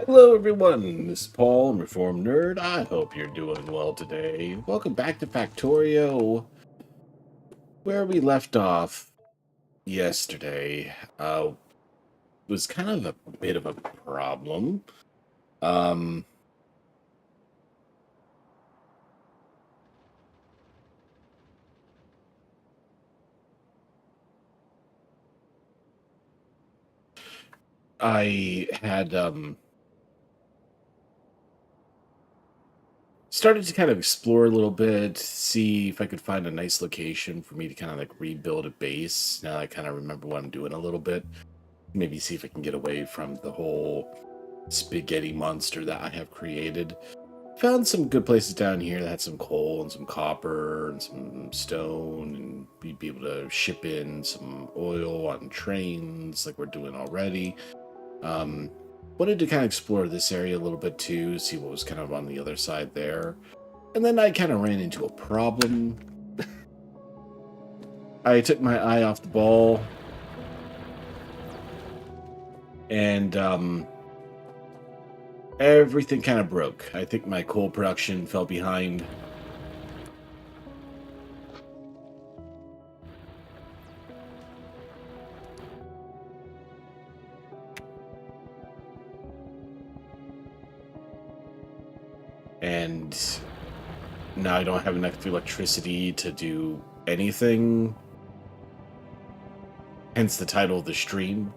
Hello, everyone. This is Paul, I'm Reformed Nerd. I hope you're doing well today. Welcome back to Factorio, where we left off yesterday. Was kind of a bit of a problem. Um, I had started to kind of explore a little bit, see if I could find a nice location for me to kind of like rebuild a base. Now I kind of remember what I'm doing a little bit. Maybe see if I can get away from the whole spaghetti monster that I have created. Found some good places down here that had some coal and some copper and some stone, and we'd be able to ship in some oil on trains like we're doing already. Um, Wanted to kind of explore this area a little bit too, see what was kind of on the other side there. And then I kind of ran into a problem. I took my eye off the ball, and everything kind of broke. I think my coal production fell behind. And now I don't have enough electricity to do anything. Hence the title of the stream.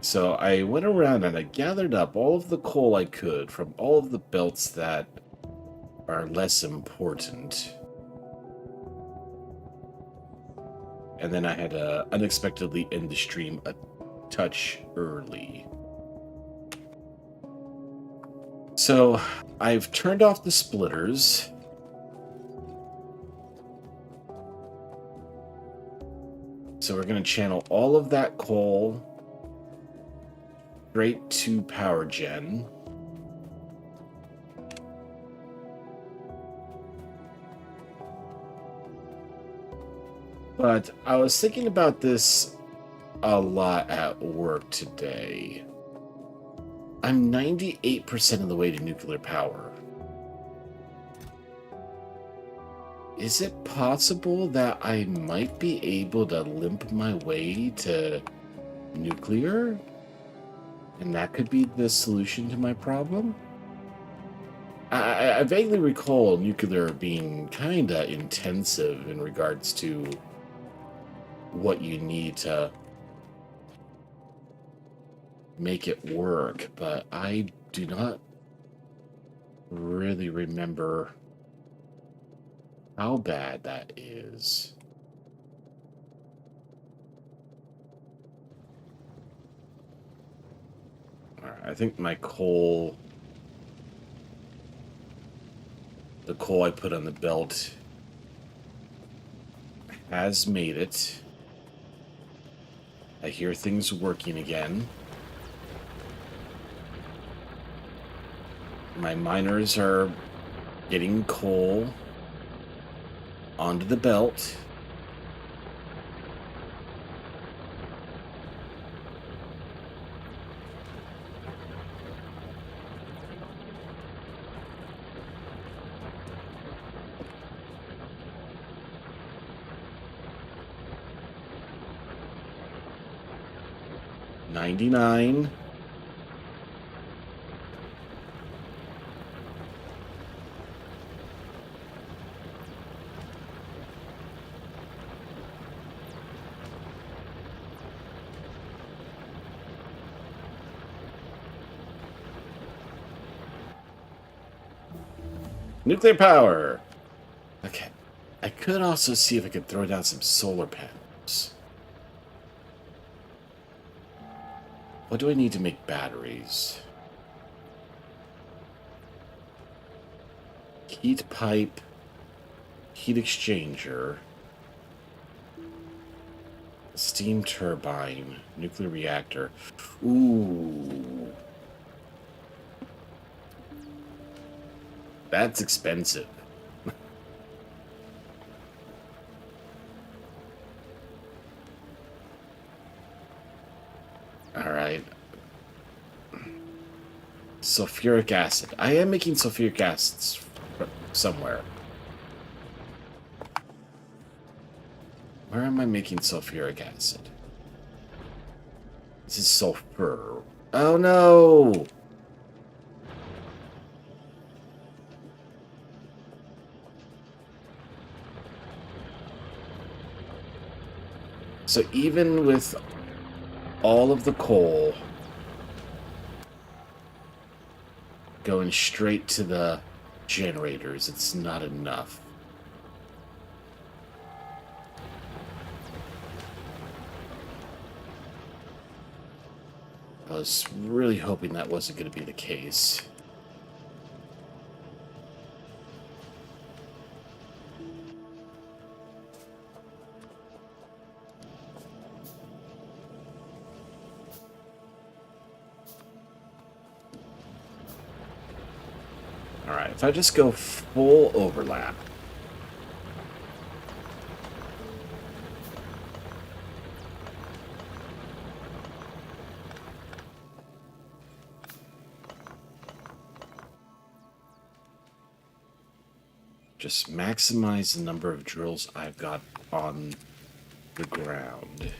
So I went around and I gathered up all of the coal I could from all of the belts that are less important. And then I had to unexpectedly end the stream a touch early. So I've turned off the splitters. So we're going to channel all of that coal straight to power gen. But I was thinking about this a lot at work today. I'm 98% of the way to nuclear power. Is it possible that I might be able to limp my way to nuclear? And that could be the solution to my problem? I vaguely recall nuclear being kinda intensive in regards to what you need to make it work, but I do not really remember how bad that is. Alright, I think my coal, the coal I put on the belt, has made it. I hear things working again. My miners are getting coal onto the belt. $99. Nuclear power. Okay. I could also see if I could throw down some solar panels. What do I need to make batteries? Heat pipe, heat exchanger, steam turbine, nuclear reactor. Ooh. That's expensive. sulfuric acid. I am making sulfuric acids somewhere. Where am I making sulfuric acid? This is sulfur. Oh no! So even with all of the coal going straight to the generators, it's not enough. I was really hoping that wasn't going to be the case. Alright, if I just go full overlap. Just maximize the number of drills I've got on the ground.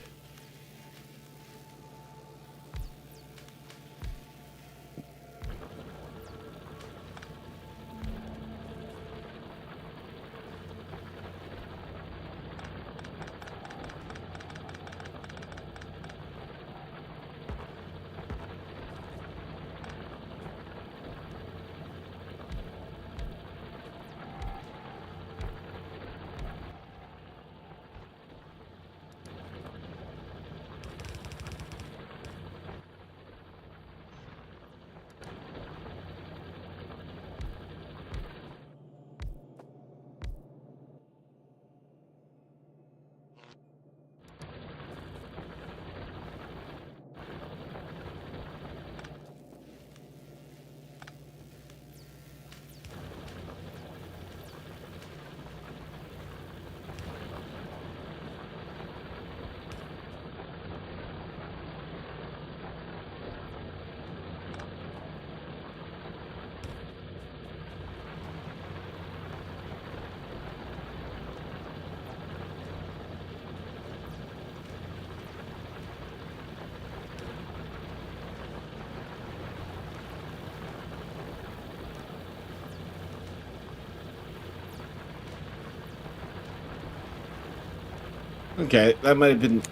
Okay, that might have been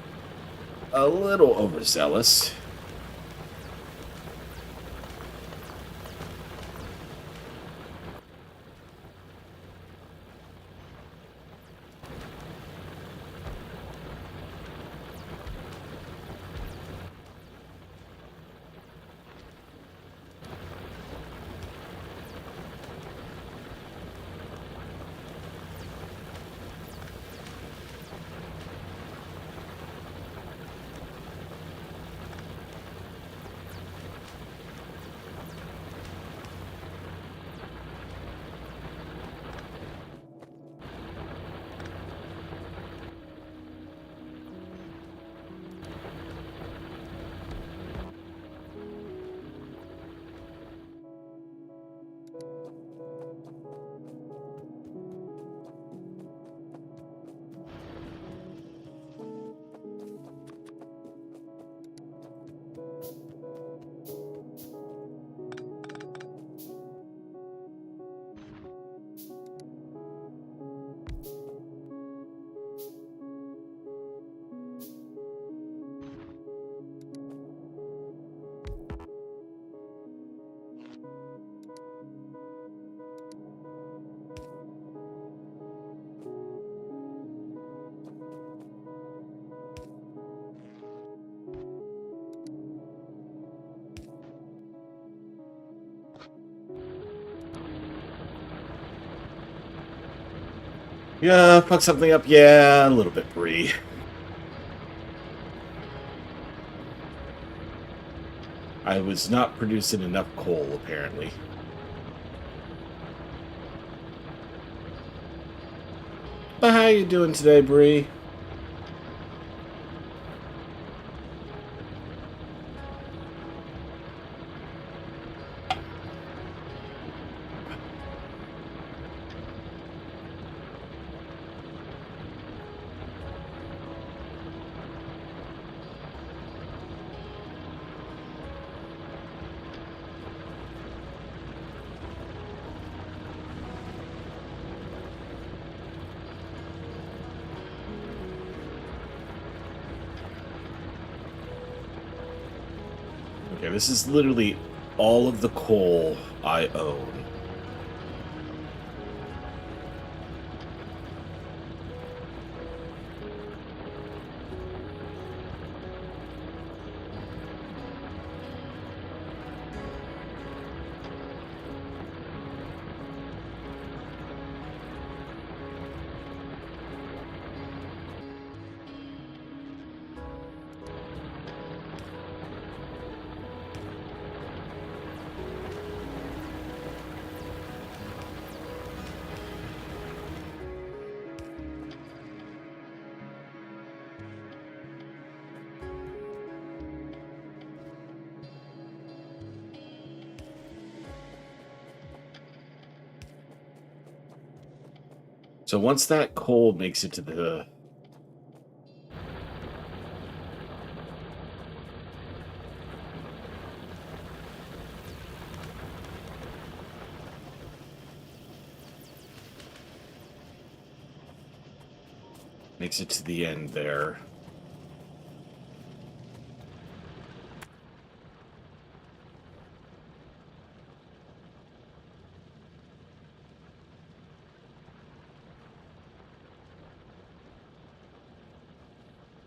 a little overzealous. Yeah, fuck something up. Yeah, a little bit, Bree. I was not producing enough coal, apparently. But how you doing today, Bree? Okay, this is literally all of the coal I own. So once that coal makes it to the end there.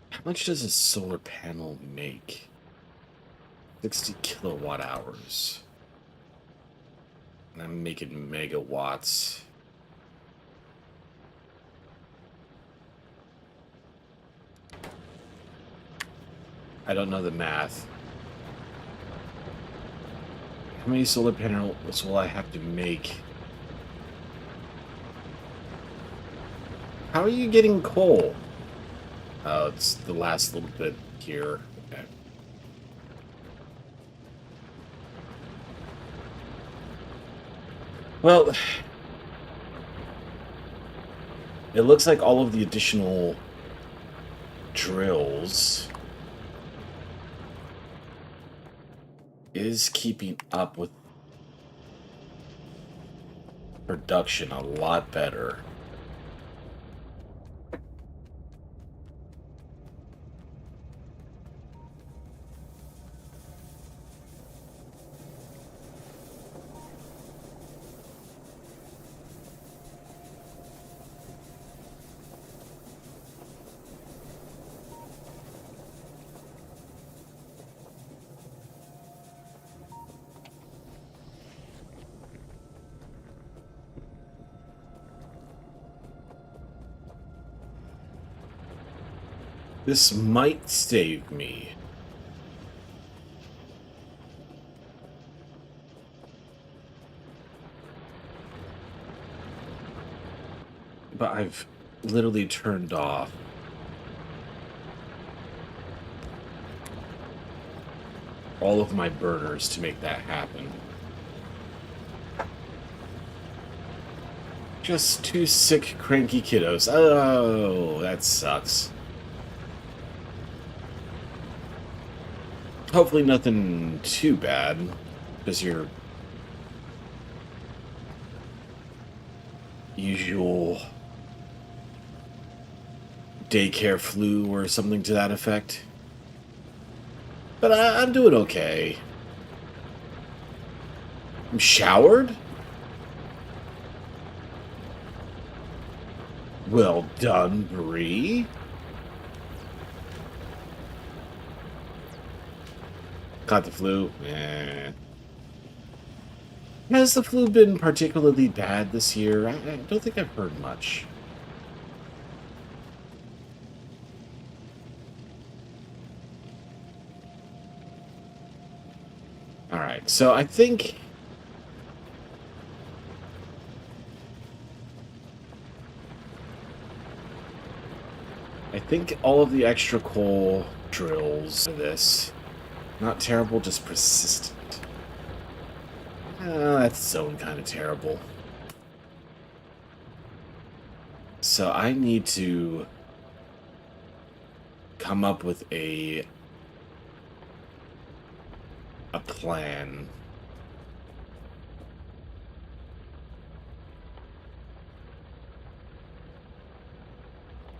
How much does a solar panel make? 60 kilowatt hours. And I'm making megawatts. I don't know the math. How many solar panels will I have to make? How are you getting coal? Oh, it's the last little bit here. Okay. Well, it looks like all of the additional drills is keeping up with production a lot better. This might save me. But I've literally turned off all of my burners to make that happen. Just two sick, cranky kiddos. Oh, that sucks. Hopefully nothing too bad, because your usual daycare flu or something to that effect. But I'm doing okay. I'm showered? Well done, Bree. Caught the flu? Eh. Has the flu been particularly bad this year? I don't think I've heard much. Alright, so I think all of the extra coal drills for this, not terrible, just persistent. That's zone kind of terrible. So I need to come up with a plan.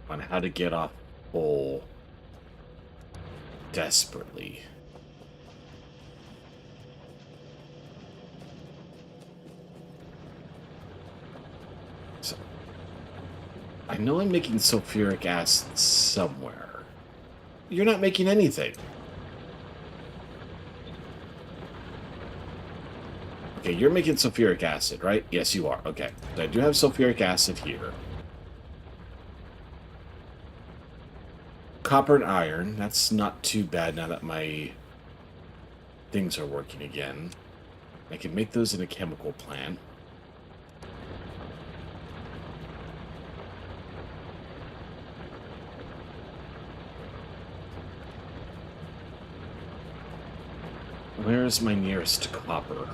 On how to get off coal desperately. I know I'm making sulfuric acid somewhere. You're not making anything. Okay, you're making sulfuric acid, right? Yes, you are. Okay. So I do have sulfuric acid here. Copper and iron. That's not too bad now that my things are working again. I can make those in a chemical plant. Where is my nearest copper?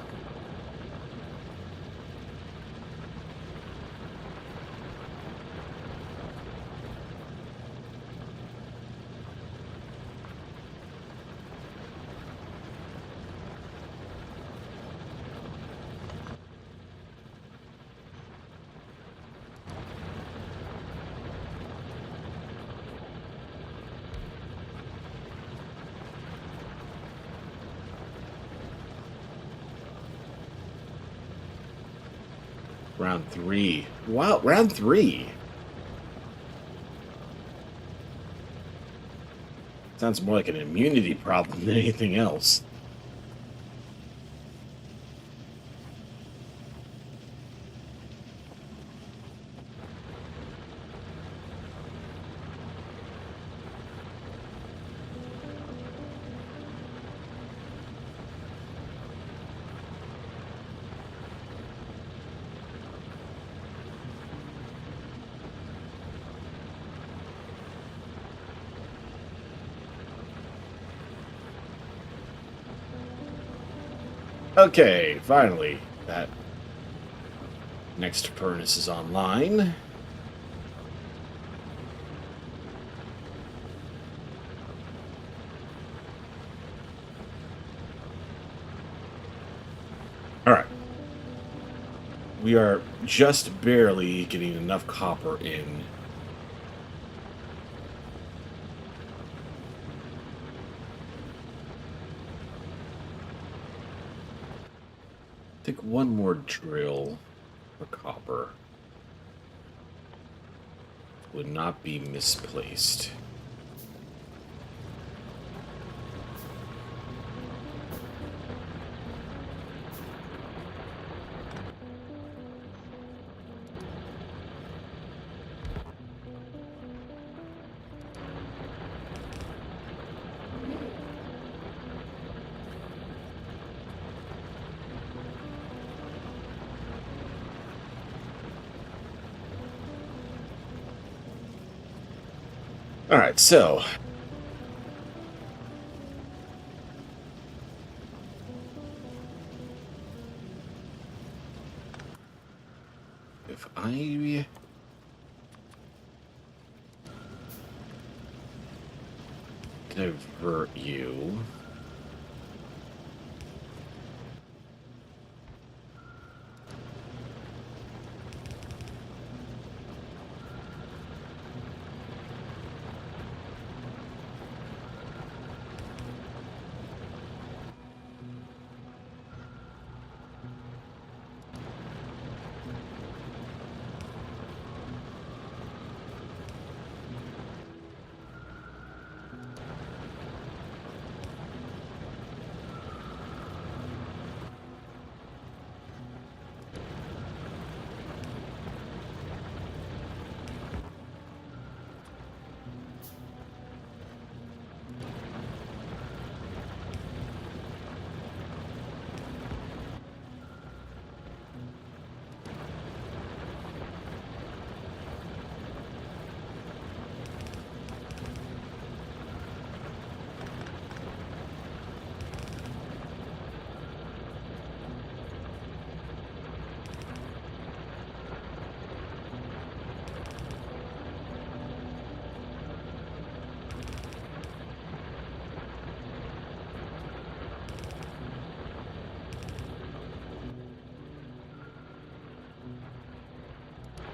Round 3. Wow, round 3. Sounds more like an immunity problem than anything else. Okay, finally, that next furnace is online. All right. We are just barely getting enough copper in. Take one more drill for copper. Would not be misplaced. All right, so if I divert you,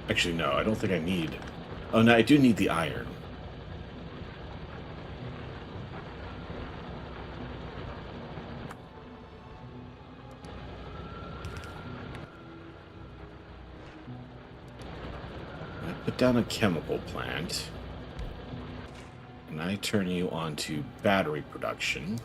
actually no, I don't think I need. Oh no, I do need the iron. put down a chemical plant. And I turn you on to battery production.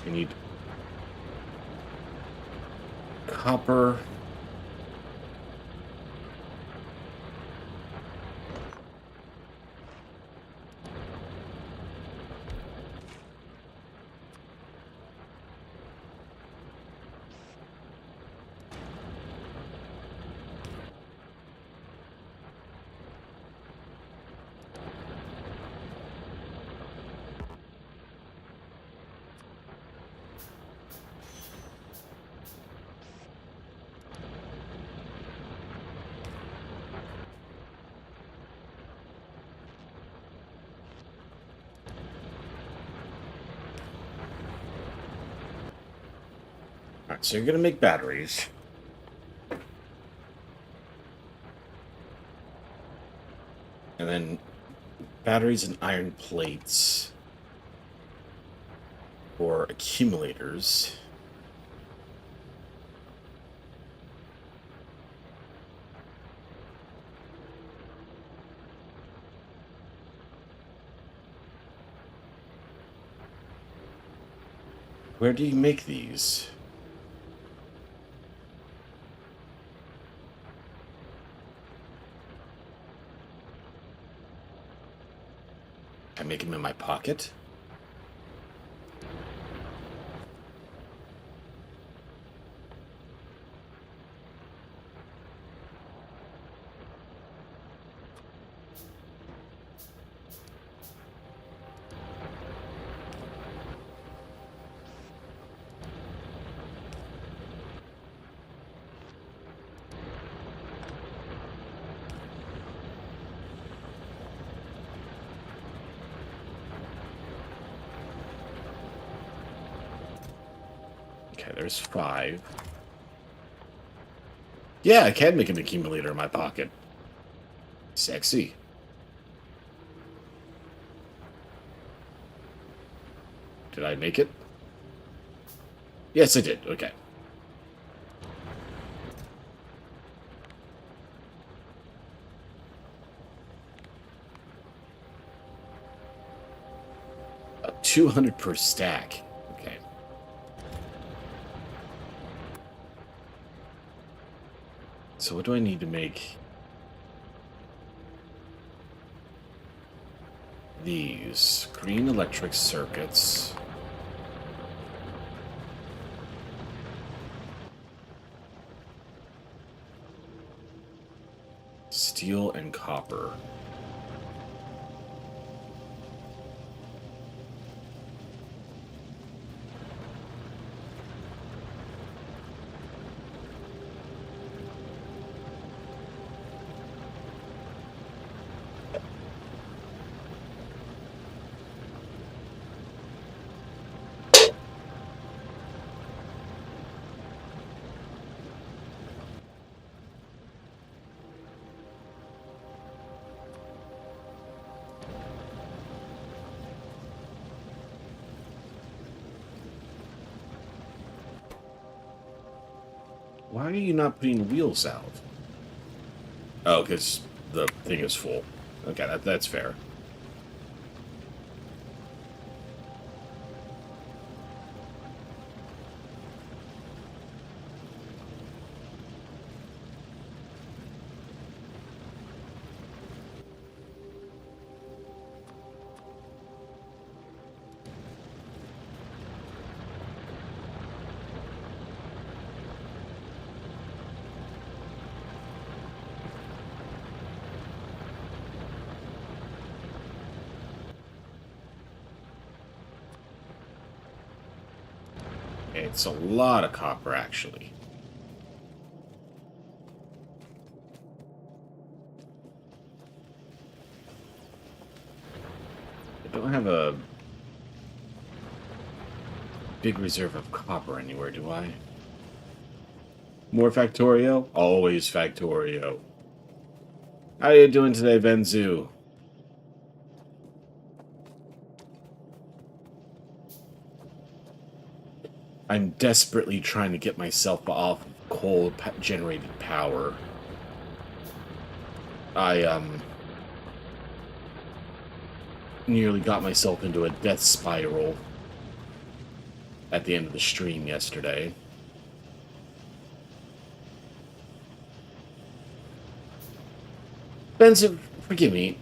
We need copper. All right, so you're going to make batteries. And then batteries and iron plates for accumulators. Where do you make these? I make them in my pocket? Okay, there's 5. Yeah, I can make an accumulator in my pocket. Sexy. Did I make it? Yes, I did. Okay. A 200 per stack. Okay. So what do I need to make these? Green electric circuits. Steel and copper. Why are you not putting wheels out? Oh, because the thing is full. Okay, that's fair. It's a lot of copper, actually. I don't have a big reserve of copper anywhere, do I? More Factorio? Always Factorio. How you doing today, Benzu? I'm desperately trying to get myself off of coal-generated power. I, nearly got myself into a death spiral at the end of the stream yesterday. Benzo, forgive me.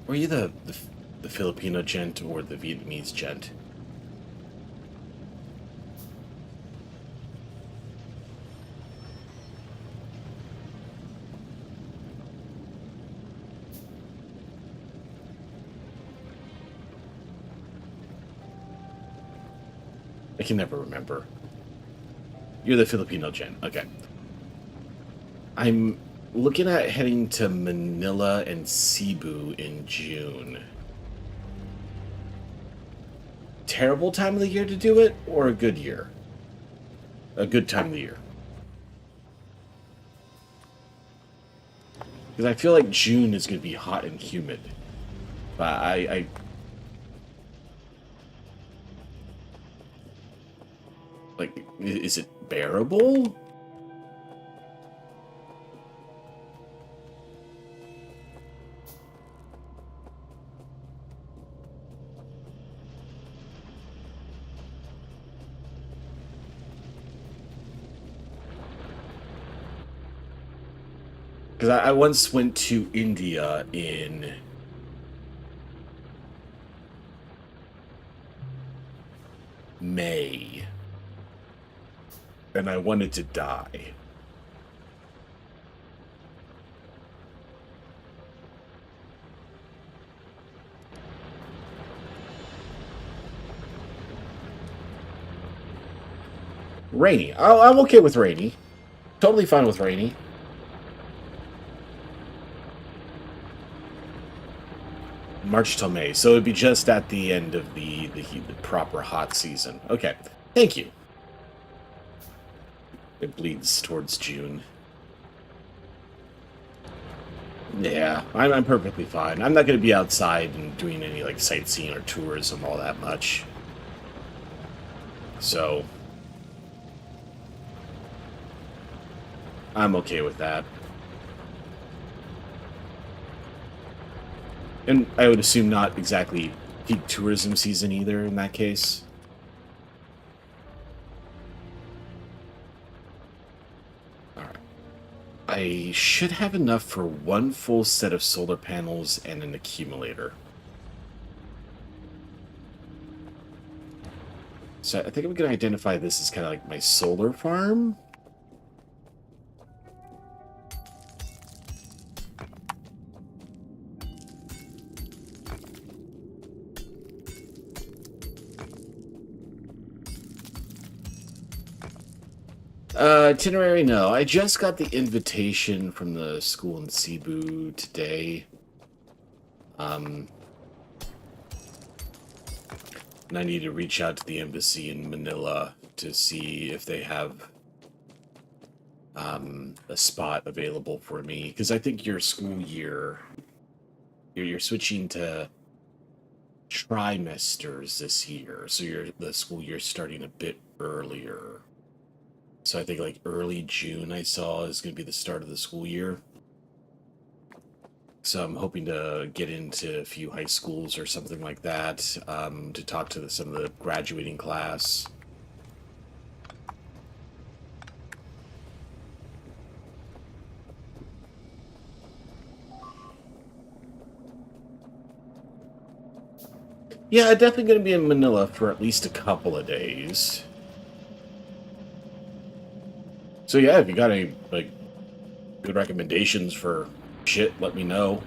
Were you the Filipino gent or the Vietnamese gent? I can never remember. You're the Filipino gent. Okay. I'm looking at heading to Manila and Cebu in June. Terrible time of the year to do it, or a good year? A good time of the year. Because I feel like June is going to be hot and humid. But like, is it bearable? Because I once went to India in May, and I wanted to die. Rainy. Oh, I'm okay with rainy. Totally fine with rainy. March till May, so it'd be just at the end of the proper hot season. Okay, thank you. It bleeds towards June. Yeah, I'm perfectly fine. I'm not going to be outside and doing any like sightseeing or tourism all that much. So I'm okay with that. And I would assume not exactly peak tourism season either in that case. Alright. I should have enough for one full set of solar panels and an accumulator. So I think I'm going to identify this as kind of like my solar farm. Itinerary, no. I just got the invitation from the school in Cebu today. And I need to reach out to the embassy in Manila to see if they have a spot available for me. Because I think your school year, you're switching to trimesters this year. So the school year's starting a bit earlier. So I think like early June I saw is going to be the start of the school year. So I'm hoping to get into a few high schools or something like that to talk to some of the graduating class. Yeah, definitely going to be in Manila for at least a couple of days. So yeah, if you got any like good recommendations for shit, let me know.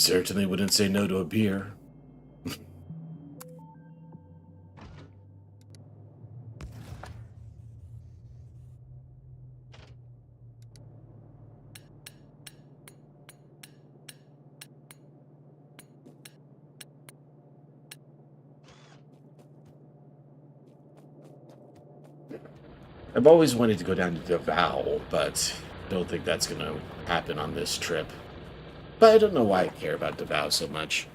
certainly wouldn't say no to a beer. I've always wanted to go down to Davao, but don't think that's going to happen on this trip. But I don't know why I care about Davao so much.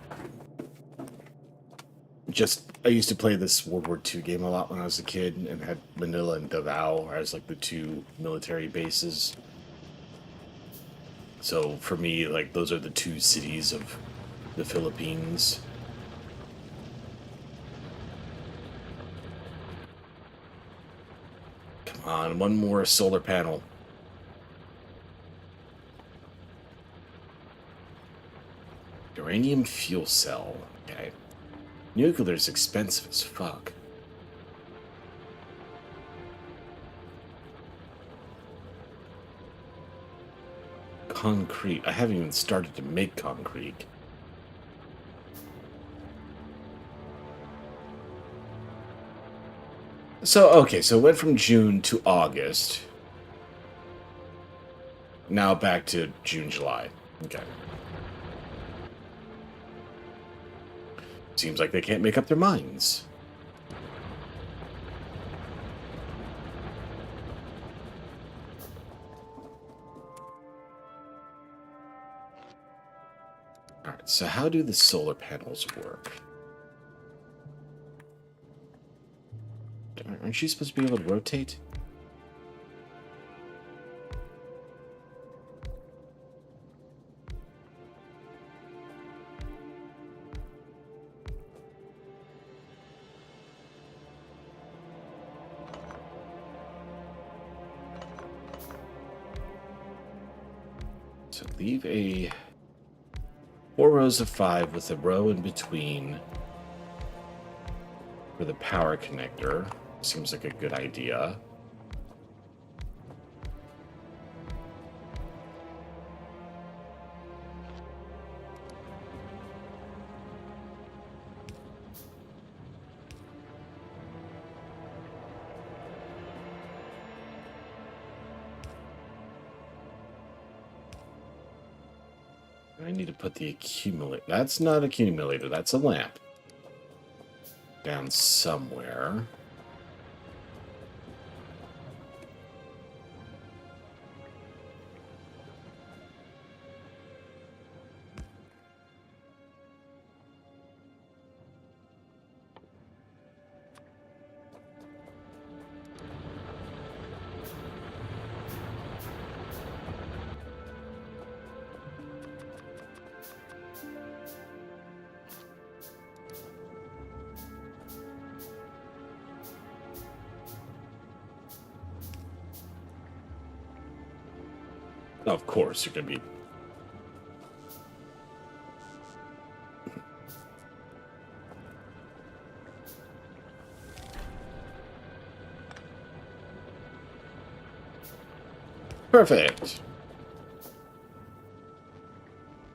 Just, I used to play this World War II game a lot when I was a kid, and had Manila and Davao as like the two military bases. So for me, like, those are the two cities of the Philippines. Come on, one more solar panel. Uranium fuel cell. Okay. Nuclear's expensive as fuck. Concrete. I haven't even started to make concrete. So, okay, so it went from June to August. Now back to June, July. Okay. Seems like they can't make up their minds. Alright, so how do the solar panels work? Aren't you supposed to be able to rotate? So leave a 4 rows of 5 with a row in between for the power connector. Seems like a good idea. I need to put the accumulator. That's not accumulator, that's a lamp. Down somewhere. Of course, you're going to be... Perfect!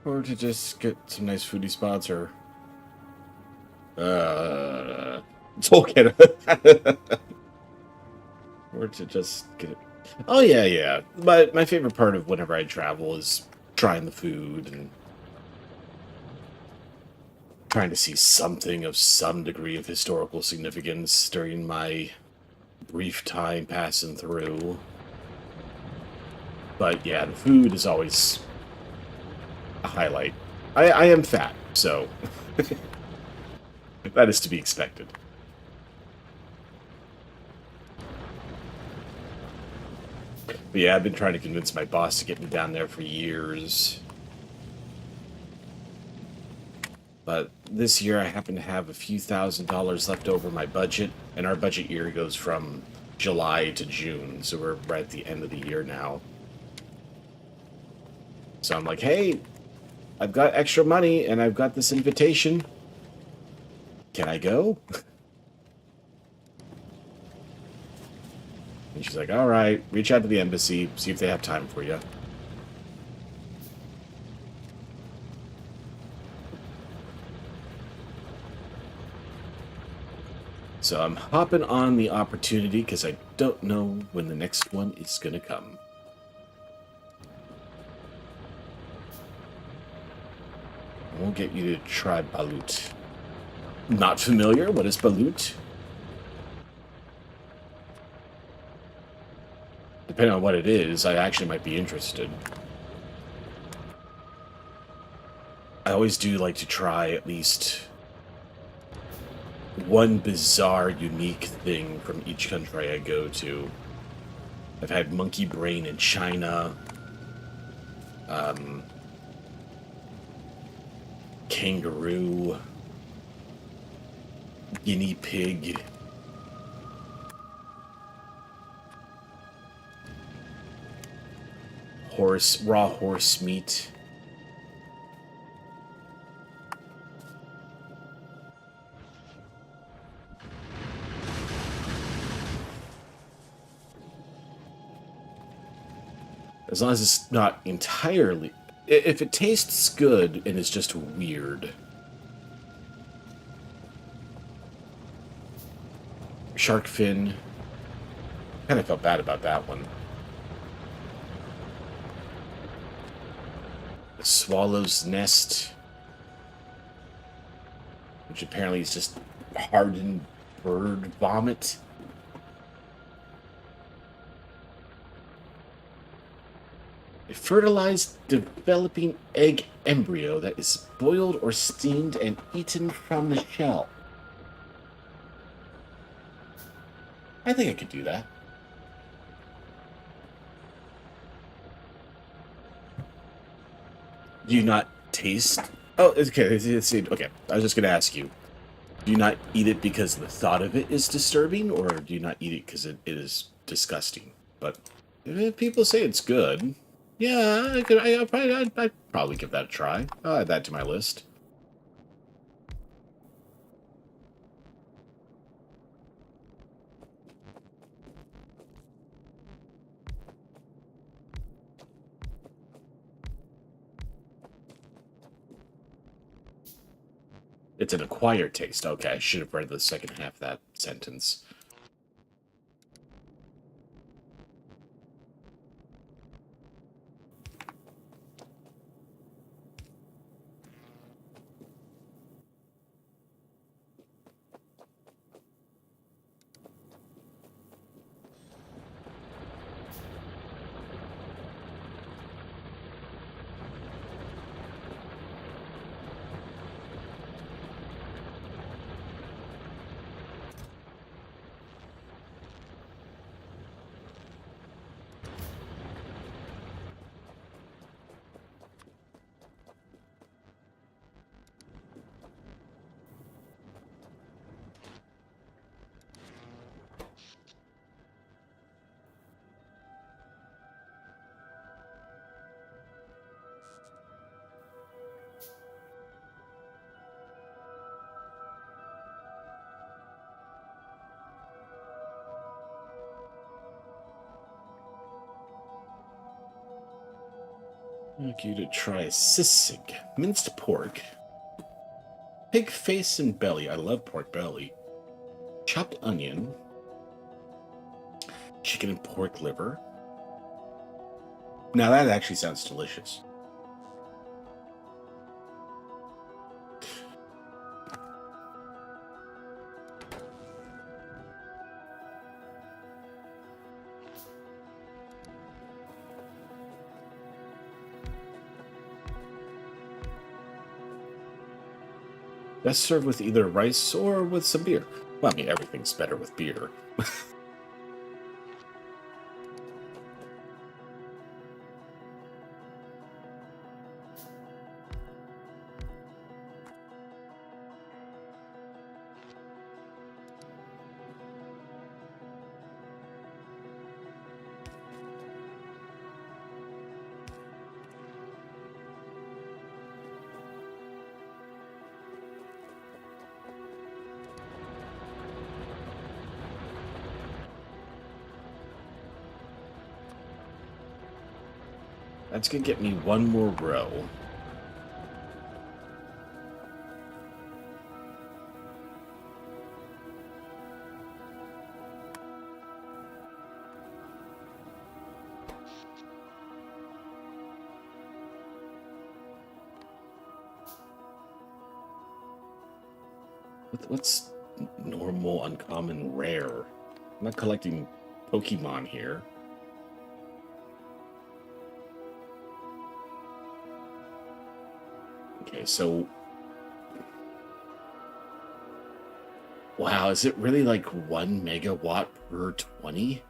Or to just get some nice foodie spots, or... It's okay. Or to just get it... Oh, yeah, yeah. But my favorite part of whenever I travel is trying the food and trying to see something of some degree of historical significance during my brief time passing through. But yeah, the food is always a highlight. I am fat, so that is to be expected. But yeah, I've been trying to convince my boss to get me down there for years. But this year I happen to have a few $1,000s left over my budget, and our budget year goes from July to June, so we're right at the end of the year now. So I'm like, hey, I've got extra money, and I've got this invitation. Can I go? And she's like, all right, reach out to the embassy, see if they have time for you. So I'm hopping on the opportunity because I don't know when the next one is going to come. I won't get you to try balut. Not familiar? What is balut? Depending on what it is, I actually might be interested. I always do like to try at least one bizarre, unique thing from each country I go to. I've had monkey brain in China, kangaroo, guinea pig, raw horse meat. As long as it's not entirely... If it tastes good and it's just weird. Shark fin. Kind of felt bad about that one. The swallow's nest. Which apparently is just hardened bird vomit. A fertilized developing egg embryo that is boiled or steamed and eaten from the shell. I think I could do that. Do you not taste... Oh, okay. Okay, I was just going to ask you. Do you not eat it because the thought of it is disturbing, or do you not eat it because it is disgusting? But if people say it's good... Yeah, I'd probably give that a try. I'll add that to my list. It's an acquired taste. Okay, I should have read the second half of that sentence. I'd like you to try sisig, minced pork, pig face and belly. I love pork belly. Chopped onion, chicken and pork liver. Now that actually sounds delicious. Best served with either rice or with some beer. Well, I mean, everything's better with beer. That's gonna get me one more row. What's normal, uncommon, rare? I'm not collecting Pokemon here. Okay, so wow, is it really like 1 megawatt per 20?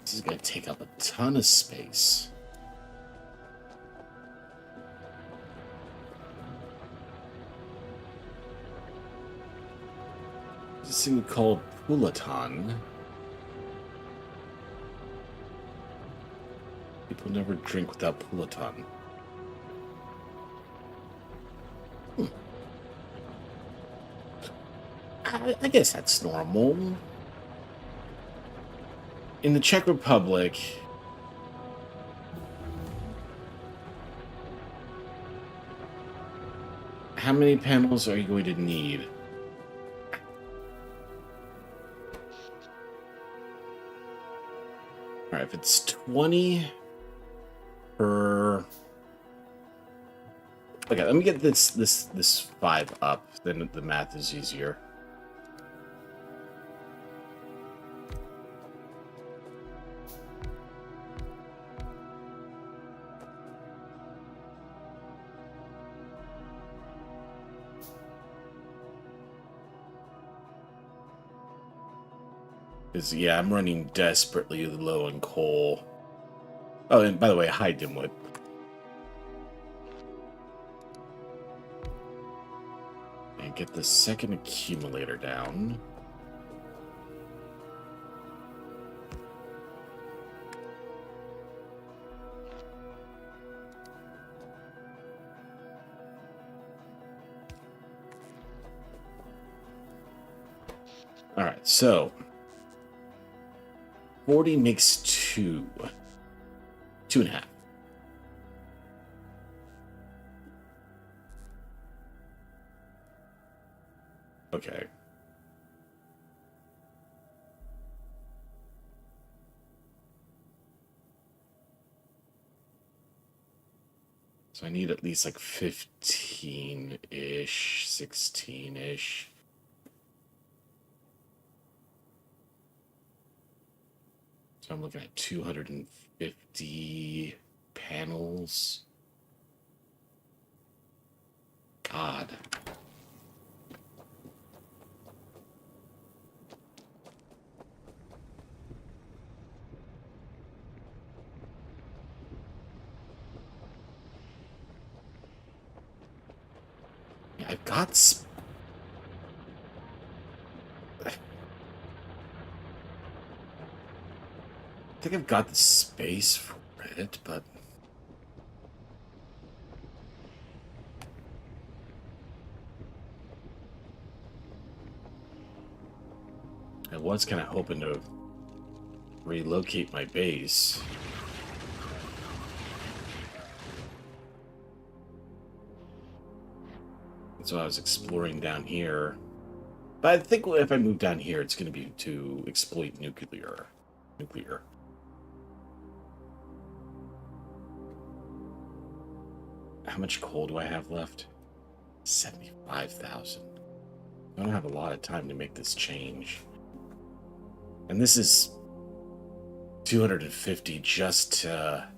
This is gonna take up a ton of space. This thing called Pulaton. People never drink without Pulaton. I guess that's normal. In the Czech Republic, how many panels are you going to need? All right, if it's 20 per... Okay, let me get this 5 up, then the math is easier. Because, yeah, I'm running desperately low on coal. Oh, and by the way, hi, Dimwit. And get the second accumulator down. All right, so 40 makes 2. 2.5. Okay. So I need at least like 15-ish, 16-ish. So I'm looking at 250 panels. God. Yeah, I've got... I think I've got the space for it, but... I was kind of hoping to relocate my base. So I was exploring down here. But I think if I move down here, it's going to be to exploit nuclear. How much coal do I have left? 75,000. I don't have a lot of time to make this change. And this is 250 just to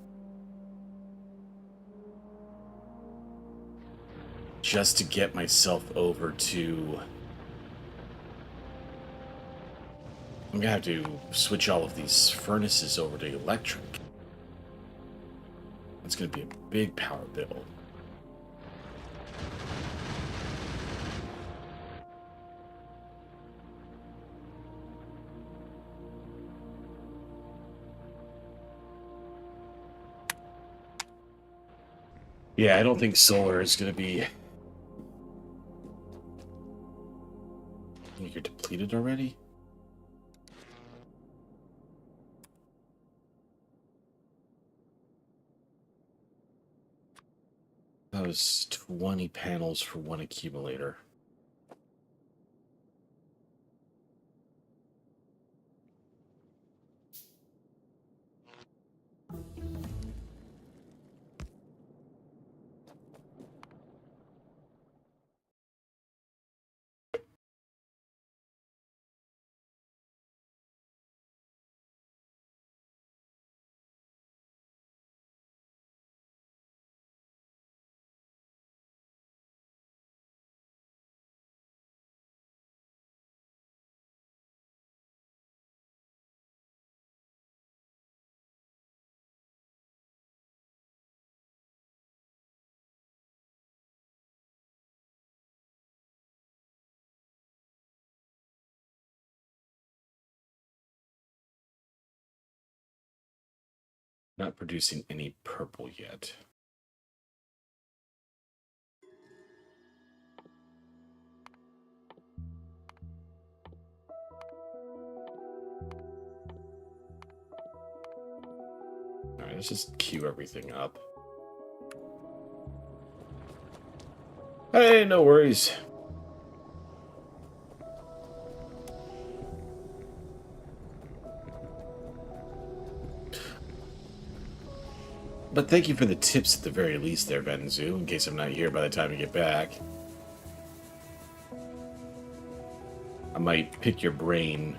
get myself over to... I'm gonna have to switch all of these furnaces over to electric. It's gonna be a big power bill. Yeah, I don't think solar is gonna be... You're depleted already? That was 20 panels for 1 accumulator. Not producing any purple yet. All right, let's just queue everything up. Hey, no worries. But thank you for the tips at the very least there, Venzu, in case I'm not here by the time you get back. I might pick your brain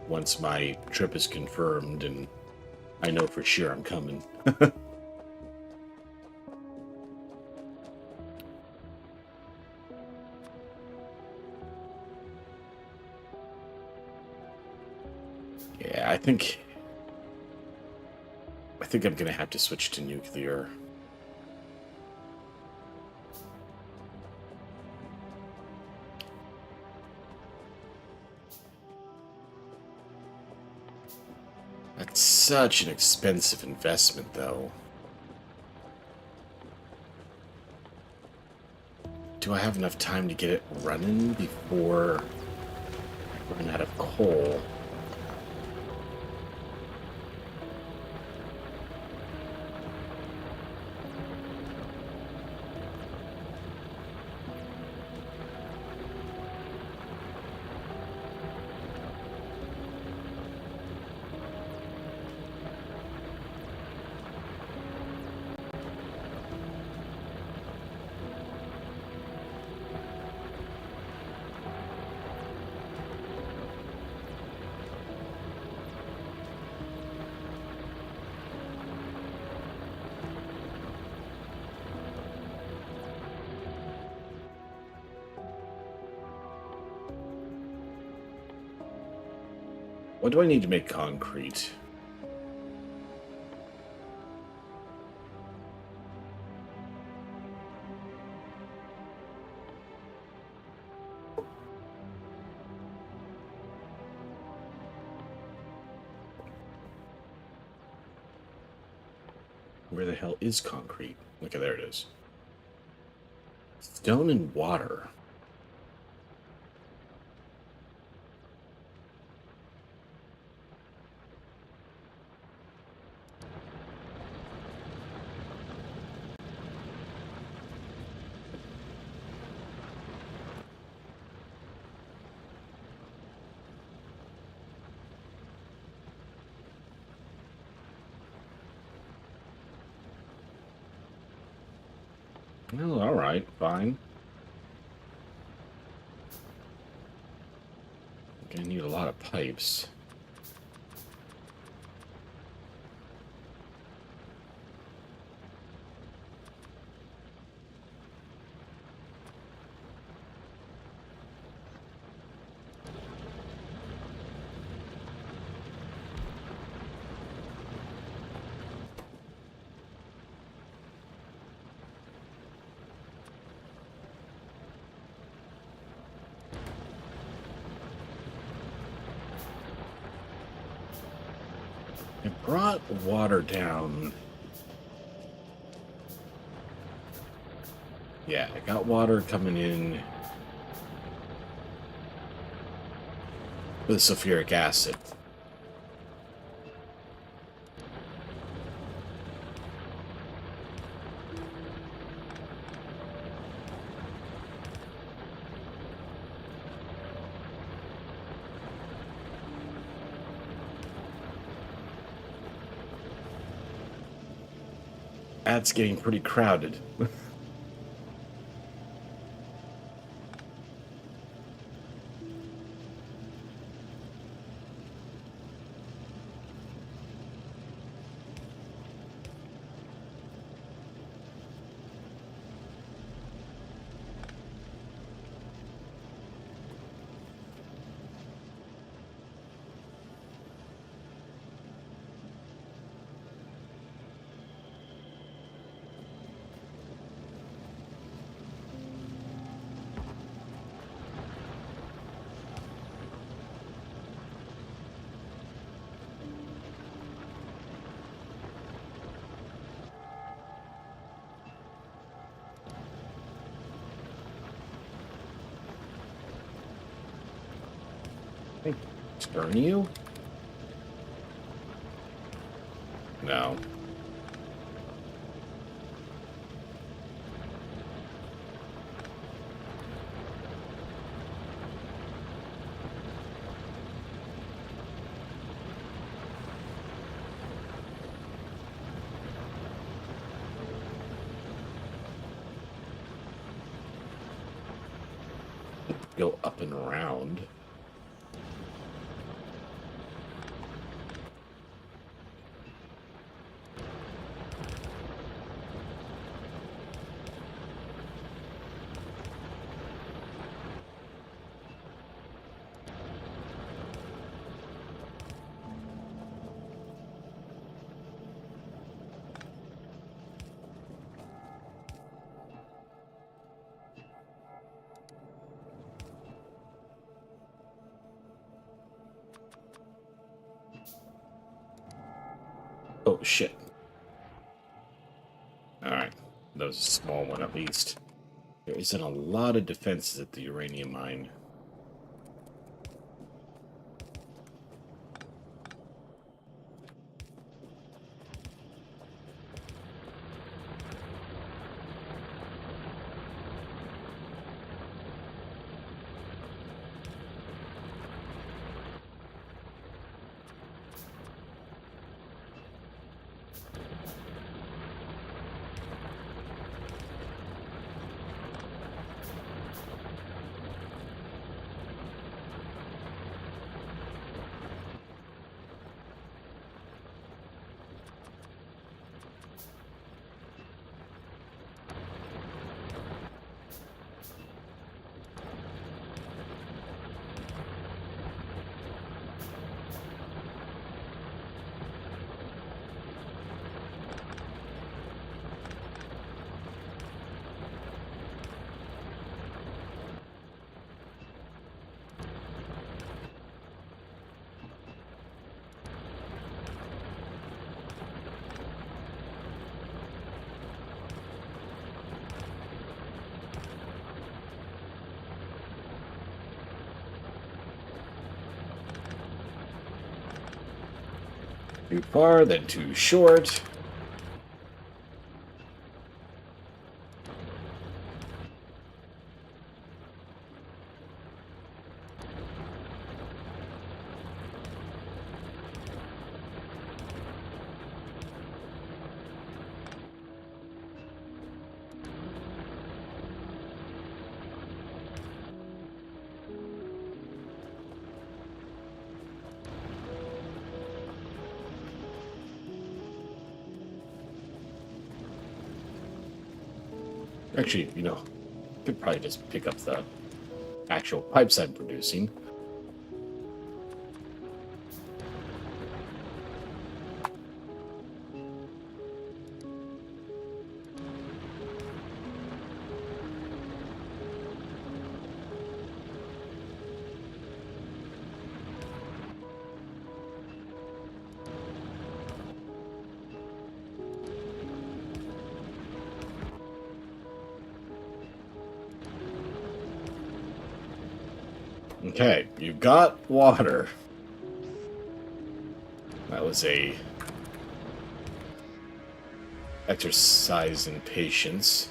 once my trip is confirmed and I know for sure I'm coming. Yeah, I think I'm gonna have to switch to nuclear. That's such an expensive investment, though. Do I have enough time to get it running before I run out of coal? What do I need to make concrete? Where the hell is concrete? Okay, there it is. Stone and water. Oh, all right, fine. Gonna need a lot of pipes. I brought water down. Yeah, I got water coming in with sulfuric acid. That's getting pretty crowded. Hey, turn you? No. Go up and around. Oh, shit. Alright. That was a small one, at least. There isn't a lot of defenses at the uranium mine. Too far, then too short. Actually, could probably just pick up the actual pipes I'm producing. Okay, you got water. That was a exercise in patience.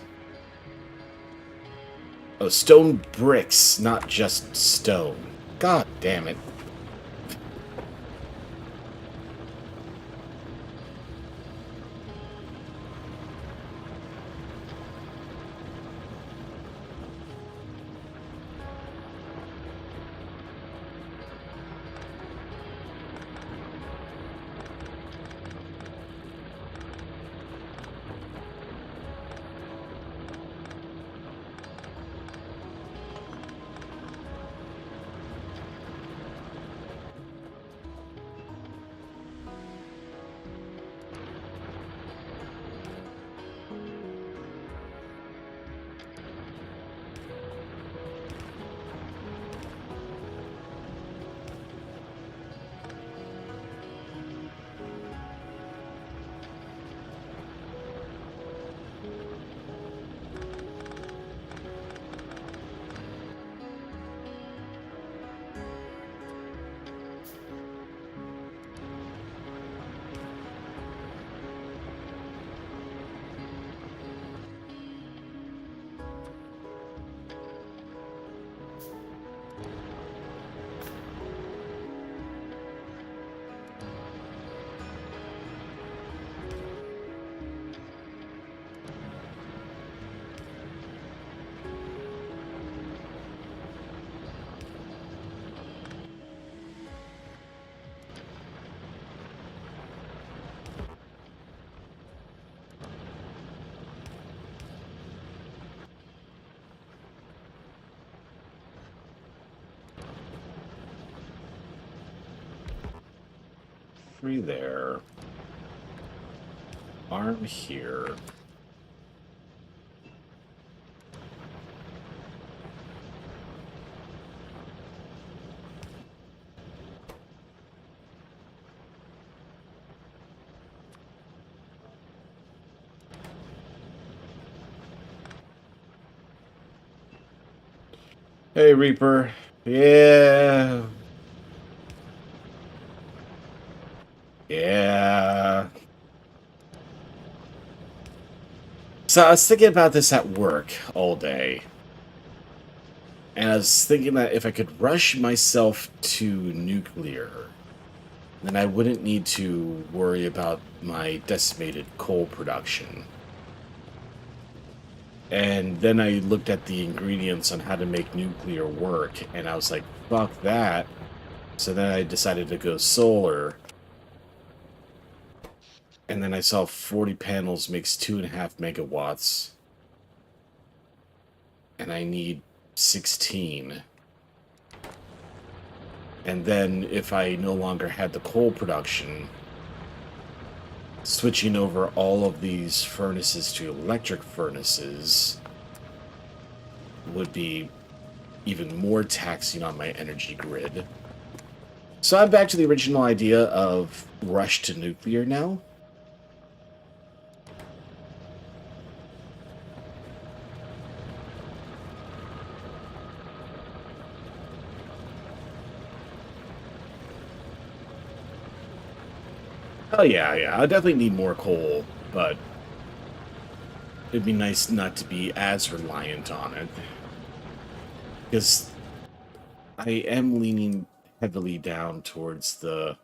Oh, stone bricks, not just stone. God damn it. Three there. Arm here. Hey, Reaper. Yeah. Yeah. So I was thinking about this at work all day. And I was thinking that if I could rush myself to nuclear, then I wouldn't need to worry about my decimated coal production. And then I looked at the ingredients on how to make nuclear work, and I was like, fuck that. So then I decided to go solar. And then I saw 40 panels makes 2.5 megawatts. And I need 16. And then if I no longer had the coal production, switching over all of these furnaces to electric furnaces would be even more taxing on my energy grid. So I'm back to the original idea of rush to nuclear now. Oh yeah, I definitely need more coal, but it'd be nice not to be as reliant on it. Because I am leaning heavily down towards the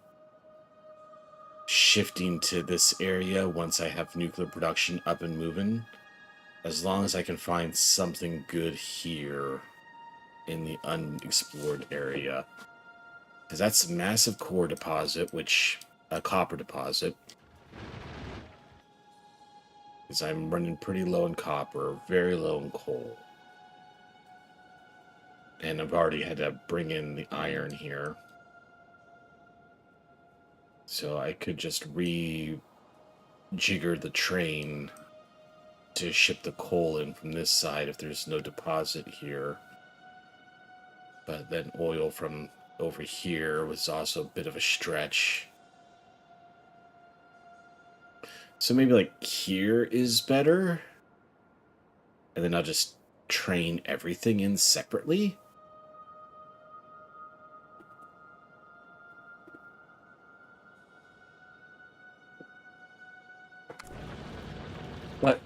shifting to this area once I have nuclear production up and moving. As long as I can find something good here in the unexplored area. Because that's a massive core deposit, which a copper deposit. Because I'm running pretty low in copper, very low in coal. And I've already had to bring in the iron here. So I could just rejigger the train to ship the coal in from this side if there's no deposit here. But then oil from over here was also a bit of a stretch. So maybe like here is better. And then I'll just train everything in separately. But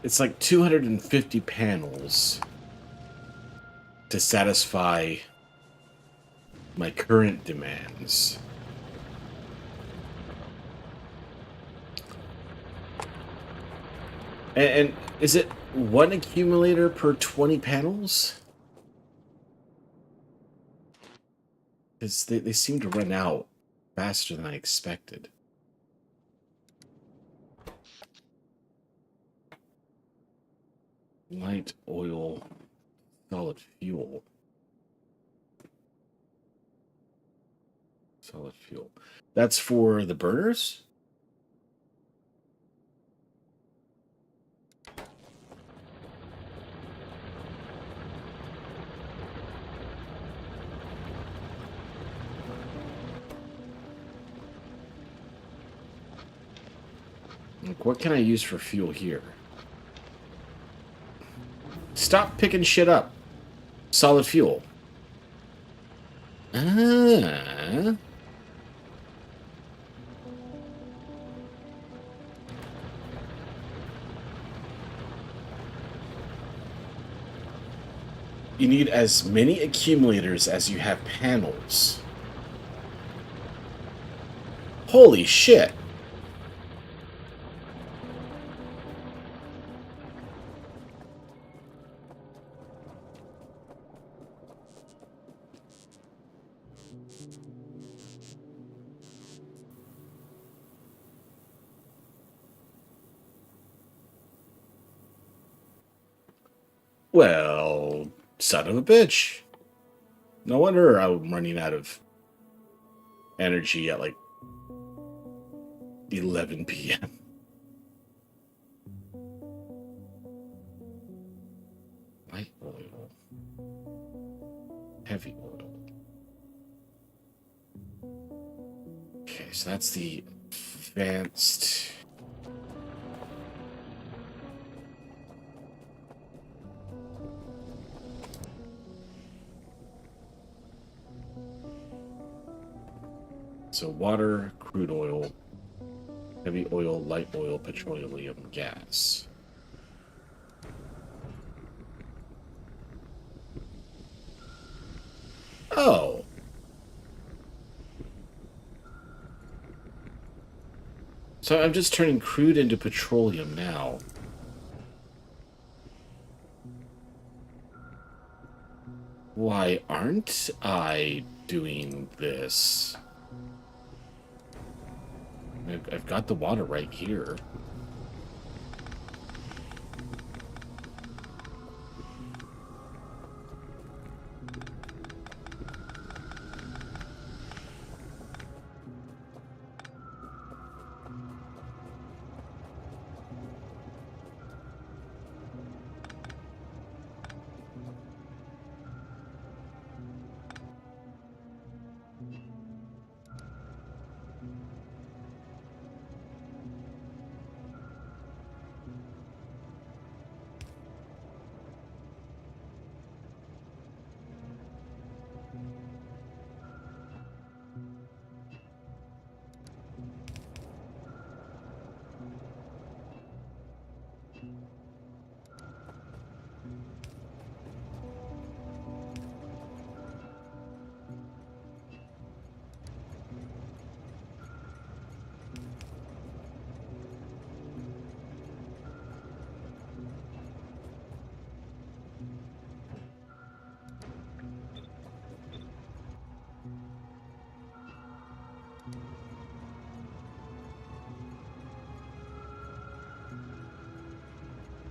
it's like 250 panels to satisfy my current demands. And is it one accumulator per 20 panels? Because they seem to run out faster than I expected. Light oil, solid fuel. Solid fuel. That's for the burners? Like, what can I use for fuel here? Stop picking shit up. Solid fuel. Ah. You need as many accumulators as you have panels. Holy shit. Well, son of a bitch. No wonder I'm running out of energy at like 11 p.m. Light oil. Heavy oil. Okay, so that's the advanced. So water, crude oil, heavy oil, light oil, petroleum gas. Oh. So I'm just turning crude into petroleum now. Why aren't I doing this? I've got the water right here.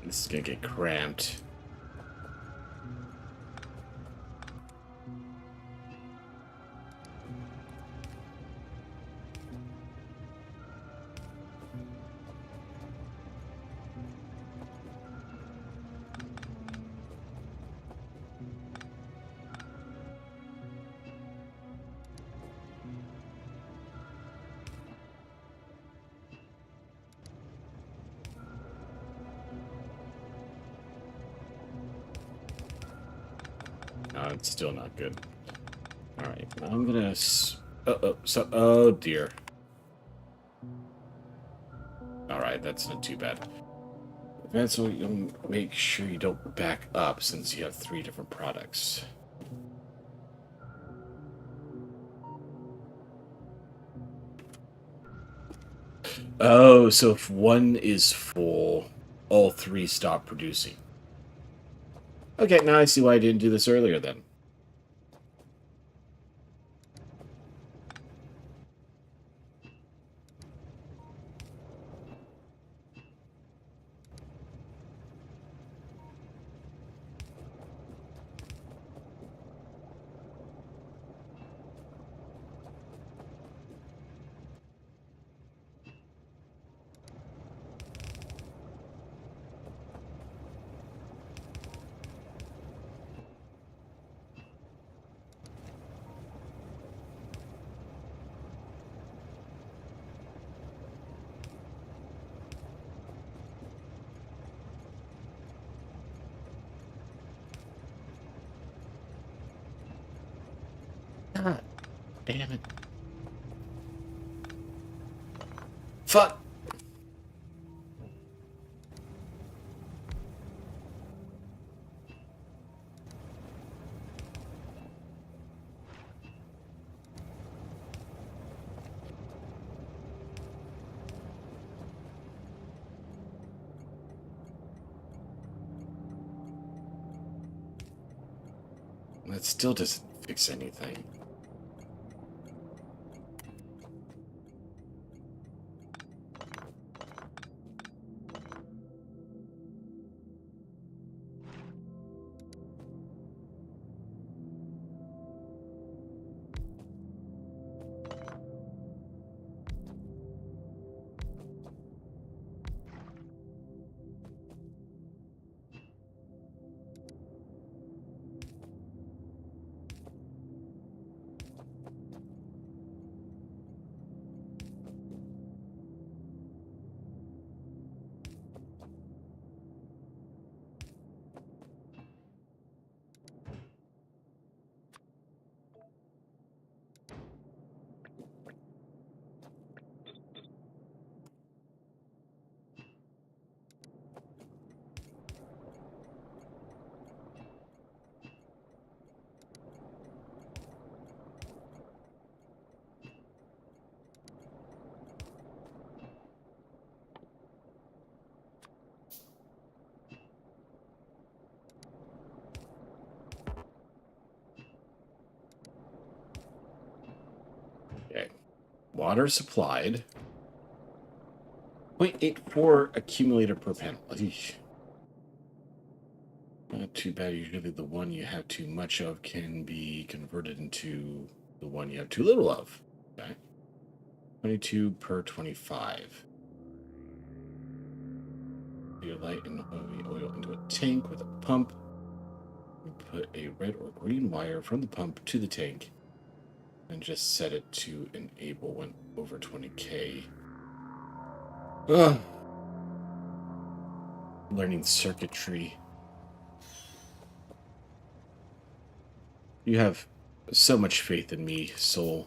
This is gonna get cramped. No, it's still not good. Alright, I'm gonna... oh dear. Alright, that's not too bad. And so you'll make sure you don't back up since you have 3 different products. Oh, so if one is full, all 3 stop producing. Okay, now I see why I didn't do this earlier then. God damn it. Fuck! That still doesn't fix anything. water supplied. 0.84 accumulator per panel. Eesh. Not too bad. Usually the one you have too much of can be converted into the one you have too little of. Okay. 22 per 25. Your light and oil into a tank with a pump. You put a red or green wire from the pump to the tank and just set it to enable when over 20K. Ugh. Learning circuitry. You have so much faith in me, Soul.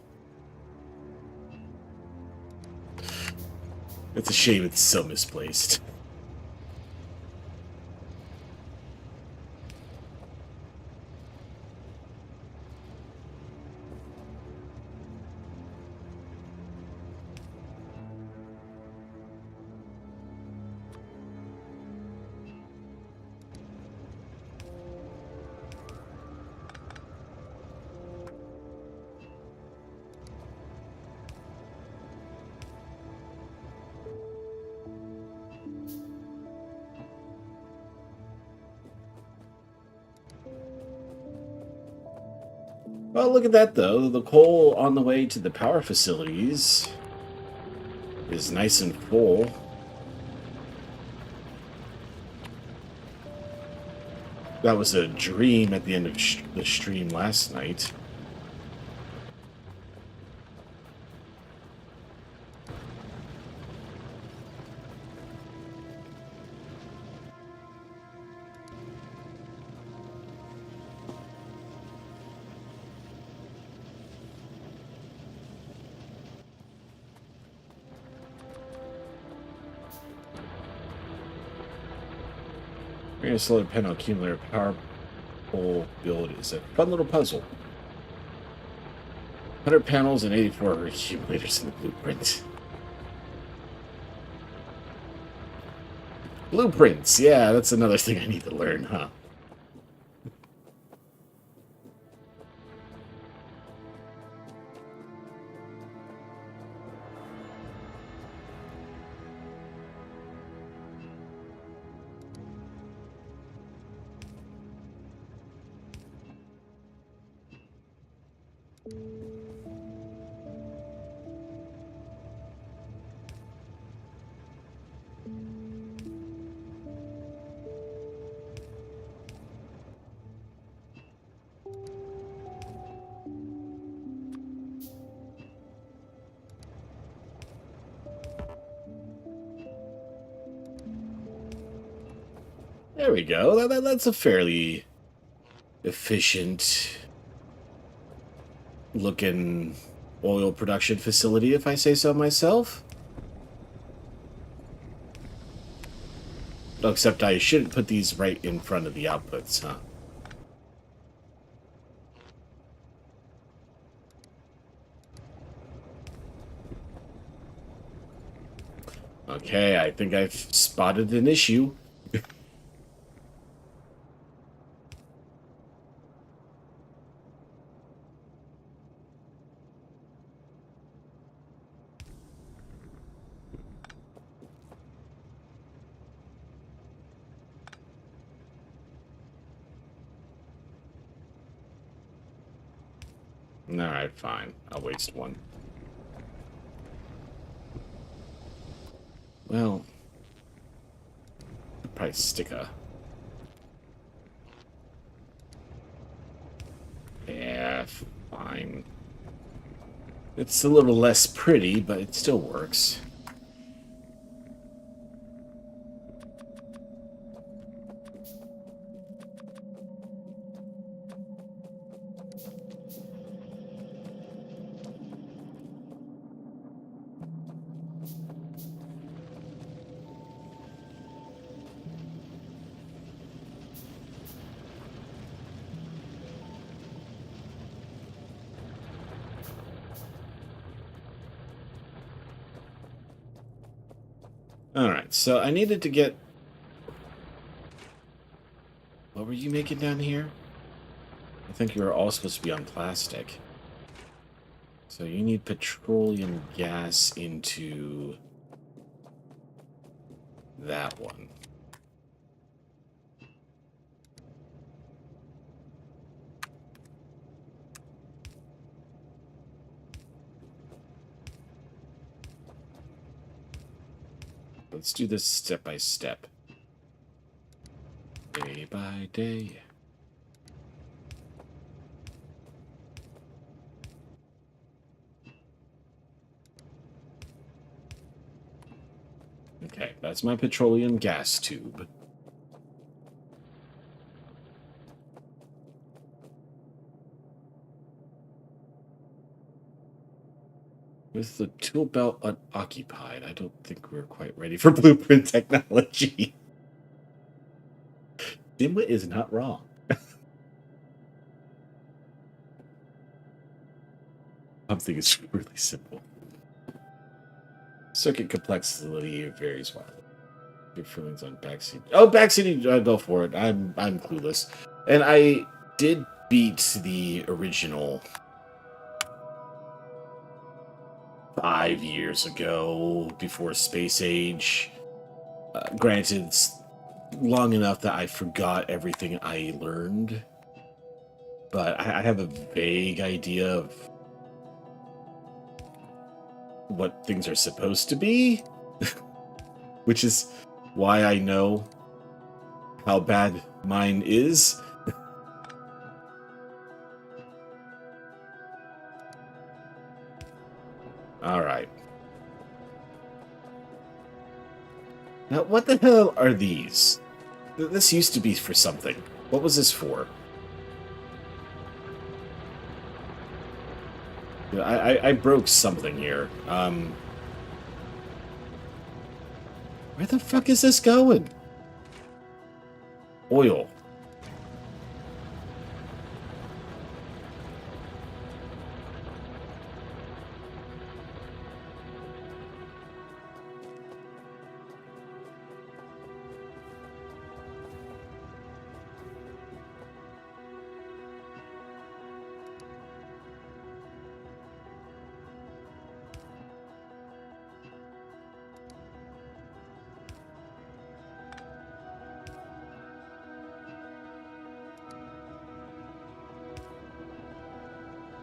It's a shame it's so misplaced. Well, look at that, though. The coal on the way to the power facilities is nice and full. That was a dream at the end of the stream last night. We're going to solar panel accumulator power pole build is a fun little puzzle. 100 panels and 84 accumulators in the blueprint. Blueprints, yeah, that's another thing I need to learn, huh? There we go. That's a fairly efficient looking oil production facility, if I say so myself. Oh, except I shouldn't put these right in front of the outputs, huh? Okay, I think I've spotted an issue. Alright, fine. I'll waste one. Well, I'll probably stick a... Yeah, fine. It's a little less pretty, but it still works. Alright, so I needed to get... What were you making down here? I think you were all supposed to be on plastic. So you need petroleum gas into that one. Let's do this step by step. Day by day. Okay, that's my petroleum gas tube. With the tool belt unoccupied, I don't think we're quite ready for blueprint technology. Dimwit is not wrong. Something is really simple. Circuit complexity varies widely. Your feelings on backseat. Oh, backseat! Go for it. I'm clueless, and I did beat the original 5 years ago before Space Age. Granted, it's long enough that I forgot everything I learned, but I have a vague idea of what things are supposed to be, which is why I know how bad mine is. All right. Now, what the hell are these? This used to be for something. What was this for? I broke something here. Where the fuck is this going? Oil.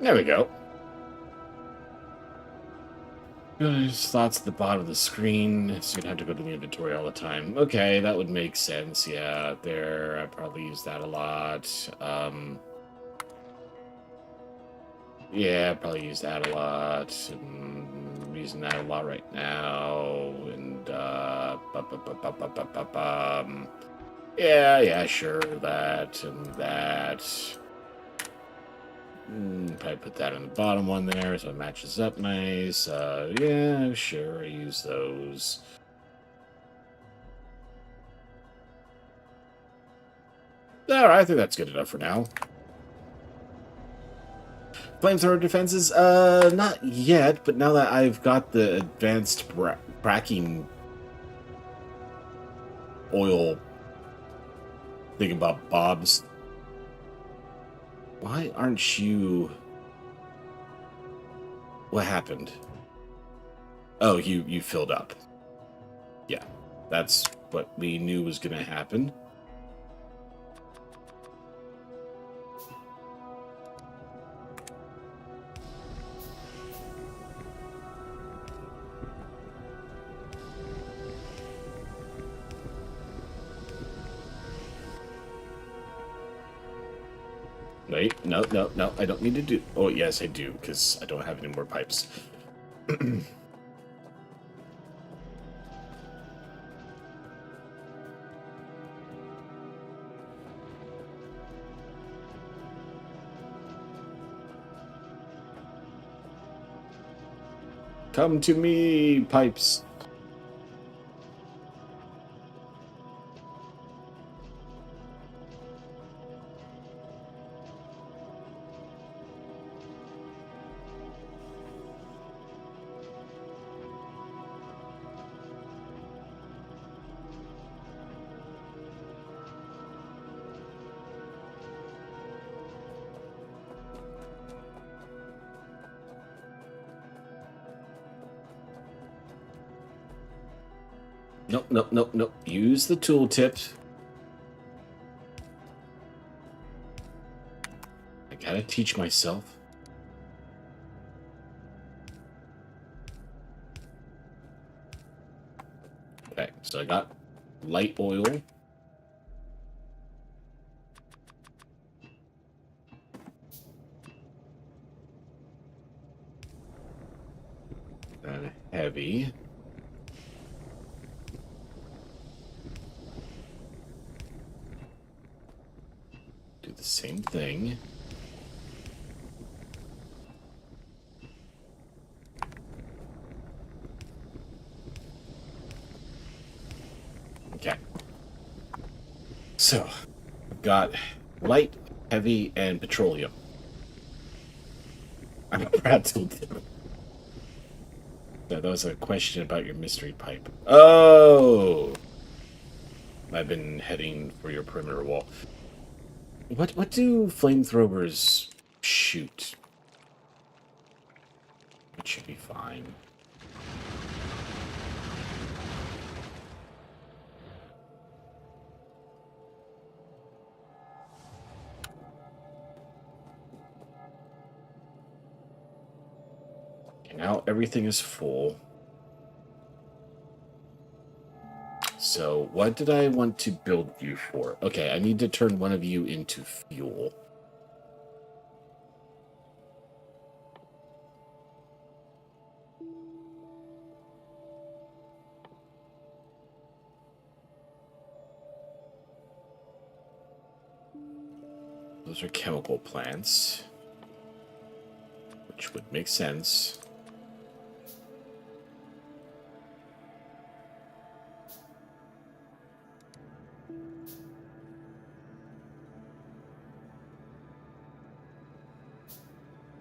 There we go. Slots at the bottom of the screen, so you'd have to go to the inventory all the time. Okay, that would make sense. Yeah, there. I probably use that a lot. Yeah, I probably use that a lot. I'm using that a lot right now. And, yeah, sure. That and that. Probably put that on the bottom one there so it matches up nice. Yeah, sure, I use those. Alright, I think that's good enough for now. Flamethrower defenses? Not yet, but now that I've got the advanced cracking oil thingamabobs. Why aren't you... What happened? Oh, you filled up. Yeah, that's what we knew was going to happen. Wait, no, I don't need to do... Oh, yes, I do, because I don't have any more pipes. Come to me, pipes. Nope, nope, nope, nope. Use the tooltip. I gotta teach myself. Okay, so I got light oil. And heavy. Do the same thing. Okay. So, I've got light, heavy, and petroleum. I'm a proud tooltip. That was a question about your mystery pipe. Oh! I've been heading for your perimeter wall. What do flamethrowers shoot? It should be fine. Okay, now everything is full. So, what did I want to build you for? Okay, I need to turn one of you into fuel. Those are chemical plants, which would make sense.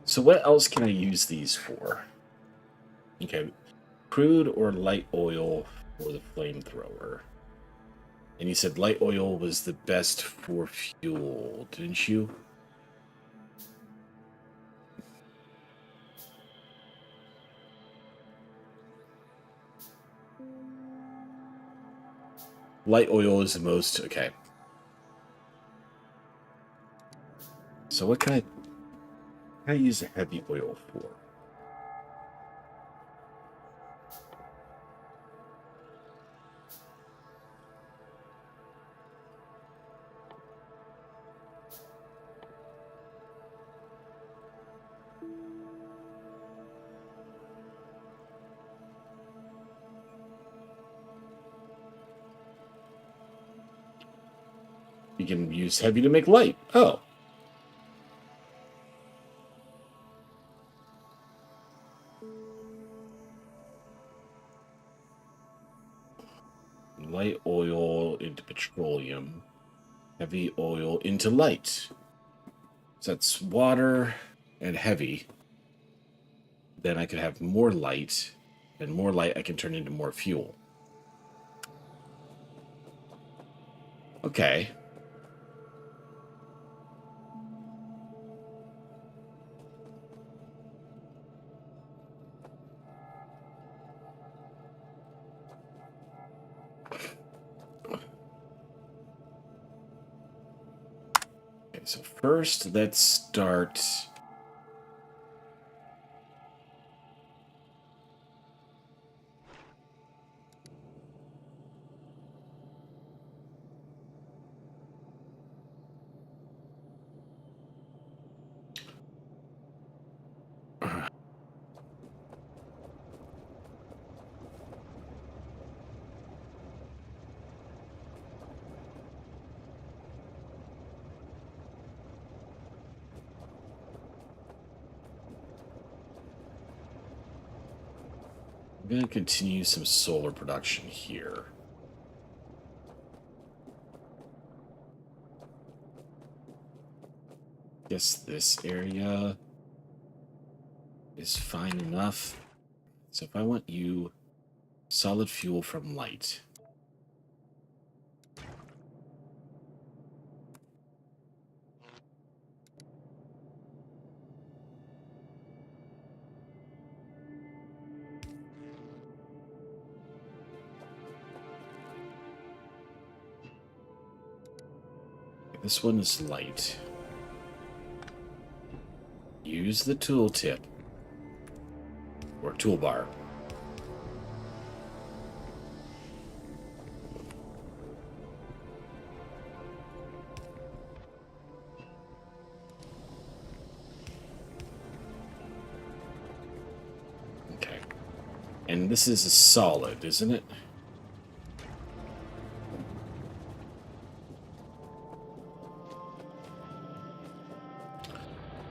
So what else can I use these for? Okay, crude or light oil for the flamethrower. And you said light oil was the best for fuel, didn't you? Light oil is the most... Okay. So what can I use a heavy oil for? You can use heavy to make light. Oh. Light oil into petroleum. Heavy oil into light. So that's water and heavy. Then I could have more light. And more light I can turn into more fuel. Okay. Okay, so first let's start... I'm going to continue some solar production here. Guess this area is fine enough. So if I want you solid fuel from light. This one is light. Use the tooltip or toolbar. Okay. And this is a solid, isn't it?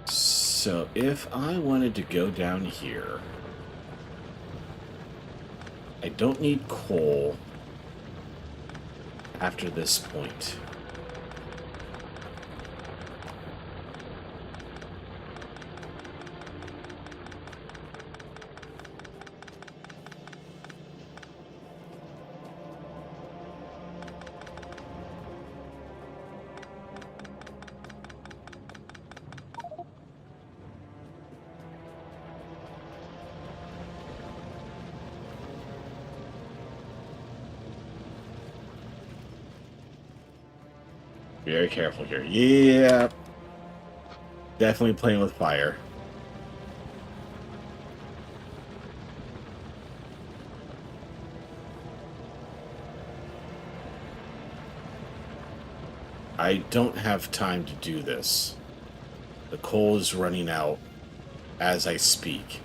So if I wanted to go down here, I don't need coal after this point. Very careful here. Yeah. Definitely playing with fire. I don't have time to do this. The coal is running out as I speak.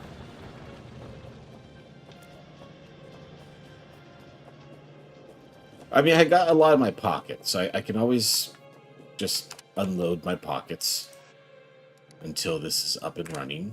I mean, I got a lot in my pocket, so I can always just unload my pockets until this is up and running.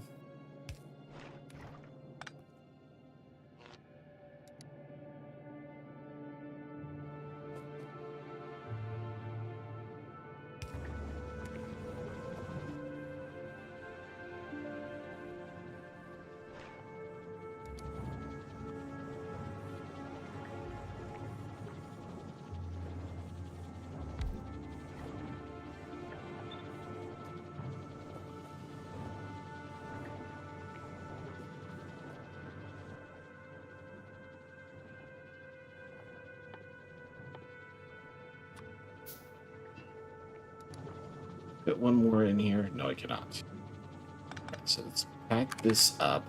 Fit one more in here? No, I cannot. So let's pack this up.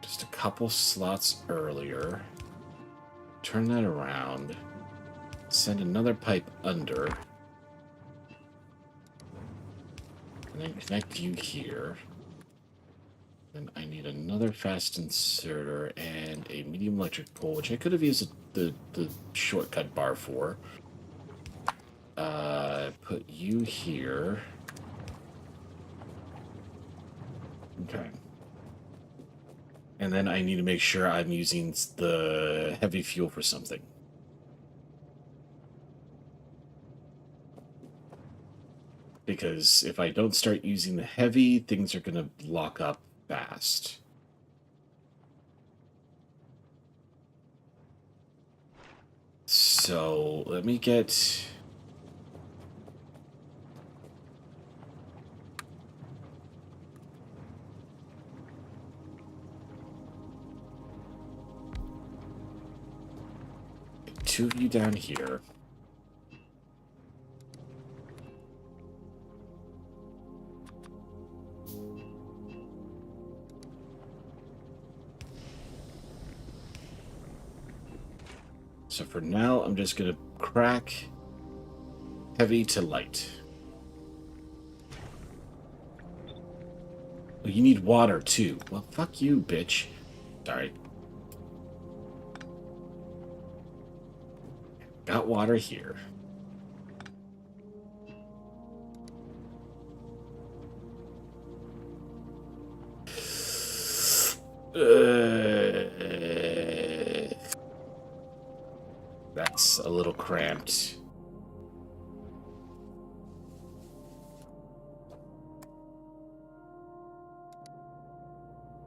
Just a couple slots earlier. Turn that around. Send another pipe under. And then connect you here. Then I need another fast inserter and a medium electric pole, which I could have used the shortcut bar for. Put you here. Okay. And then I need to make sure I'm using the heavy fuel for something. Because if I don't start using the heavy, things are going to lock up fast. So let me get... two of you down here. So for now, I'm just going to crack heavy to light. Oh, you need water too. Well, fuck you, bitch. Sorry. Got water here. That's a little cramped.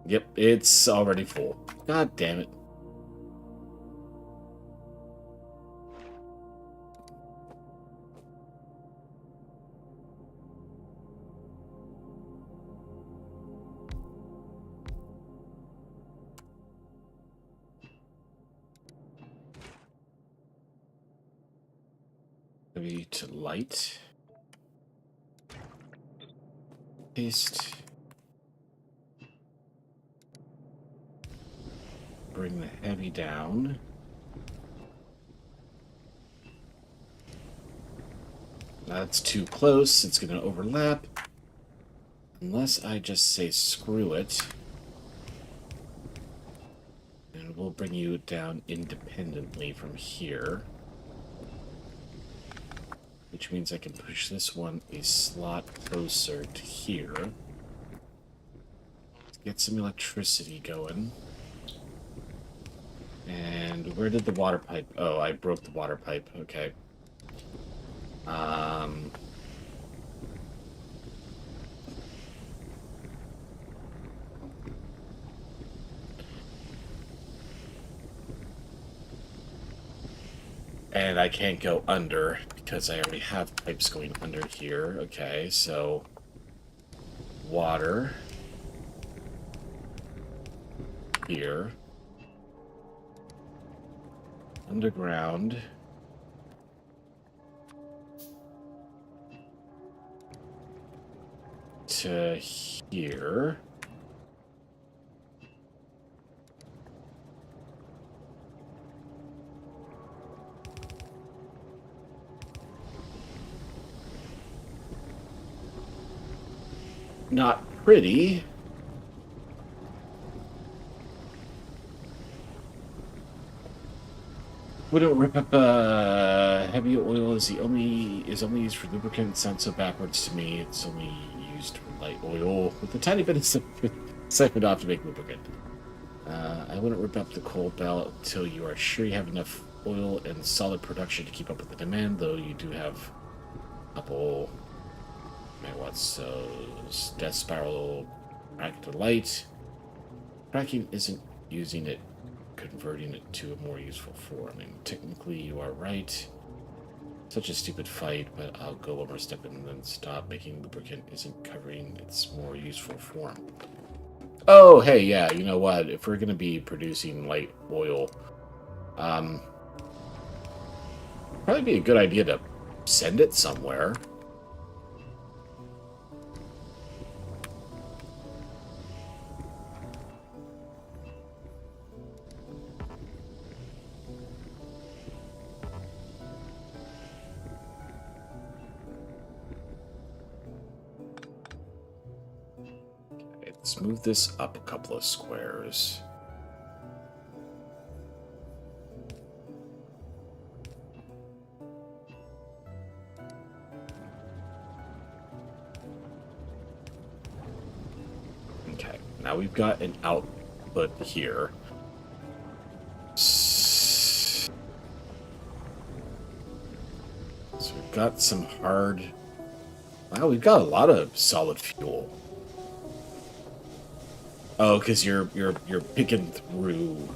Yep, it's already full. God damn it. Heavy to light. Paste. Bring the heavy down. That's too close. It's going to overlap. Unless I just say screw it. And we'll bring you down independently from here. Which means I can push this one a slot closer to here. Let's get some electricity going. And where did the water pipe... Oh, I broke the water pipe. Okay. And I can't go under because I already have pipes going under here. Okay, so water here, underground, to here. Not pretty. Wouldn't rip up heavy oil is only used for lubricant. It sounds so backwards to me. It's only used for light oil with a tiny bit of siphoned off to make lubricant. I wouldn't rip up the coal belt until you are sure you have enough oil and solid production to keep up with the demand, though you do have a couple megawatts. So death spiral crack to light. Cracking isn't using it, converting it to a more useful form. I mean, technically you are right. Such a stupid fight, but I'll go one more step and then stop. Making lubricant isn't covering its more useful form. Oh, hey, yeah, you know what? If we're going to be producing light oil, probably be a good idea to send it somewhere. Let's move this up a couple of squares. Okay, now we've got an output here. So we've got some hard... Wow, we've got a lot of solid fuel. Oh, because you're picking through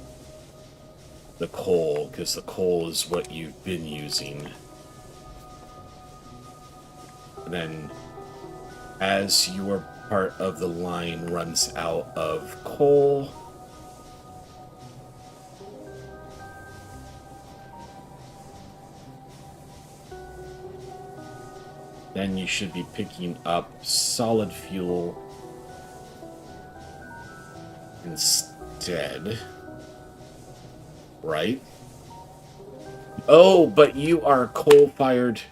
the coal, because the coal is what you've been using. And then, as your part of the line runs out of coal, then you should be picking up solid fuel instead, right? Oh, but you are coal-fired.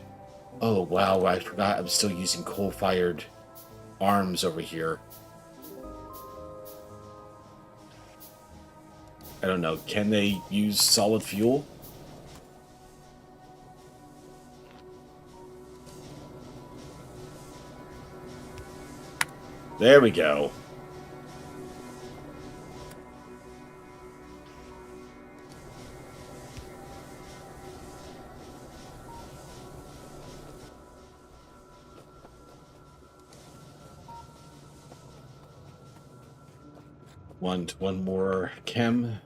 Oh, wow, I forgot I'm still using coal-fired arms over here. I don't know, can they use solid fuel? There we go. One more chem.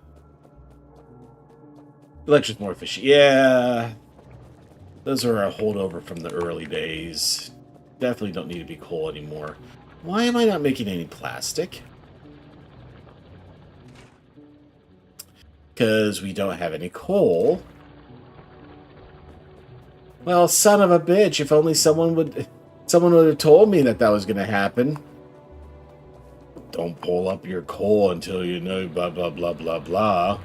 Electric's more efficient. Yeah. Those are a holdover from the early days. Definitely don't need to be coal anymore. Why am I not making any plastic? Because we don't have any coal. Well, son of a bitch, if only someone would have told me that was going to happen. Don't pull up your coal until you know blah blah blah blah blah.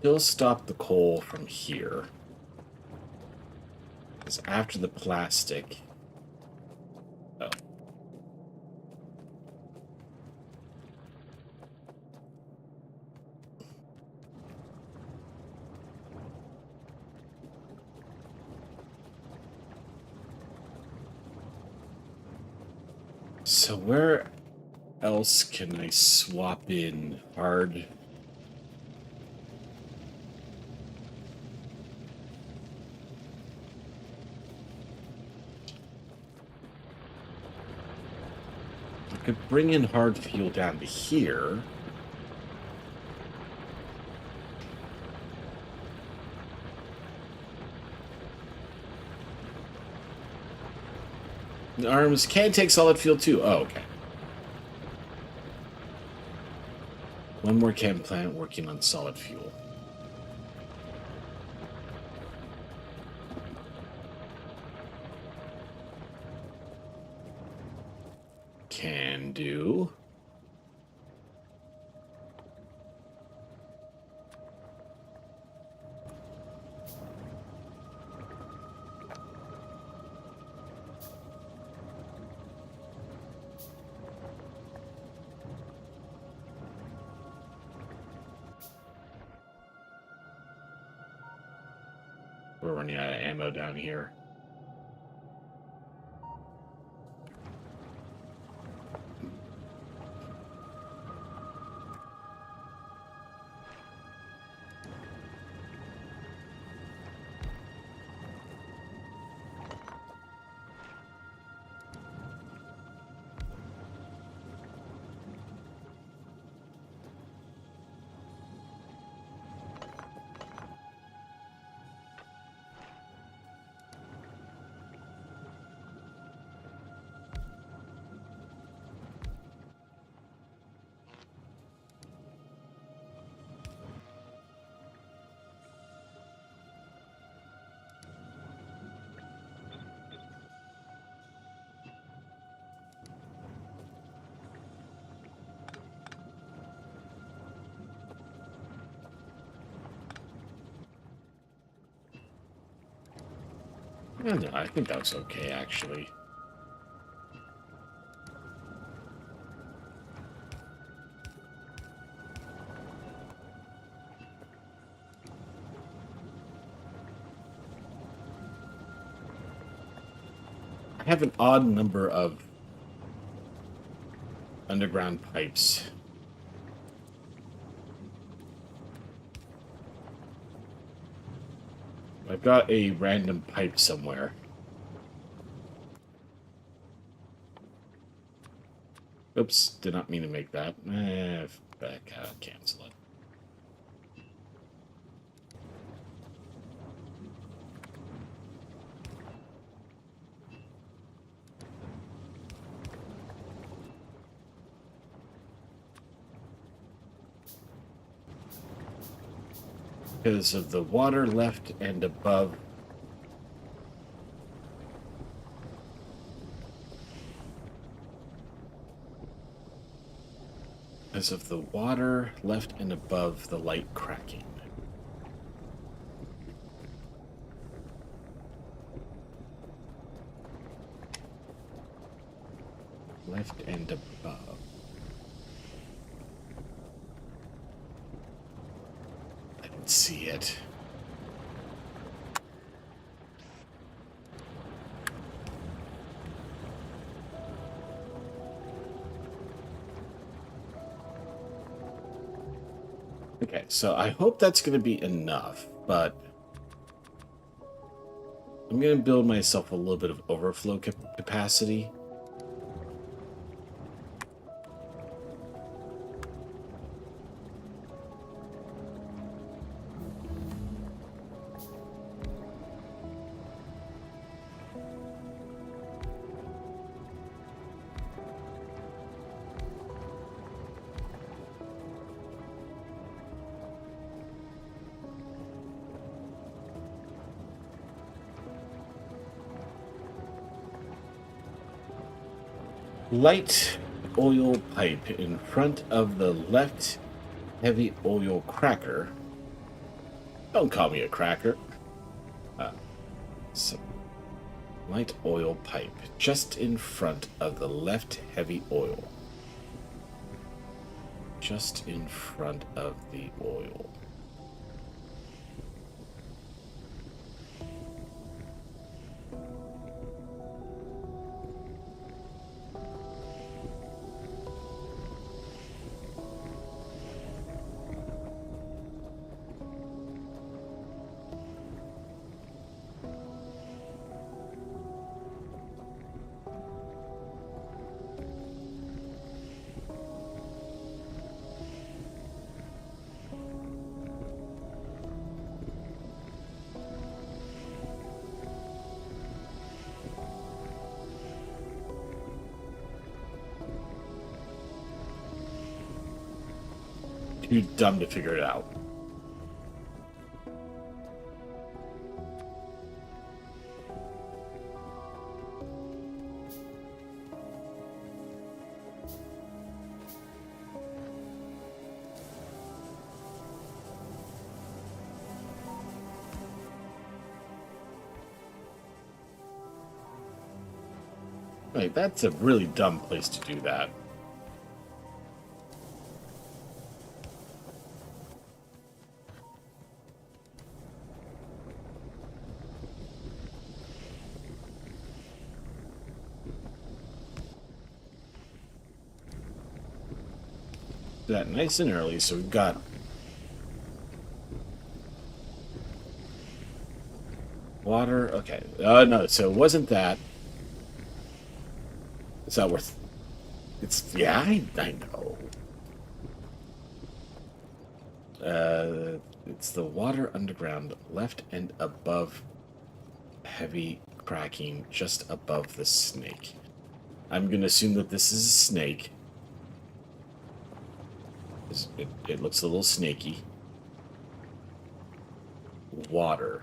Still stop the coal from here. Because after the plastic. Oh. So where else can I swap in hard? I could bring in hard fuel down to here. The arms can take solid fuel too. Oh, okay. One more chem plant working on solid fuel. Can do. We're running out of ammo down here. No, I think that was okay, actually. I have an odd number of underground pipes. I've got a random pipe somewhere. Oops, did not mean to make that. Back, cancel it. Because of the water left and above As of the water left and above the light cracking. Left and above. I didn't see it. Okay, so I hope that's going to be enough, but I'm going to build myself a little bit of overflow capacity. Light oil pipe in front of the left heavy oil cracker. Don't call me a cracker. So light oil pipe just in front of the left heavy oil. Just in front of the oil. Too dumb to figure it out. Right, that's a really dumb place to do that. That nice and early, so we've got water. Okay. No, so it wasn't that. It's not worth. It's yeah, I know. It's the water underground, left and above heavy cracking, just above the snake. I'm gonna assume that this is a snake. It looks a little snaky. Water.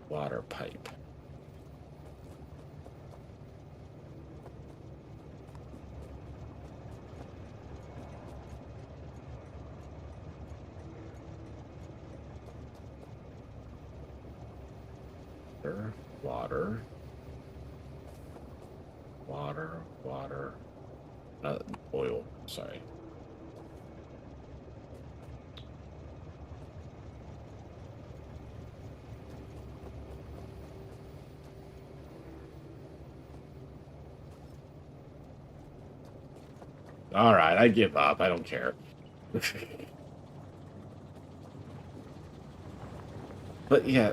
Water pipe. Water. Water. Oil. Sorry. All right, I give up. I don't care. But yeah.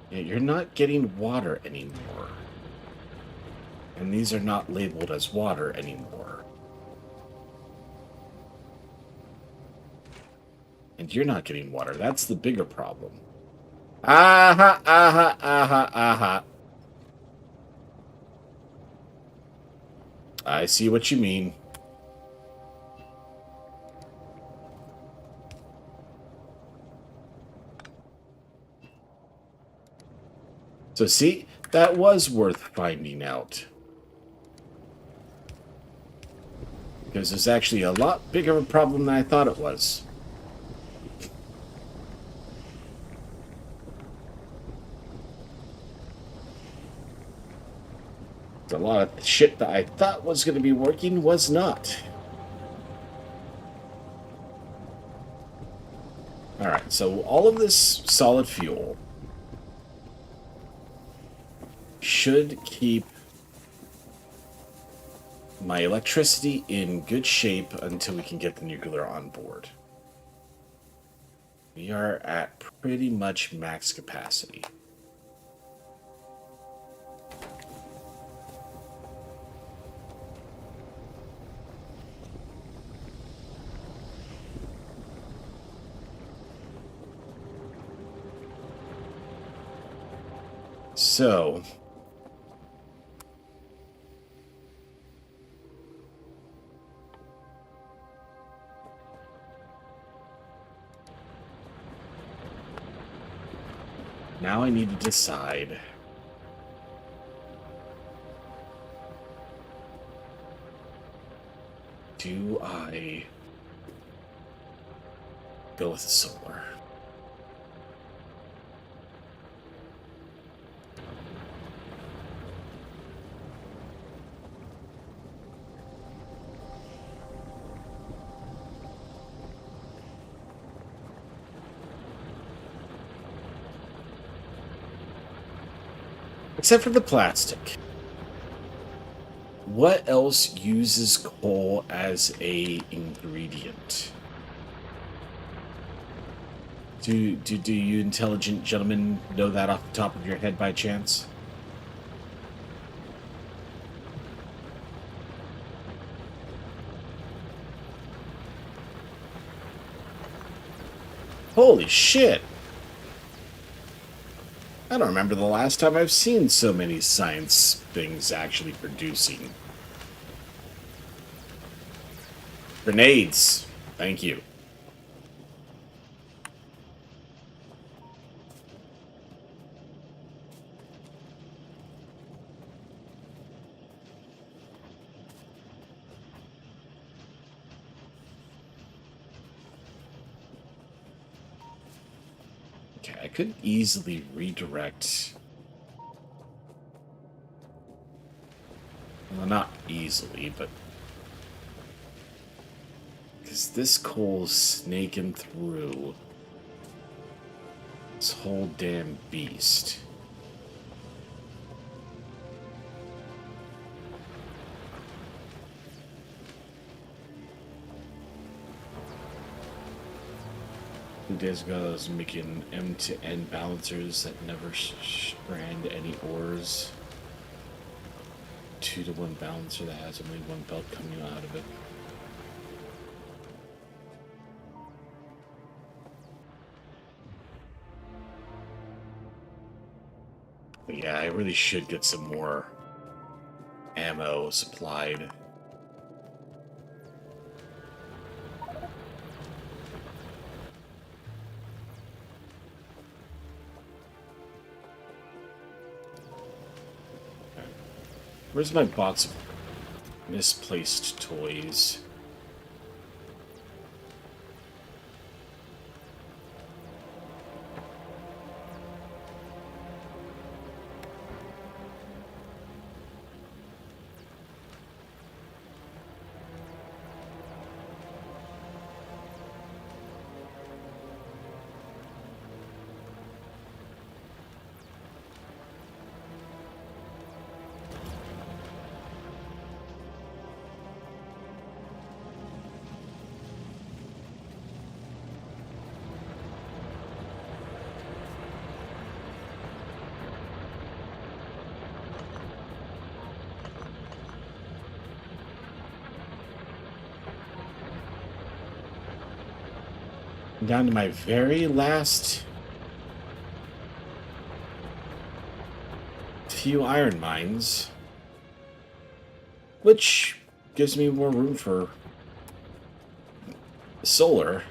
Yeah, you're not getting water anymore. And these are not labeled as water anymore. And you're not getting water. That's the bigger problem. Aha, aha, aha, aha. I see what you mean. So see, that was worth finding out. Because it's actually a lot bigger of a problem than I thought it was. A lot of shit that I thought was going to be working was not. Alright, so all of this solid fuel should keep my electricity in good shape until we can get the nuclear on board. We are at pretty much max capacity. So, now I need to decide. Do I go with the solar? Except for the plastic. What else uses coal as a ingredient? Do you intelligent gentlemen know that off the top of your head by chance? Holy shit! I don't remember the last time I've seen so many science things actually producing. Grenades! Thank you. Okay, I could easily redirect. Well, not easily, but because this coal's snaking through this whole damn beast. A few days ago, I was making M-to-N balancers that never strand any ores. 2-to-1 balancer that has only one belt coming out of it. But yeah, I really should get some more ammo supplied. Where's my box of misplaced toys? Down to my very last few iron mines. which gives me more room for solar.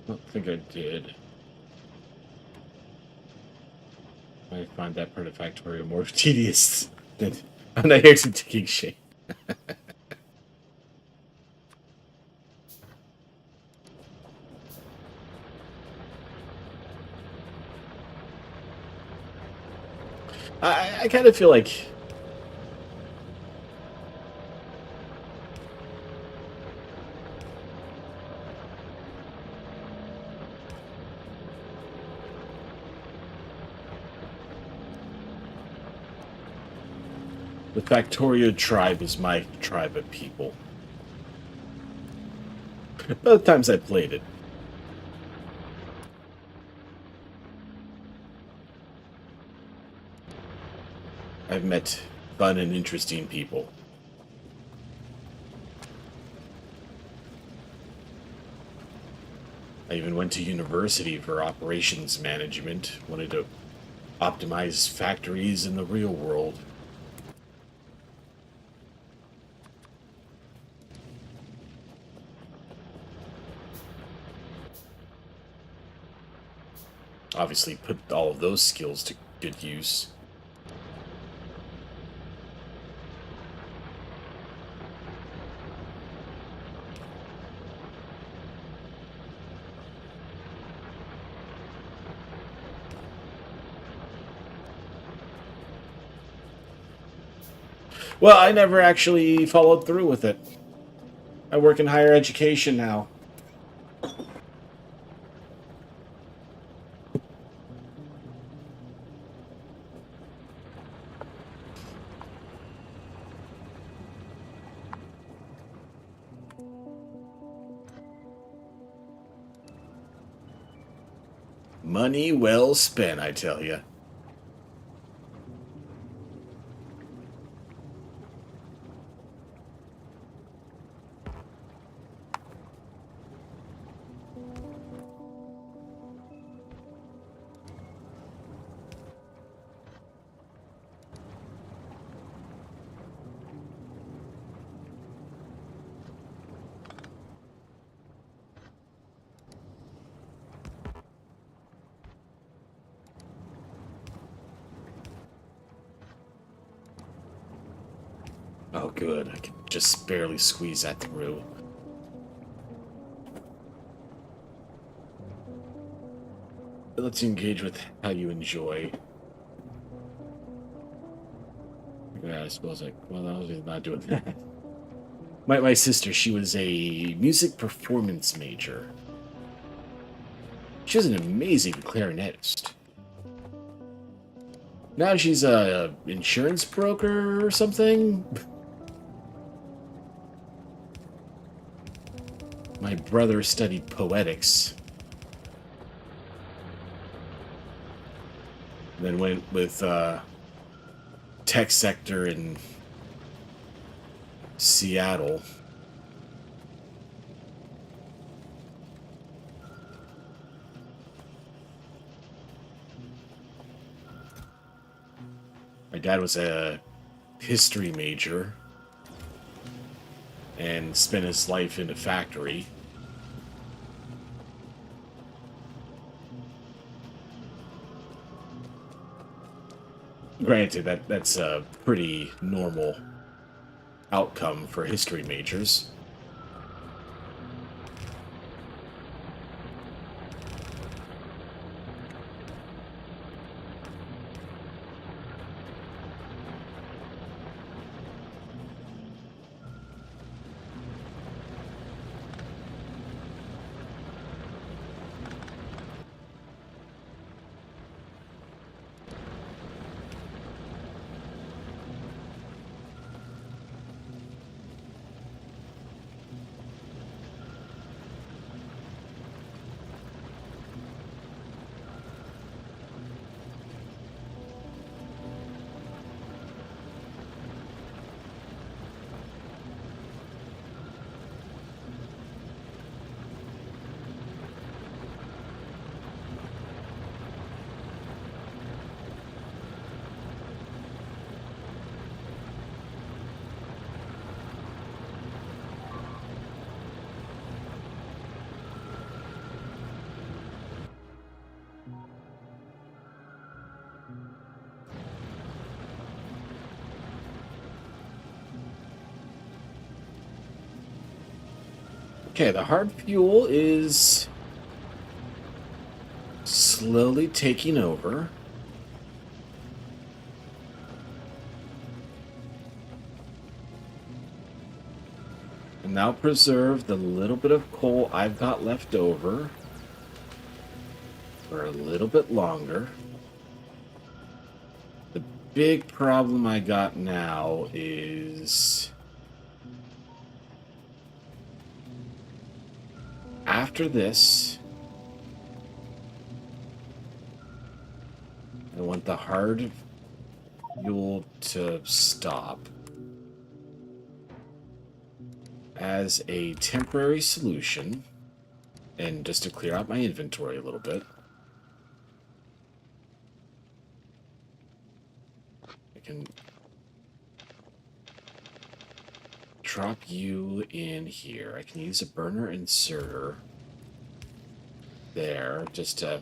I don't think I did. I find that part of Factorio more tedious than I'm not actually taking shape. I kind of feel like the Factorio tribe is my tribe of people. Both times I played it. I've met fun and interesting people. I even went to university for operations management, wanted to optimize factories in the real world. Obviously put all of those skills to good use. Well, I never actually followed through with it. I work in higher education now. Money well spent, I tell you. Oh, good. I can just barely squeeze that through. Let's engage with how you enjoy. Yeah, I suppose well, I was not doing that. My sister, she was a music performance major. She was an amazing clarinetist. Now she's a insurance broker or something. my brother studied poetics, then went with tech sector in Seattle. My dad was a history major and spent his life in a factory. Granted, that's a pretty normal outcome for history majors. Okay, the hard fuel is slowly taking over. And now preserve the little bit of coal I've got left over for a little bit longer. The big problem I got now is after this, I want the hard fuel to stop as a temporary solution, and just to clear out my inventory a little bit. I can drop you in here. I can use a burner inserter there just to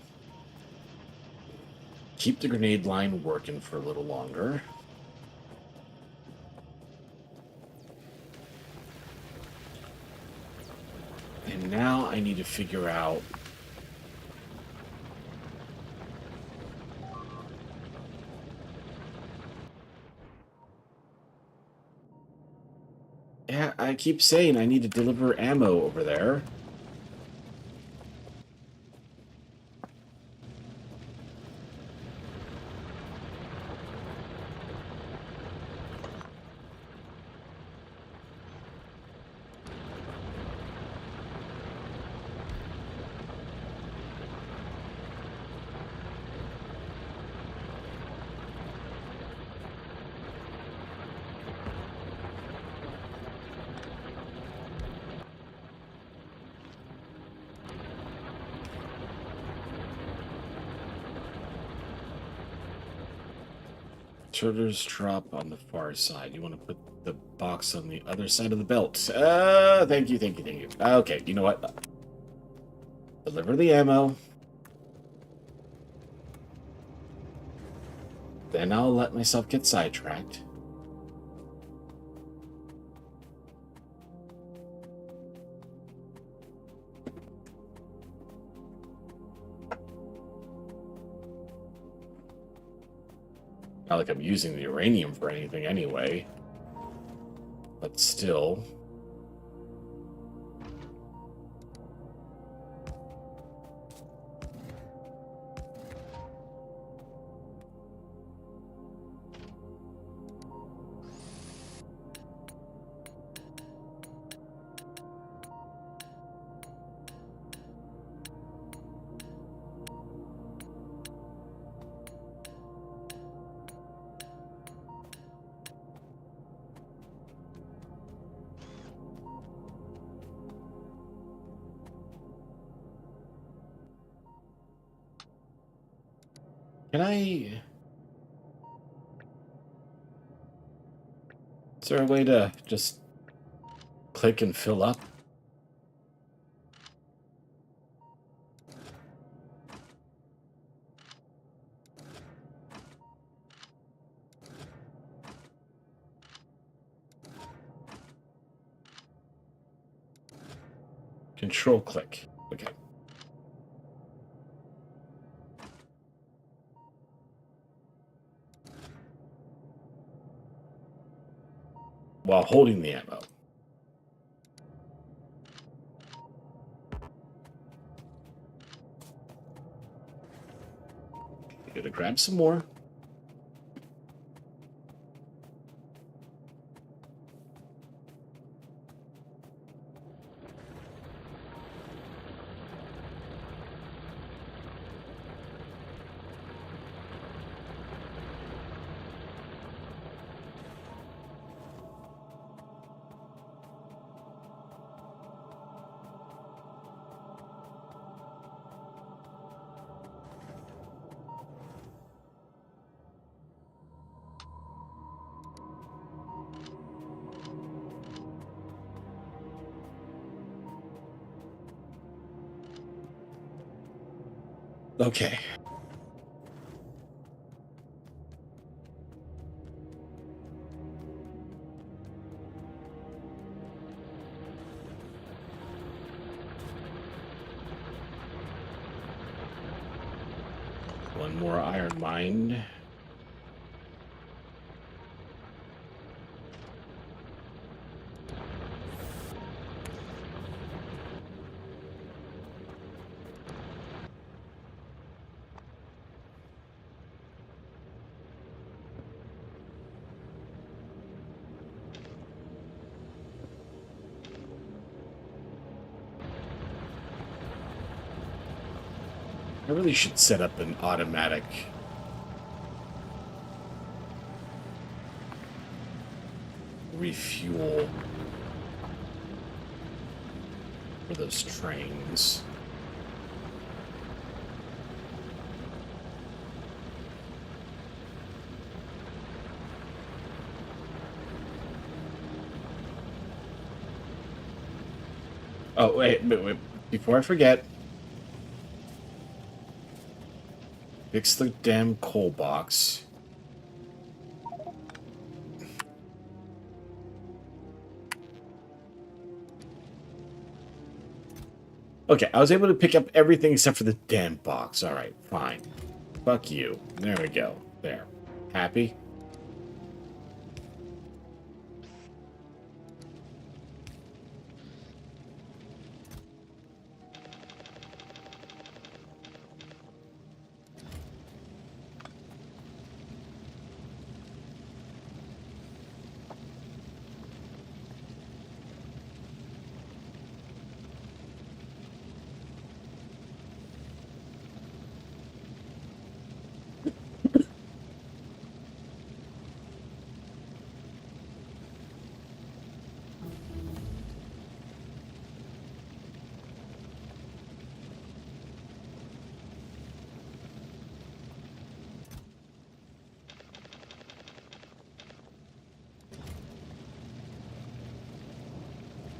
keep the grenade line working for a little longer. And now I need to figure out yeah, I keep saying I need to deliver ammo over there. Turtles drop on the far side. You want to put the box on the other side of the belt. Thank you, thank you, thank you. Okay, you know what? Deliver the ammo. Then I'll let myself get sidetracked. Not like I'm using the uranium for anything anyway. But still. Can I... Is there a way to just click and fill up? Control click. Okay. While holding the ammo. Gonna grab some more. Okay. One more iron mine. I really should set up an automatic refuel for those trains. Oh, wait. Before I forget, fix the damn coal box. Okay, I was able to pick up everything except for the damn box. All right, fine. Fuck you. There we go. There. Happy?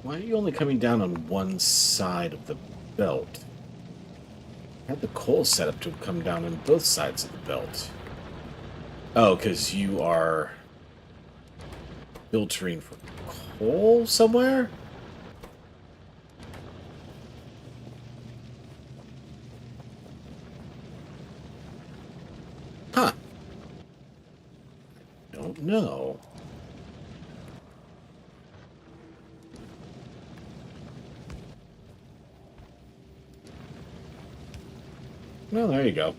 Why are you only coming down on one side of the belt? I had the coal set up to come down on both sides of the belt. Oh, because you are filtering for coal somewhere? Huh. Don't know. Well, there you go.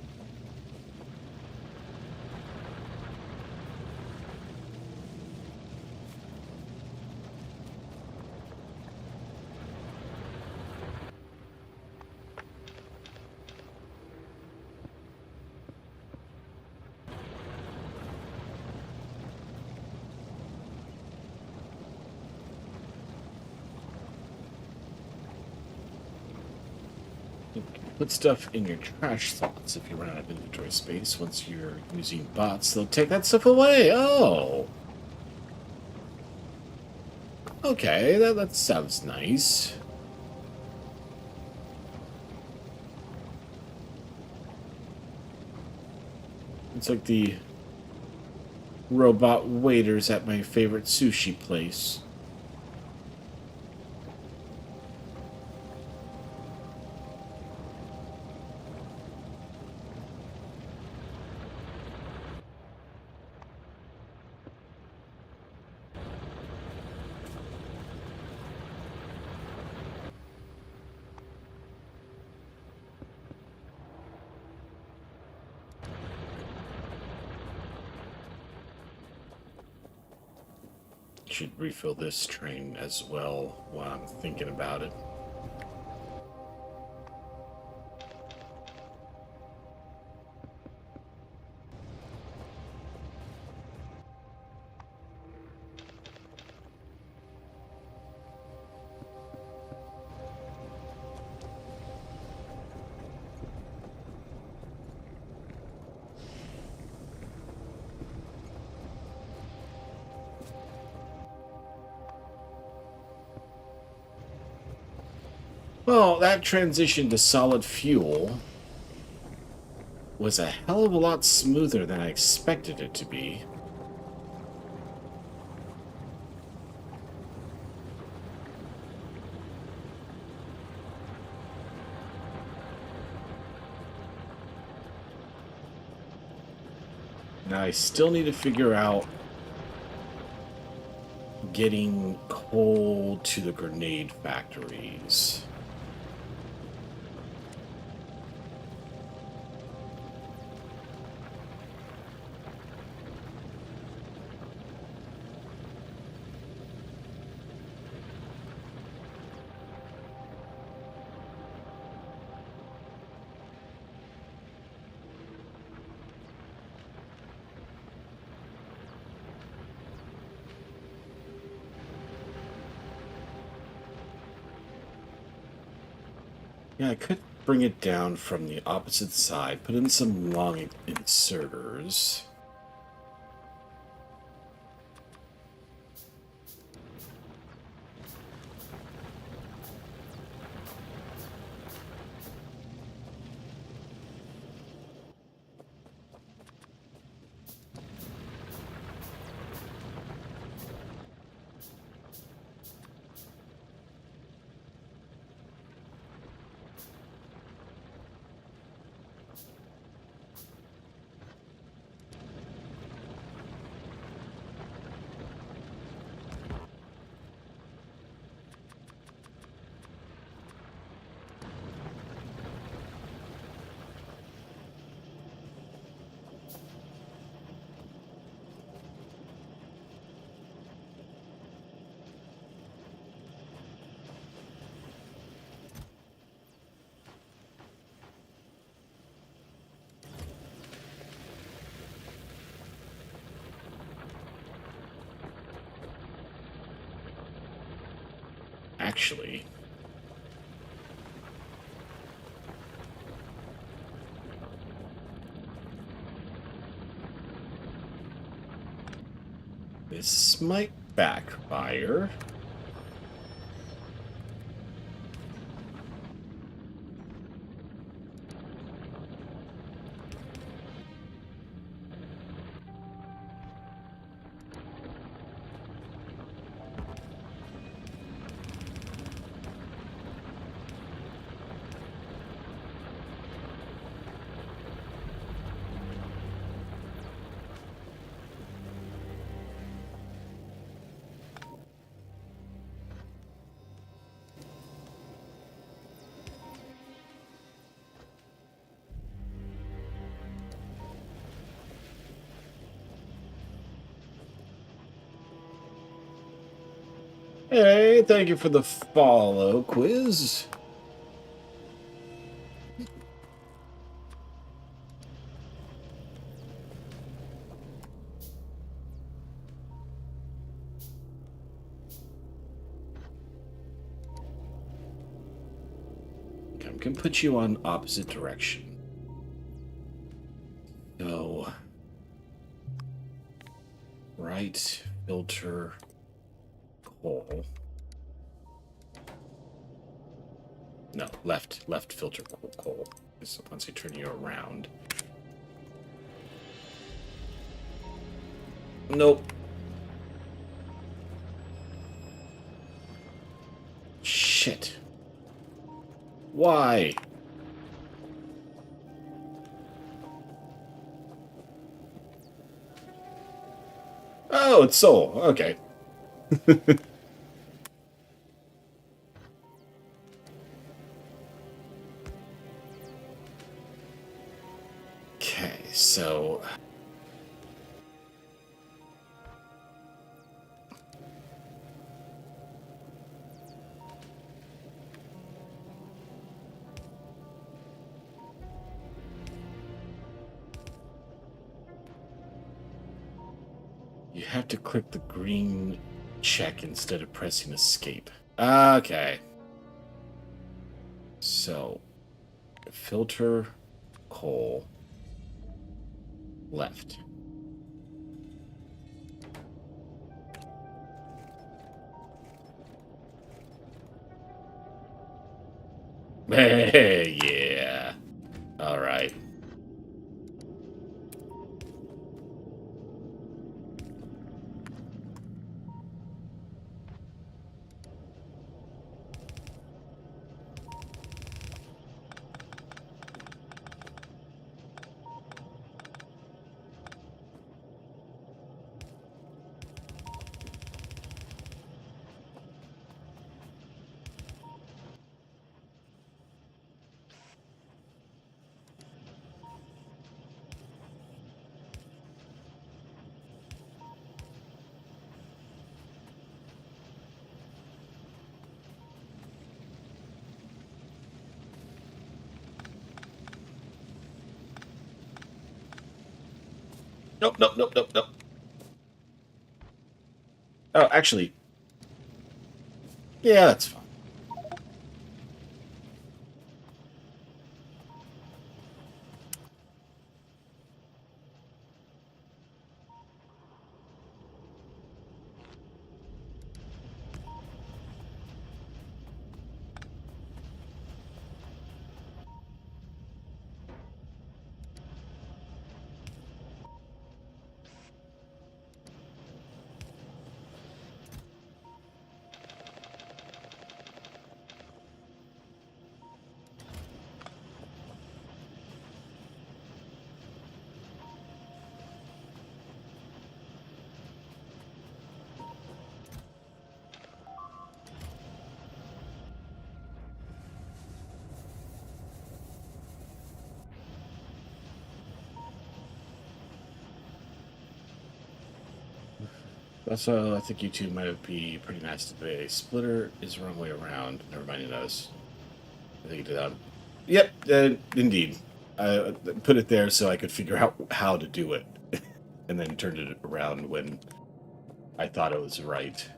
Put stuff in your trash slots if you run out of inventory space. Once you're using bots, they'll take that stuff away. Oh. Okay, that sounds nice. It's like the robot waiters at my favorite sushi place. Should refill this train as well while I'm thinking about it. Well, that transition to solid fuel was a hell of a lot smoother than I expected it to be. Now I still need to figure out getting coal to the grenade factories. Yeah, I could bring it down from the opposite side, put in some long inserters. Actually, this might backfire. Hey, thank you for the follow quiz. can put you on opposite direction. So, right filter coal. No, left filter coal. So once I turn you around. Nope. Shit. Why? Oh, it's soul. Okay. Okay, so you have to click the green check instead of pressing escape. Okay. So, filter coal left. Hey, yeah. All right. Nope, nope, nope, nope, nope. Oh, actually, yeah, that's fine. Also, I think you two might be pretty nice today. Splitter is the wrong way around. Never mind, it does. I think it did that. Yep, indeed. I put it there so I could figure out how to do it, and then turned it around when I thought it was right.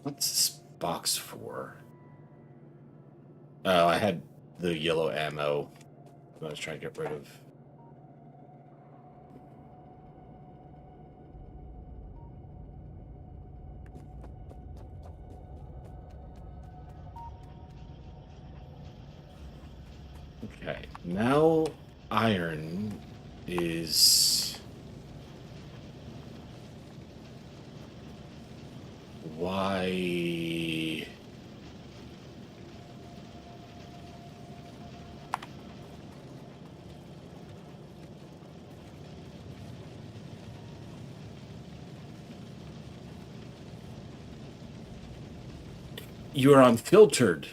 What's this box for? Oh, I had the yellow ammo that I was trying to get rid of. Okay, now iron is why. You are unfiltered.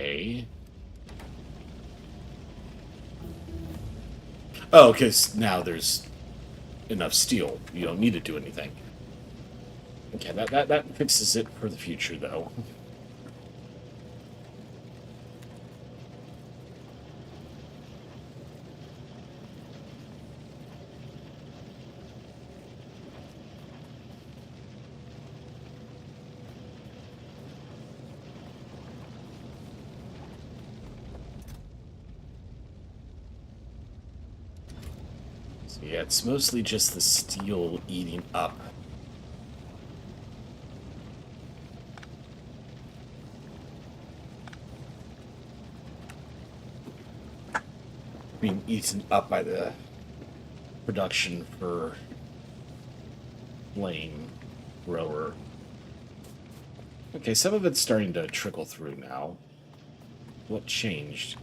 Okay. Oh, because now there's enough steel. You don't need to do anything. Okay, that fixes it for the future, though. So yeah, it's mostly just the steel eating up. Being eaten up by the production for flame grower. Okay, some of it's starting to trickle through now. What changed?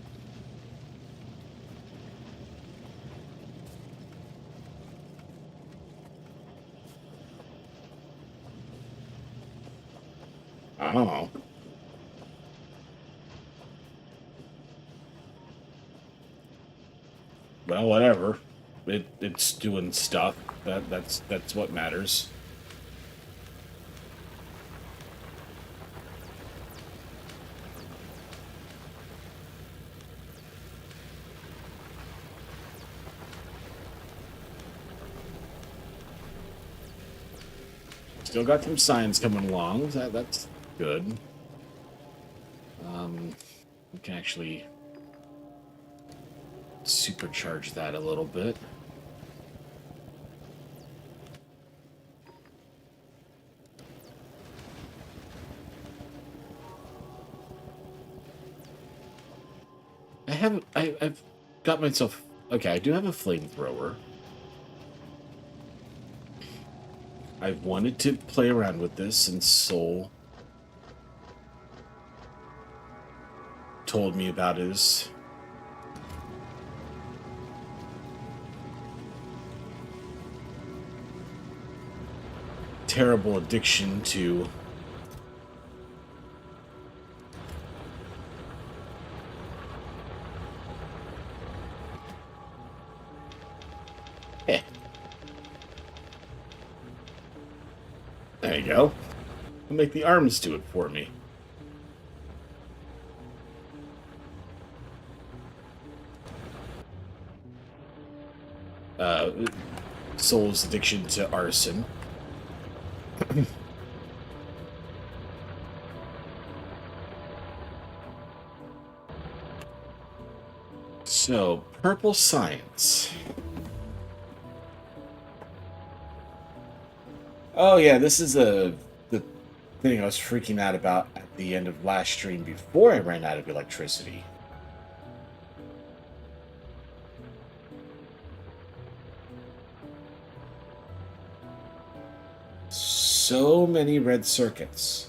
I don't know. Well, whatever. It's doing stuff. That's what matters. Still got some signs coming along. That's good. We can actually supercharge that a little bit. I've got myself. Okay, I do have a flamethrower. I've wanted to play around with this since Soul told me about his terrible addiction to eh. There you go. I'll make the arms do it for me. Soul's addiction to arson. So, purple science. Oh yeah, this is the thing I was freaking out about at the end of last stream before I ran out of electricity. So many red circuits.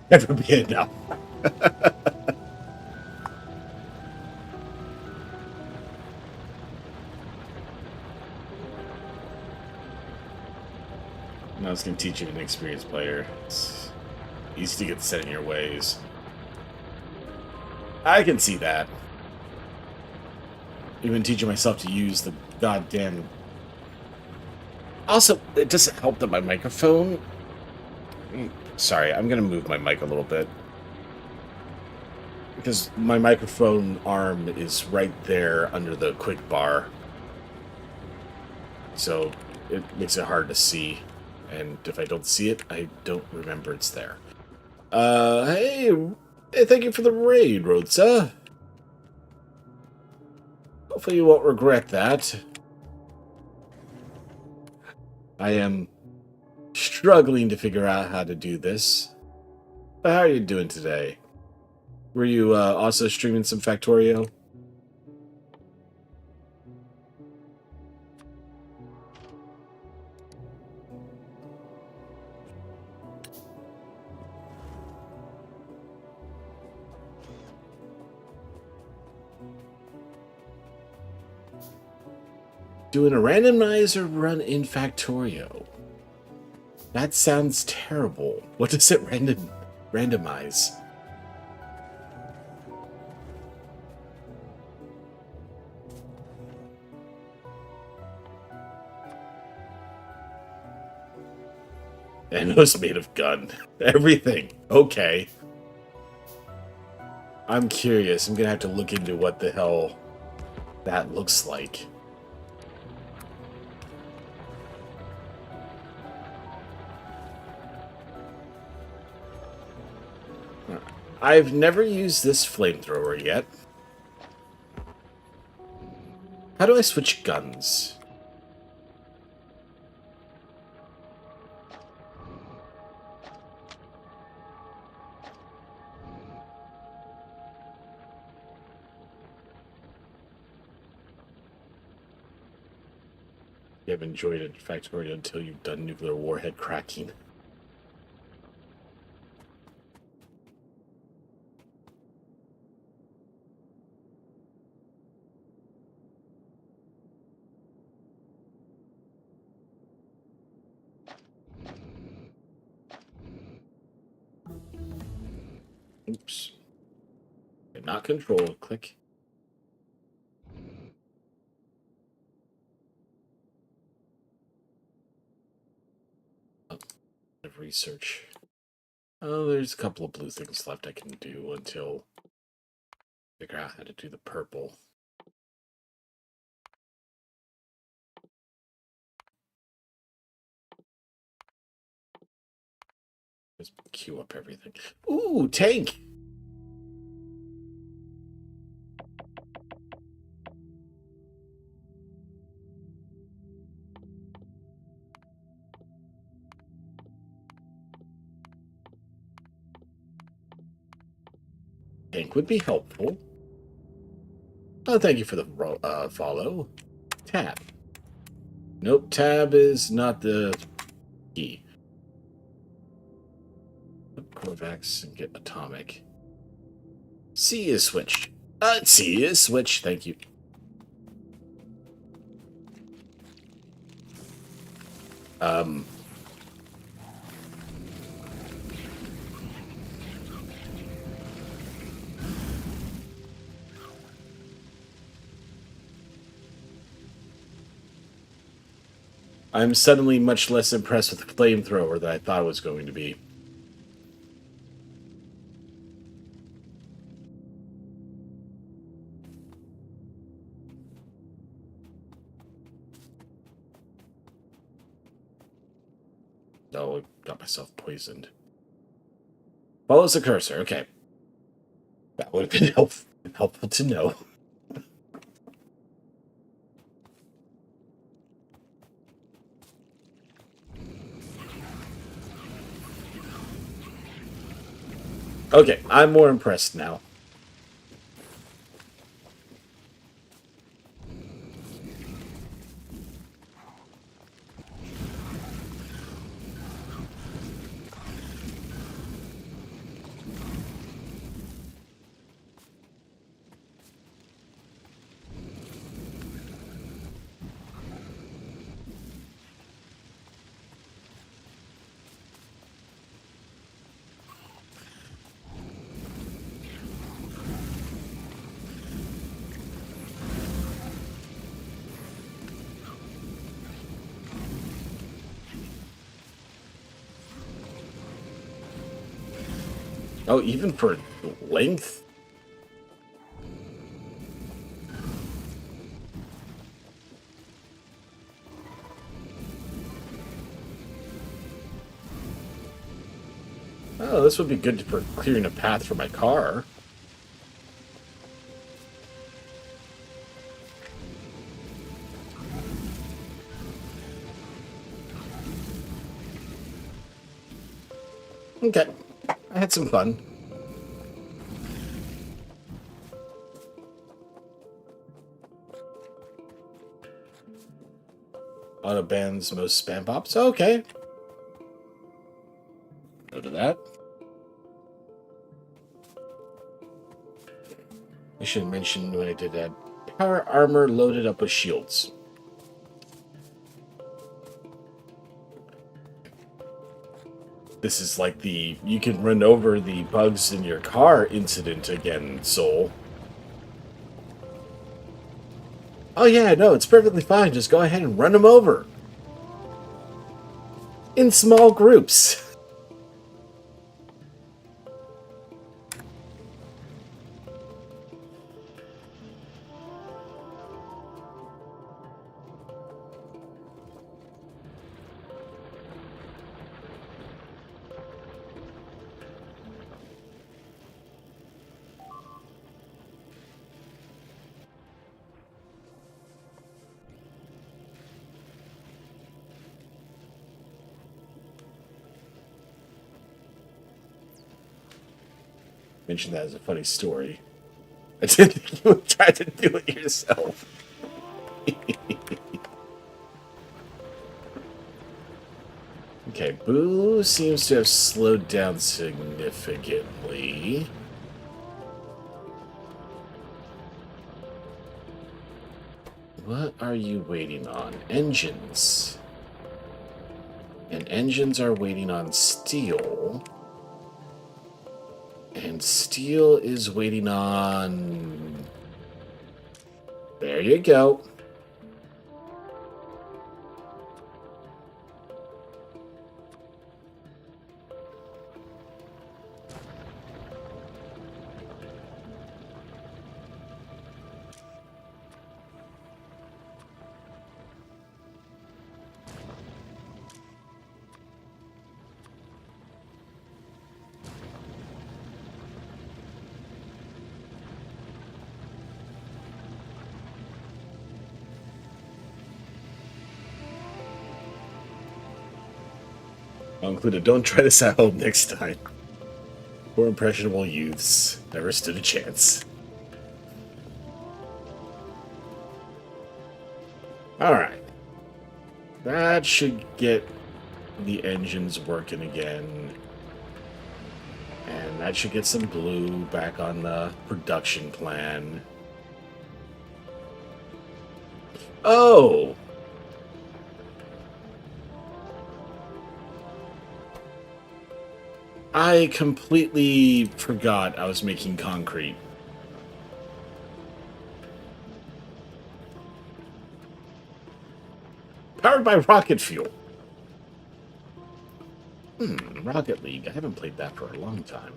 Never be enough. I was going to teach you an experienced player. It's easy to get set in your ways. I can see that. Even teaching myself to use the goddamn... Also, it doesn't help that my microphone... Sorry, I'm going to move my mic a little bit. Because my microphone arm is right there under the quick bar. So it makes it hard to see. And if I don't see it, I don't remember it's there. Hey, thank you for the raid, Roadsa. Hopefully you won't regret that. I am struggling to figure out how to do this. But how are you doing today? Were you also streaming some Factorio? Doing a randomizer run in Factorio. That sounds terrible. What does it randomize? And it was made of gun. Everything. Okay. I'm curious. I'm gonna have to look into what the hell that looks like. I've never used this flamethrower yet. How do I switch guns? You have enjoyed it, Factorio, until you've done nuclear warhead cracking. Oops. Not control. Click. Oh, research. Oh, there's a couple of blue things left I can do until figure out how to do the purple. Just queue up everything. Ooh, tank! Tank would be helpful. Oh, thank you for the follow. Tab. Nope, tab is not the key. Corvax and get atomic. C is switch. C is switch. Thank you. I'm suddenly much less impressed with the flamethrower than I thought it was going to be. Oh, I got myself poisoned. Follows the cursor. Okay. That would have been helpful to know. Okay, I'm more impressed now. Oh, even for length? Oh, this would be good for clearing a path for my car. Okay. I had some fun. Autobahn's most spam pops. Okay. Go to that. I should have mentioned when I did that. Power armor loaded up with shields. This is like the you can run over the bugs in your car incident again, Soul. Oh yeah, no, it's perfectly fine. Just go ahead and run them over. In small groups. Mention that as a funny story. I didn't think you would try to do it yourself. Okay, Boo seems to have slowed down significantly. What are you waiting on? Engines. And engines are waiting on steel. And steel is waiting on... There you go. I'll include a don't try this at home next time. Poor impressionable youths never stood a chance. Alright. That should get the engines working again. And that should get some blue back on the production plan. Oh! I completely forgot I was making concrete. Powered by rocket fuel. Rocket League. I haven't played that for a long time.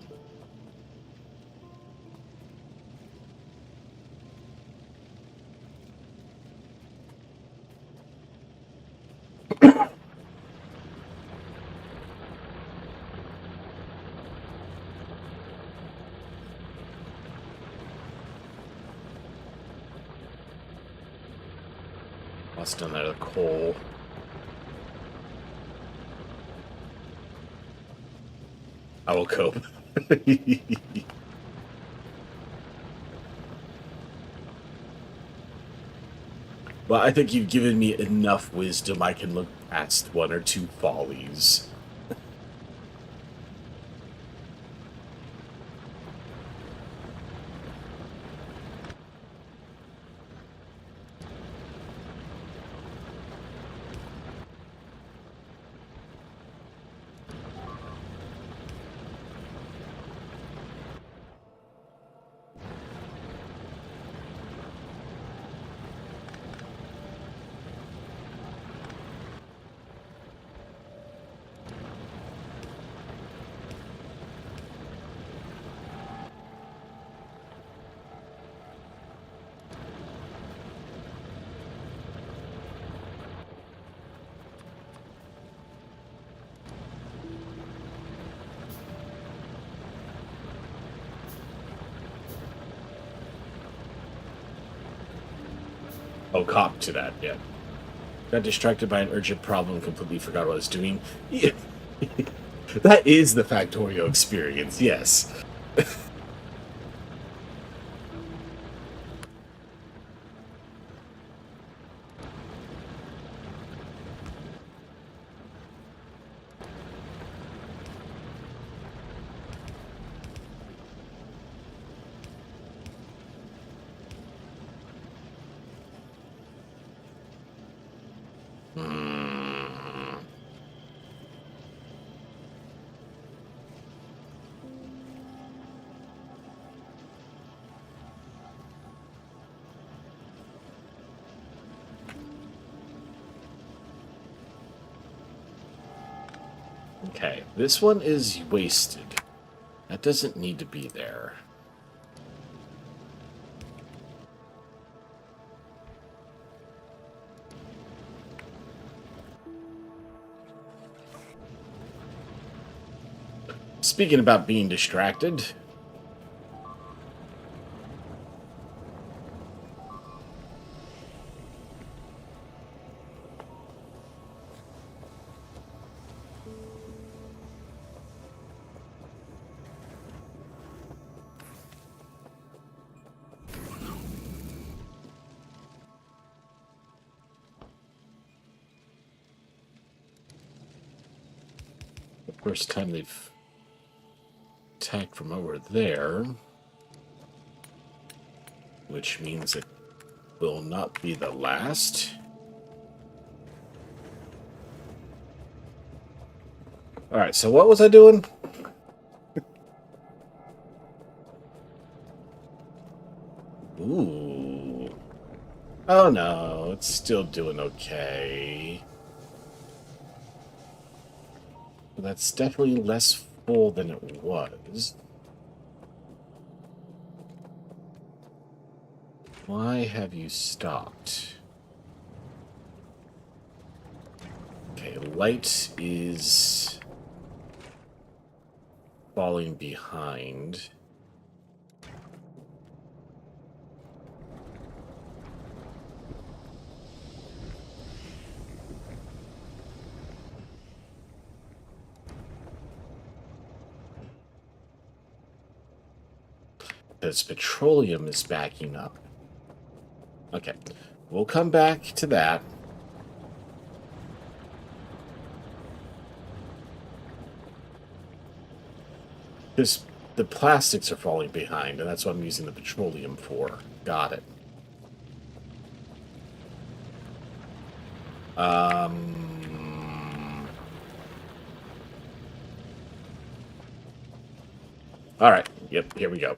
Lost another coal. I will cope. Well, I think you've given me enough wisdom I can look past one or two follies. Oh, cop to that, yeah. Got distracted by an urgent problem, completely forgot what I was doing. Yeah. That is the Factorio experience, yes. Hmm. Okay, this one is wasted. That doesn't need to be there. Speaking about being distracted, the first time they've attacked from over there, which means it will not be the last. Alright, so what was I doing? Ooh. Oh no, it's still doing okay. That's definitely less full than it was. Why have you stopped? Okay, light is falling behind. Because petroleum is backing up. Okay, we'll come back to that. Because the plastics are falling behind, and that's what I'm using the petroleum for. Got it. All right. Yep, here we go.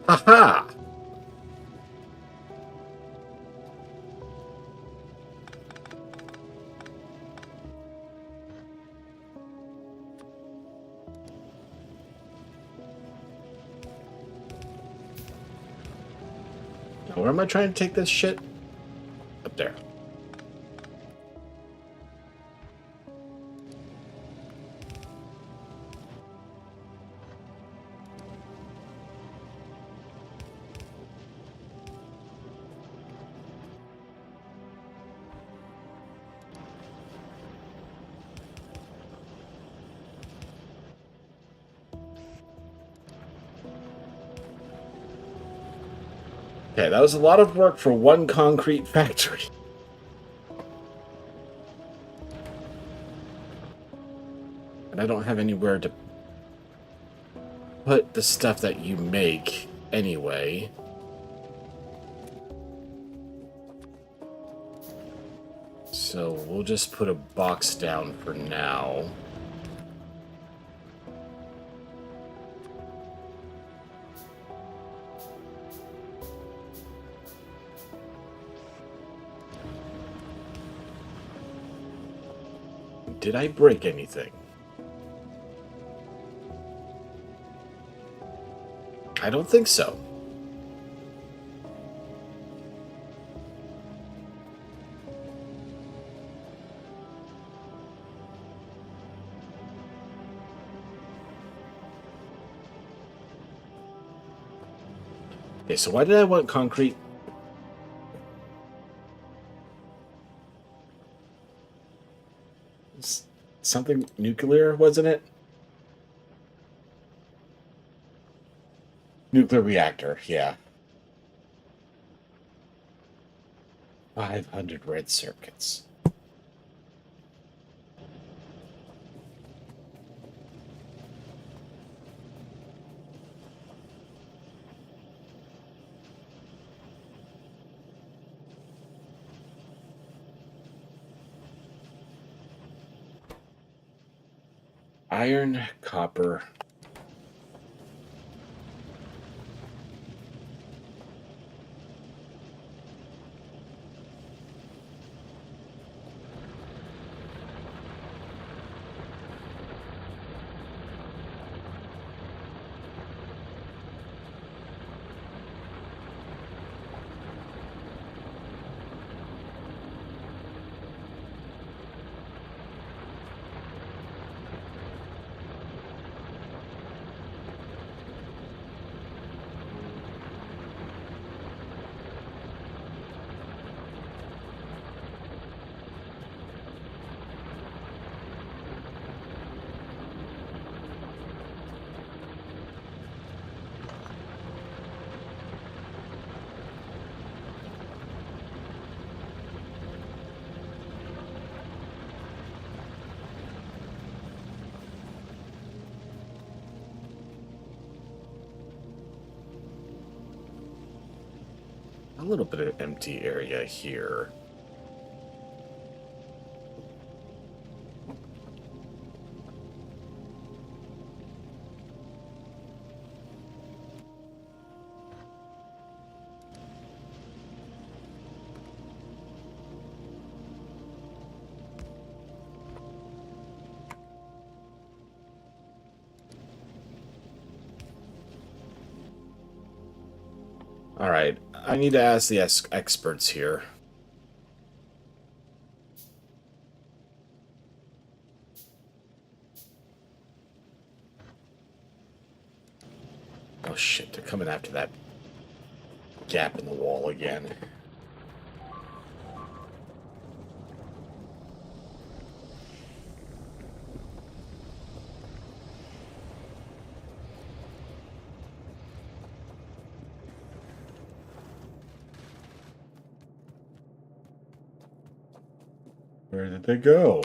Aha! Now, where am I trying to take this shit? Up there. Okay, that was a lot of work for one concrete factory. And I don't have anywhere to put the stuff that you make anyway. So we'll just put a box down for now. Did I break anything? I don't think so. Okay, so why did I want concrete? Something nuclear, wasn't it? Nuclear reactor, yeah. 500 red circuits. Iron, copper. A little bit of empty area here. All right, I need to ask the experts here. Oh shit, they're coming after that gap in the wall again. Where did they go?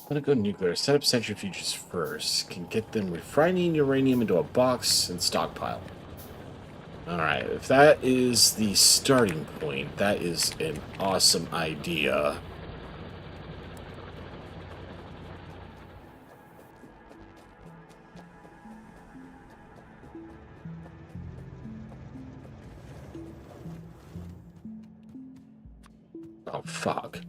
I'm gonna go nuclear. Set up centrifuges first. Can get them refining uranium into a box and stockpile. Alright, if that is the starting point, that is an awesome idea. Oh, fuck.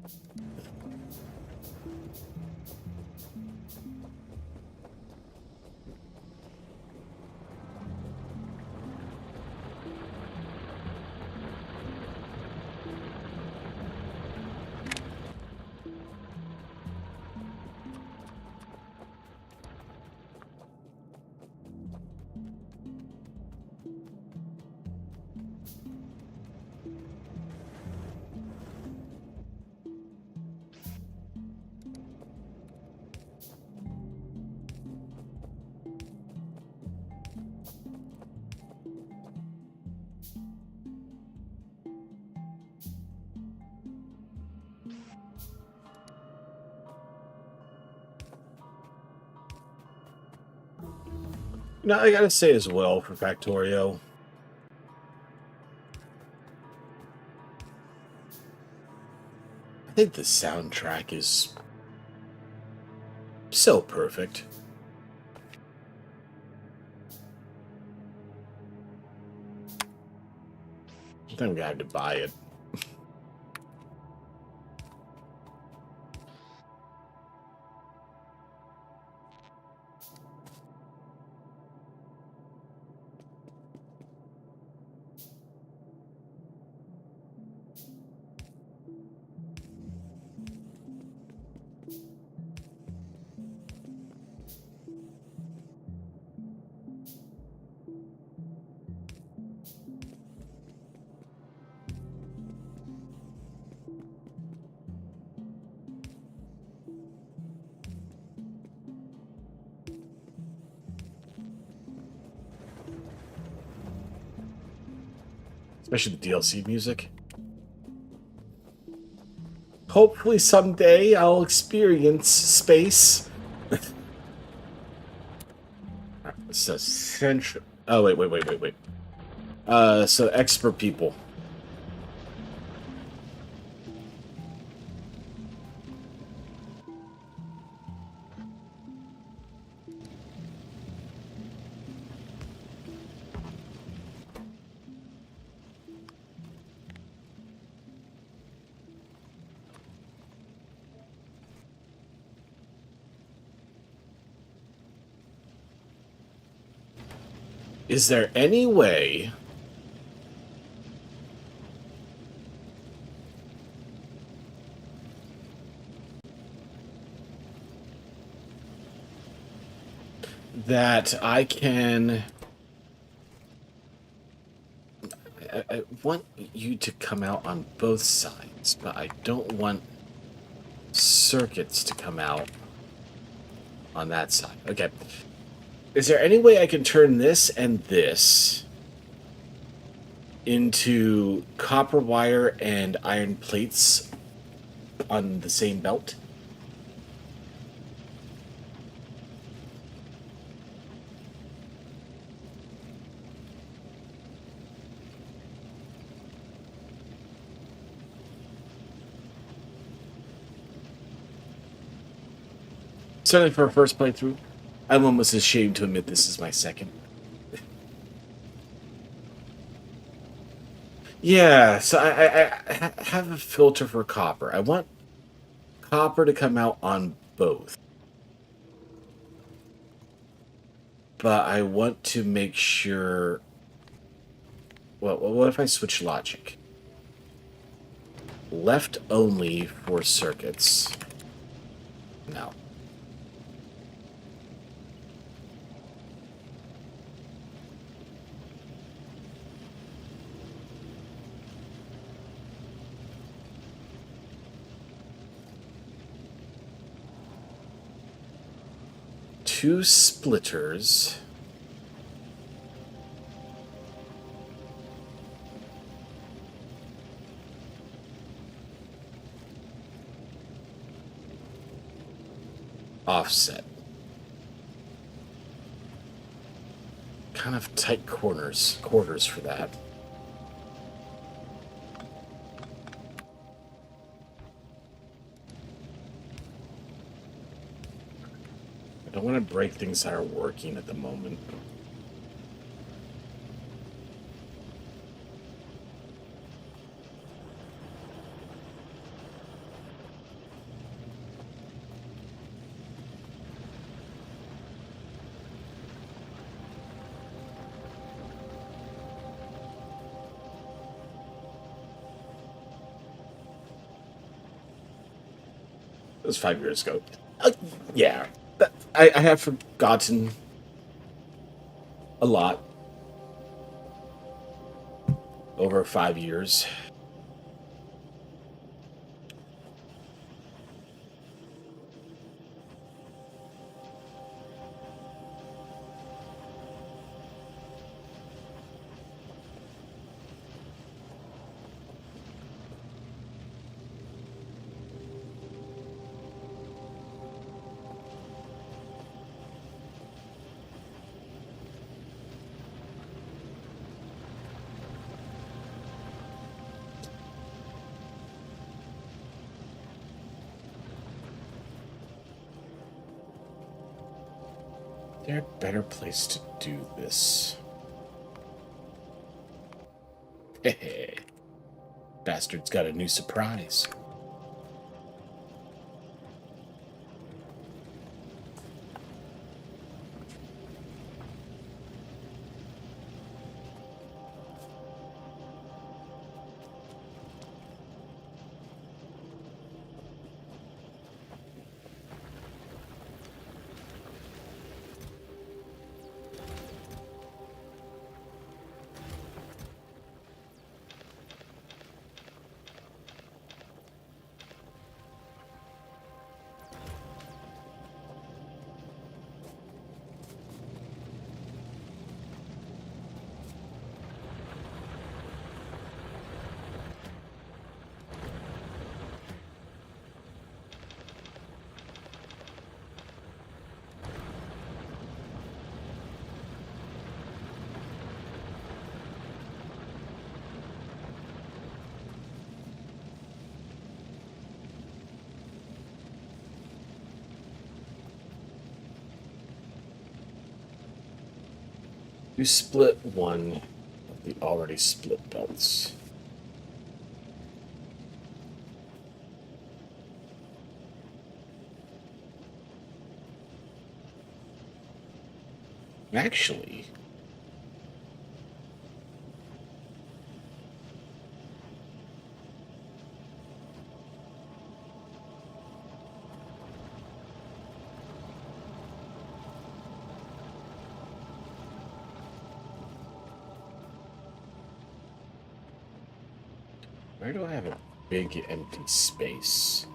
No, I gotta say as well for Factorio. I think the soundtrack is so perfect. I think I'm gonna have to buy it. Especially the DLC music. Hopefully someday I'll experience space. So central. Oh wait. So expert people. Is there any way that I can... I want you to come out on both sides, but I don't want circuits to come out on that side. Okay. Is there any way I can turn this and this into copper wire and iron plates on the same belt? Certainly for a first playthrough. I'm almost ashamed to admit this is my second. Yeah, so I have a filter for copper. I want copper to come out on both. But I want to make sure... Well, what if I switch logic? Left only for circuits. No. Two splitters. Offset. Kind of tight quarters for that. I don't want to break things that are working at the moment. It was 5 years ago. Yeah. I have forgotten a lot over 5 years. there a better place to do this? Hehe. Bastard's got a new surprise. You split one of the already split belts. Actually, where do I have a big empty space?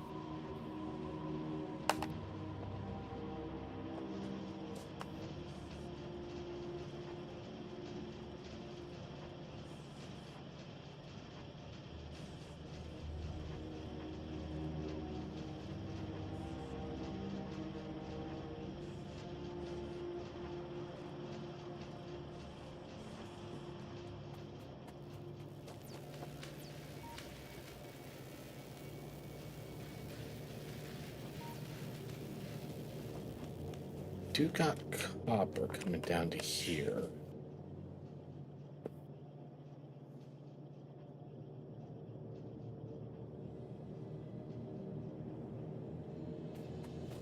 Do got copper coming down to here.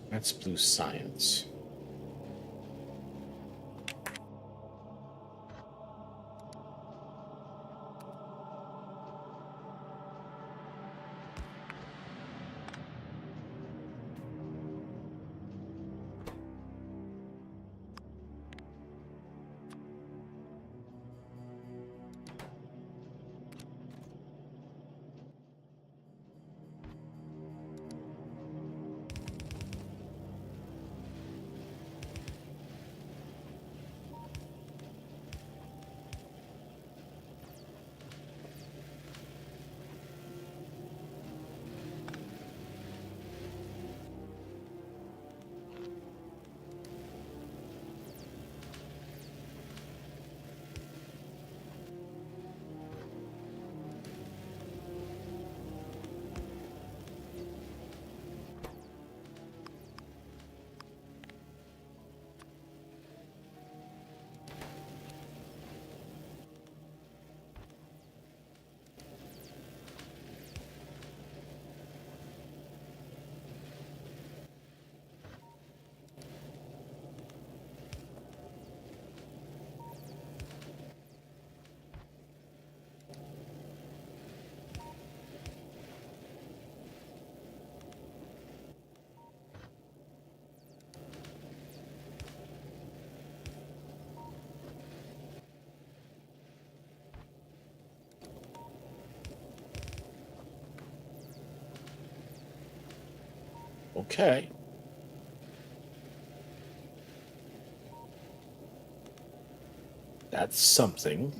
That's blue science. Okay. That's something.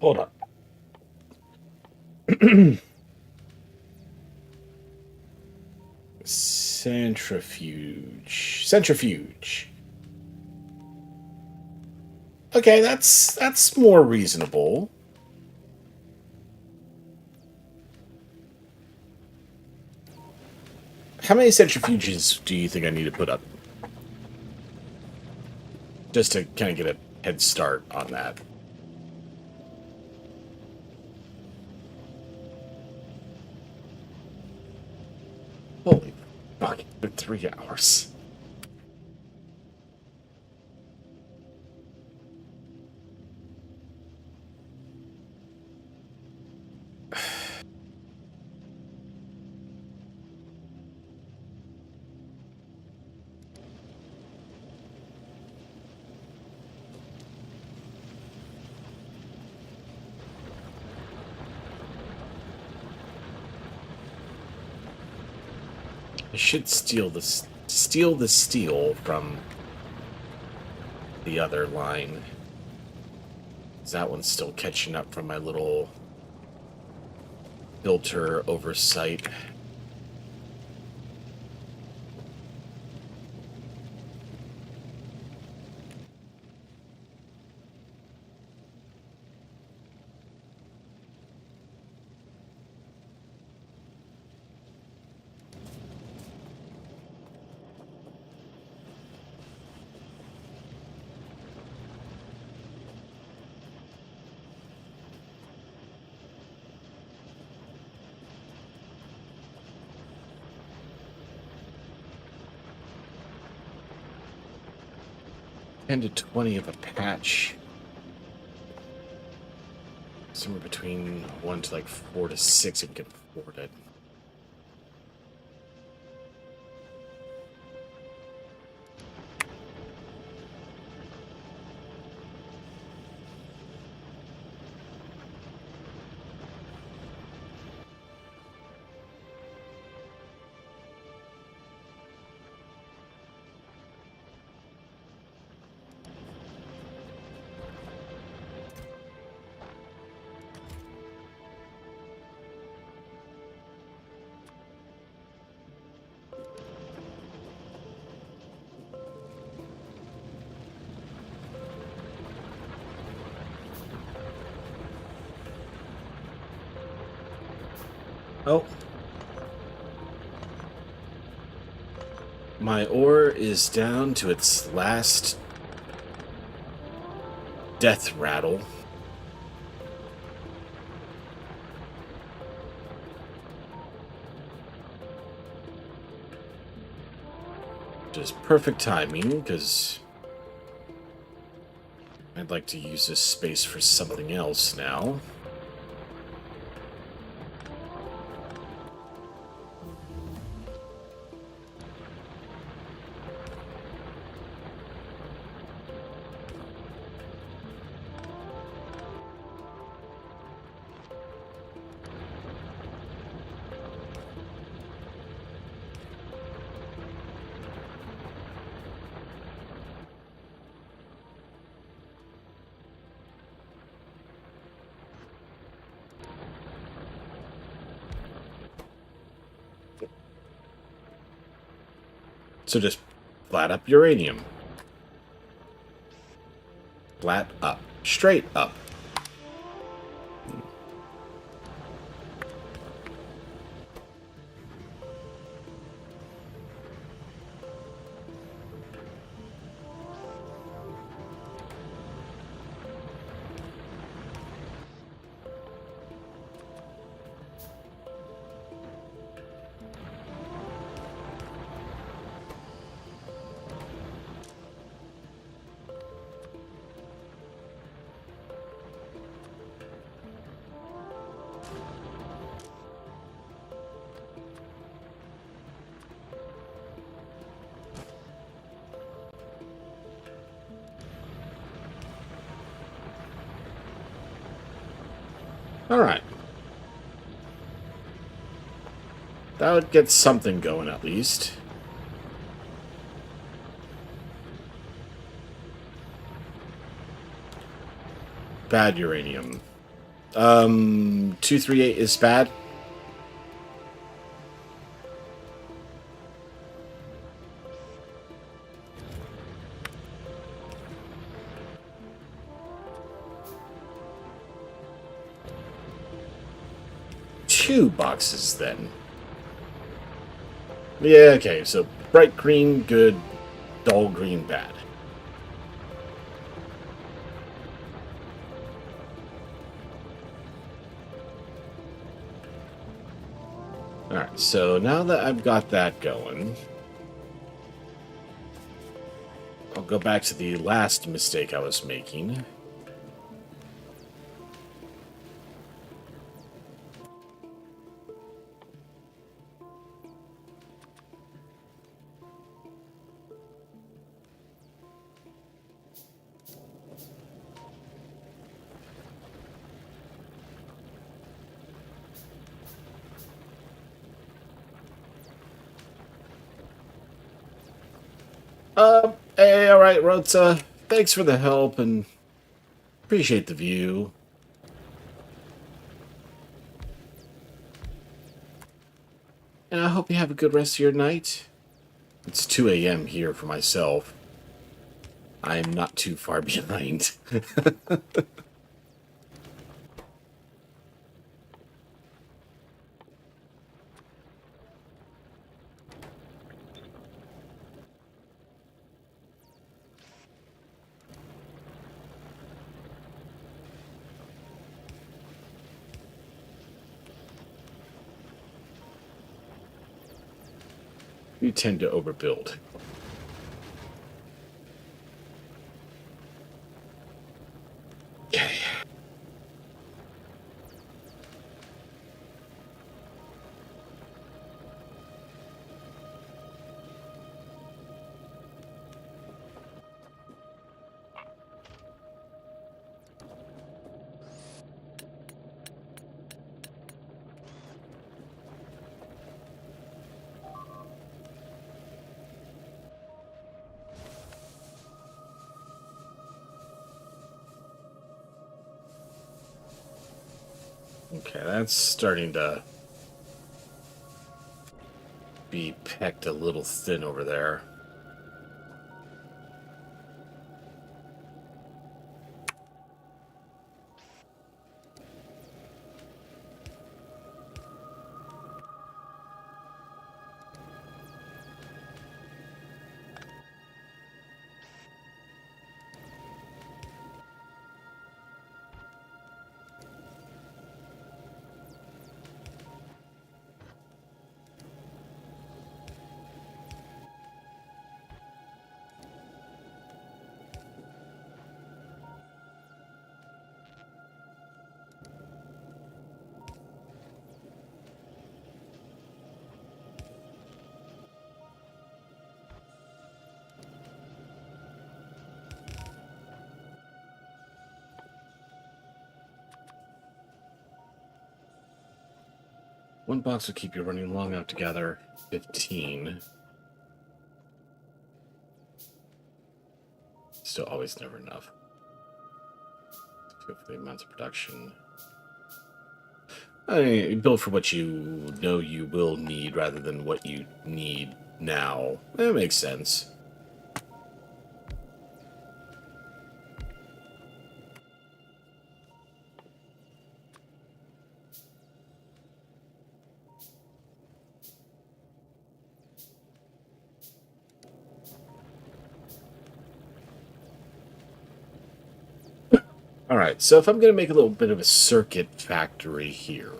Hold up. Centrifuge. Okay, that's more reasonable. How many centrifuges do you think I need to put up? Just to kind of get a head start on that. Holy fuck, it's been 3 hours. I should steal the steel from the other line. 'Cause that one's still catching up from my little filter oversight. $10 to $20 of a patch. Somewhere between 1 to like 4 to 6 if we can afford it. Oh. My ore is down to its last death rattle. Just perfect timing, because I'd like to use this space for something else now. So just flat up uranium. Flat up. Straight up. All right. That would get something going at least. Bad uranium. 238 is bad. 2 boxes then. Yeah, okay, so bright green, good. Dull green, bad. Alright, so now that I've got that going, I'll go back to the last mistake I was making. Hey, alright, Rotsa. Thanks for the help and appreciate the view. And I hope you have a good rest of your night. It's 2 a.m. here for myself. I am not too far behind. You tend to overbuild. Okay. Okay, that's starting to be pecked a little thin over there. One box will keep you running long enough to gather 15. Still always never enough. Go for the amounts of production. I mean, you build for what you know you will need rather than what you need now. That makes sense. All right, so if I'm going to make a little bit of a circuit factory here,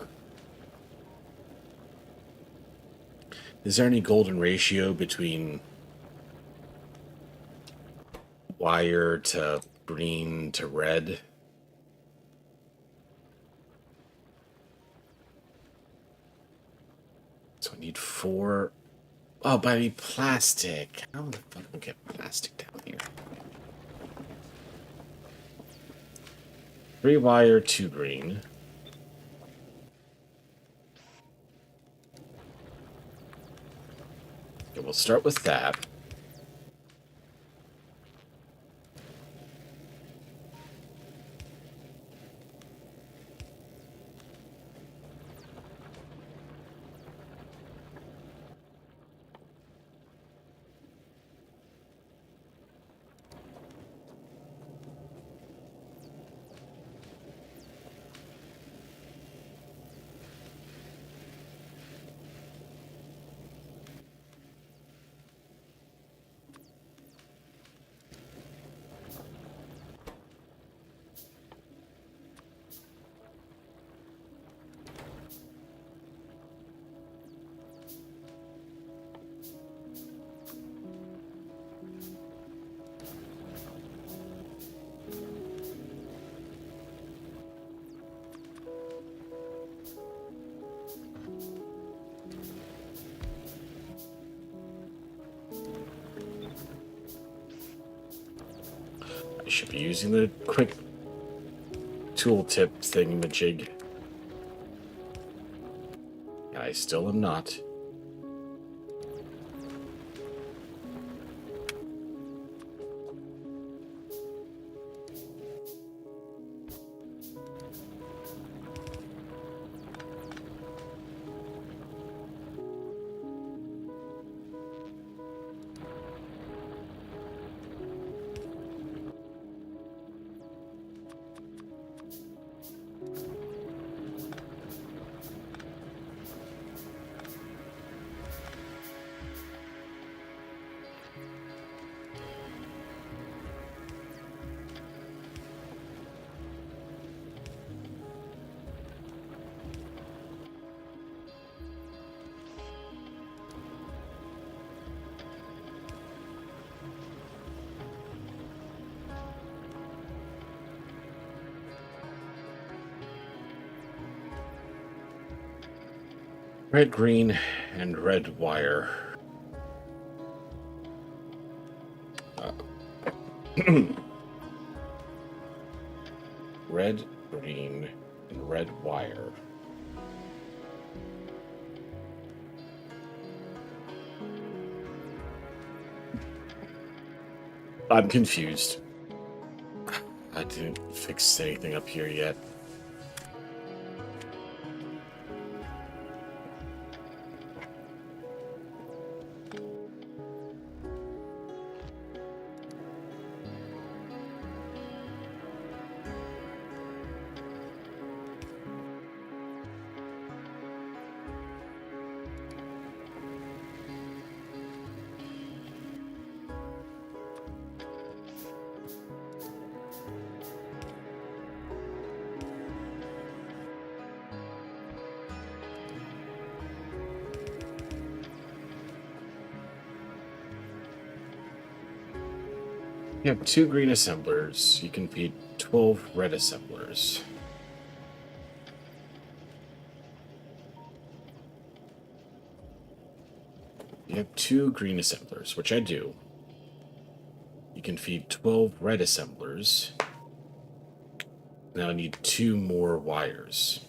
is there any golden ratio between wire to green to red? So I need 4. Oh, but I need plastic. How the fuck do I get plastic down here? 3 wire, 2 green. Okay, we'll start with that. I should be using the quick tooltip thingamajig. And I still am not. Red, green, and red wire. Red, green, and red wire. I'm confused. I didn't fix anything up here yet. You have 2 green assemblers. You can feed 12 red assemblers. You have 2 green assemblers, which I do. You can feed 12 red assemblers. Now I need 2 more wires.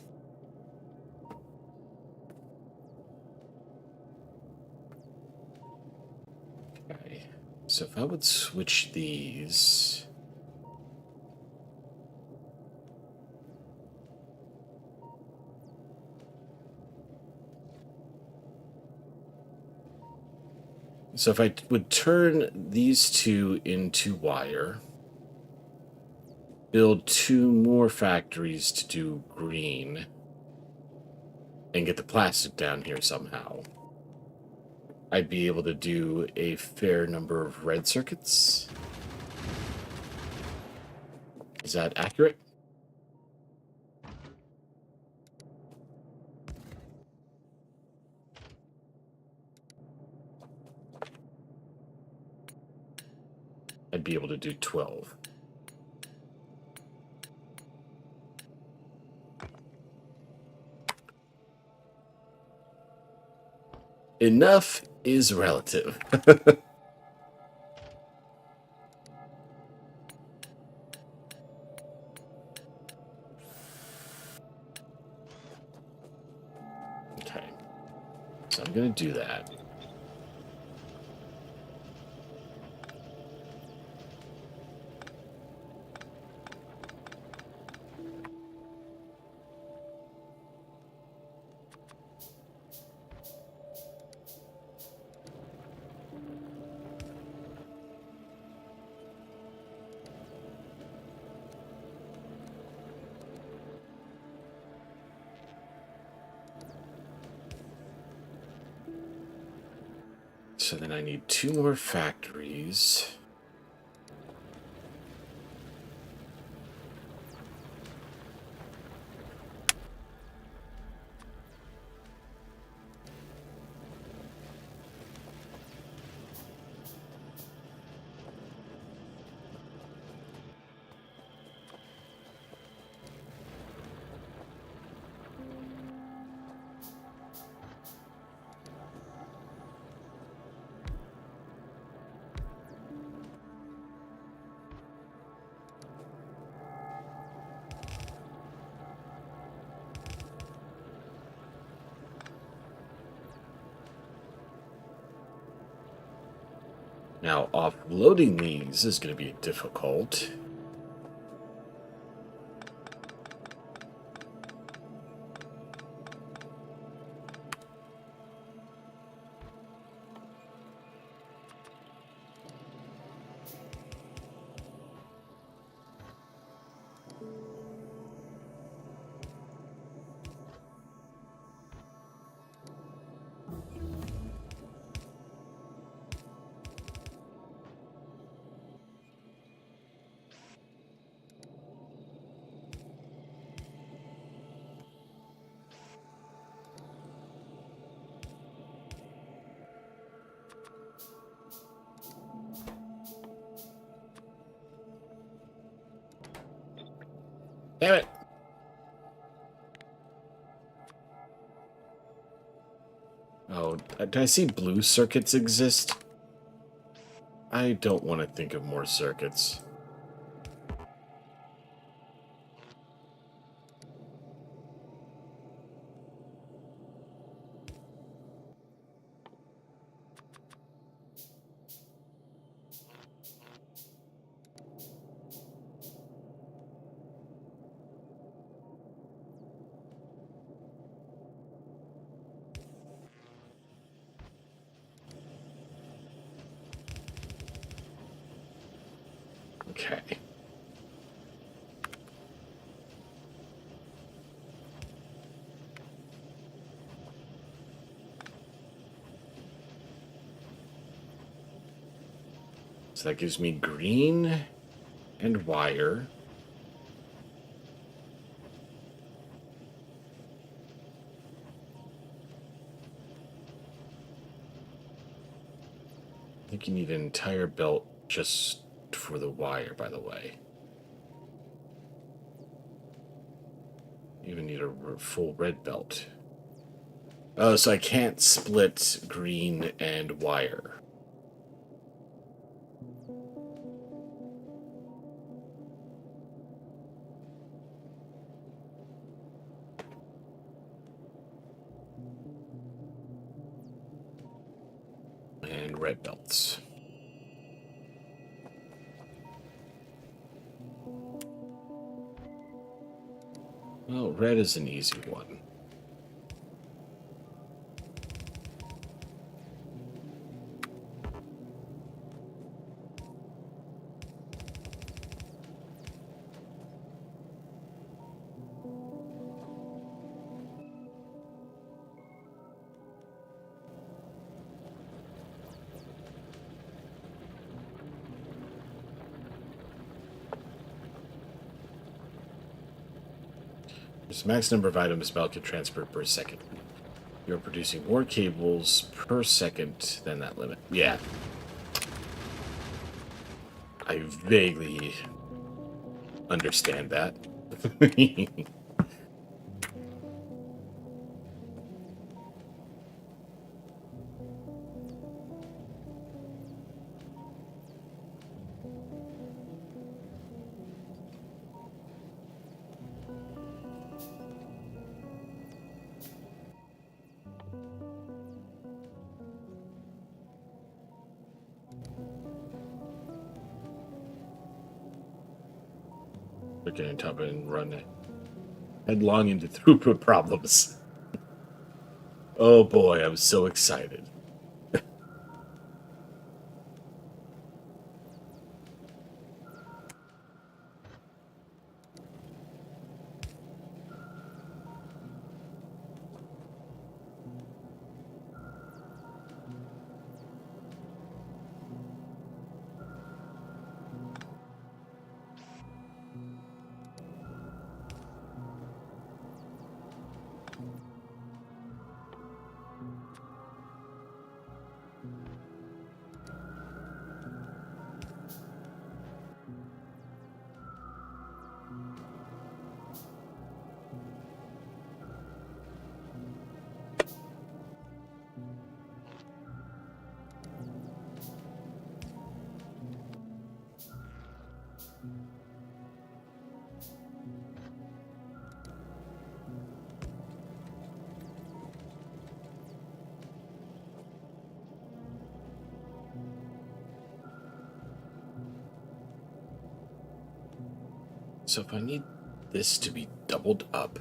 Okay. So if I would switch these... So if I would turn these 2 into wire, build 2 more factories to do green, and get the plastic down here somehow, I'd be able to do a fair number of red circuits. Is that accurate? I'd be able to do 12. Enough is relative. Okay. So I'm going to do that. So then I need 2 more factories. Now, offloading these is going to be difficult. Damn it! Oh, do I see blue circuits exist? I don't want to think of more circuits. Okay. So that gives me green and wire. I think you need an entire belt just for the wire, by the way. You even need a full red belt. Oh, so I can't split green and wire. And red belts. Well, red is an easy one. There's a max number of items belt can transfer per second. You're producing more cables per second than that limit. Yeah. I vaguely understand that. Look at top and run headlong into throughput problems. Oh boy, I'm so excited. So if I need this to be doubled up,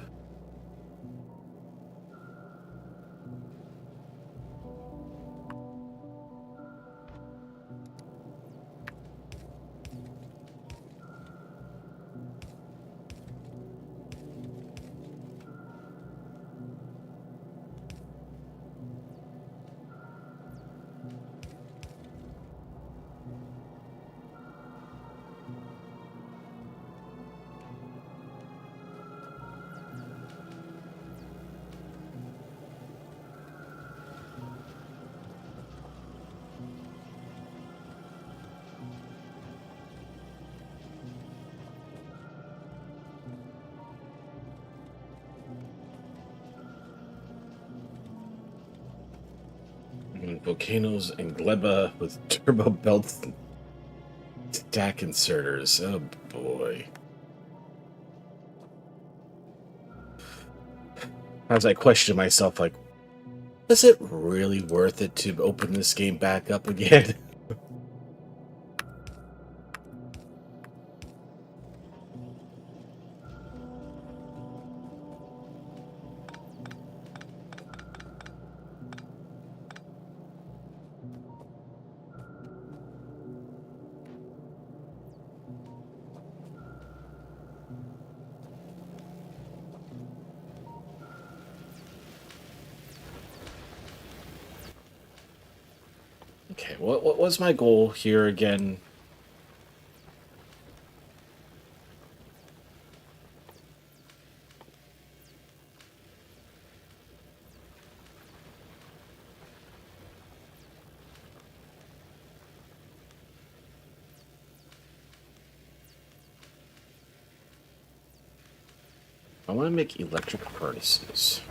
volcanoes and gleba with turbo belts and stack inserters. Oh boy. As I question myself, like, is it really worth it to open this game back up again? Okay, what was my goal here again? I want to make electric furnaces.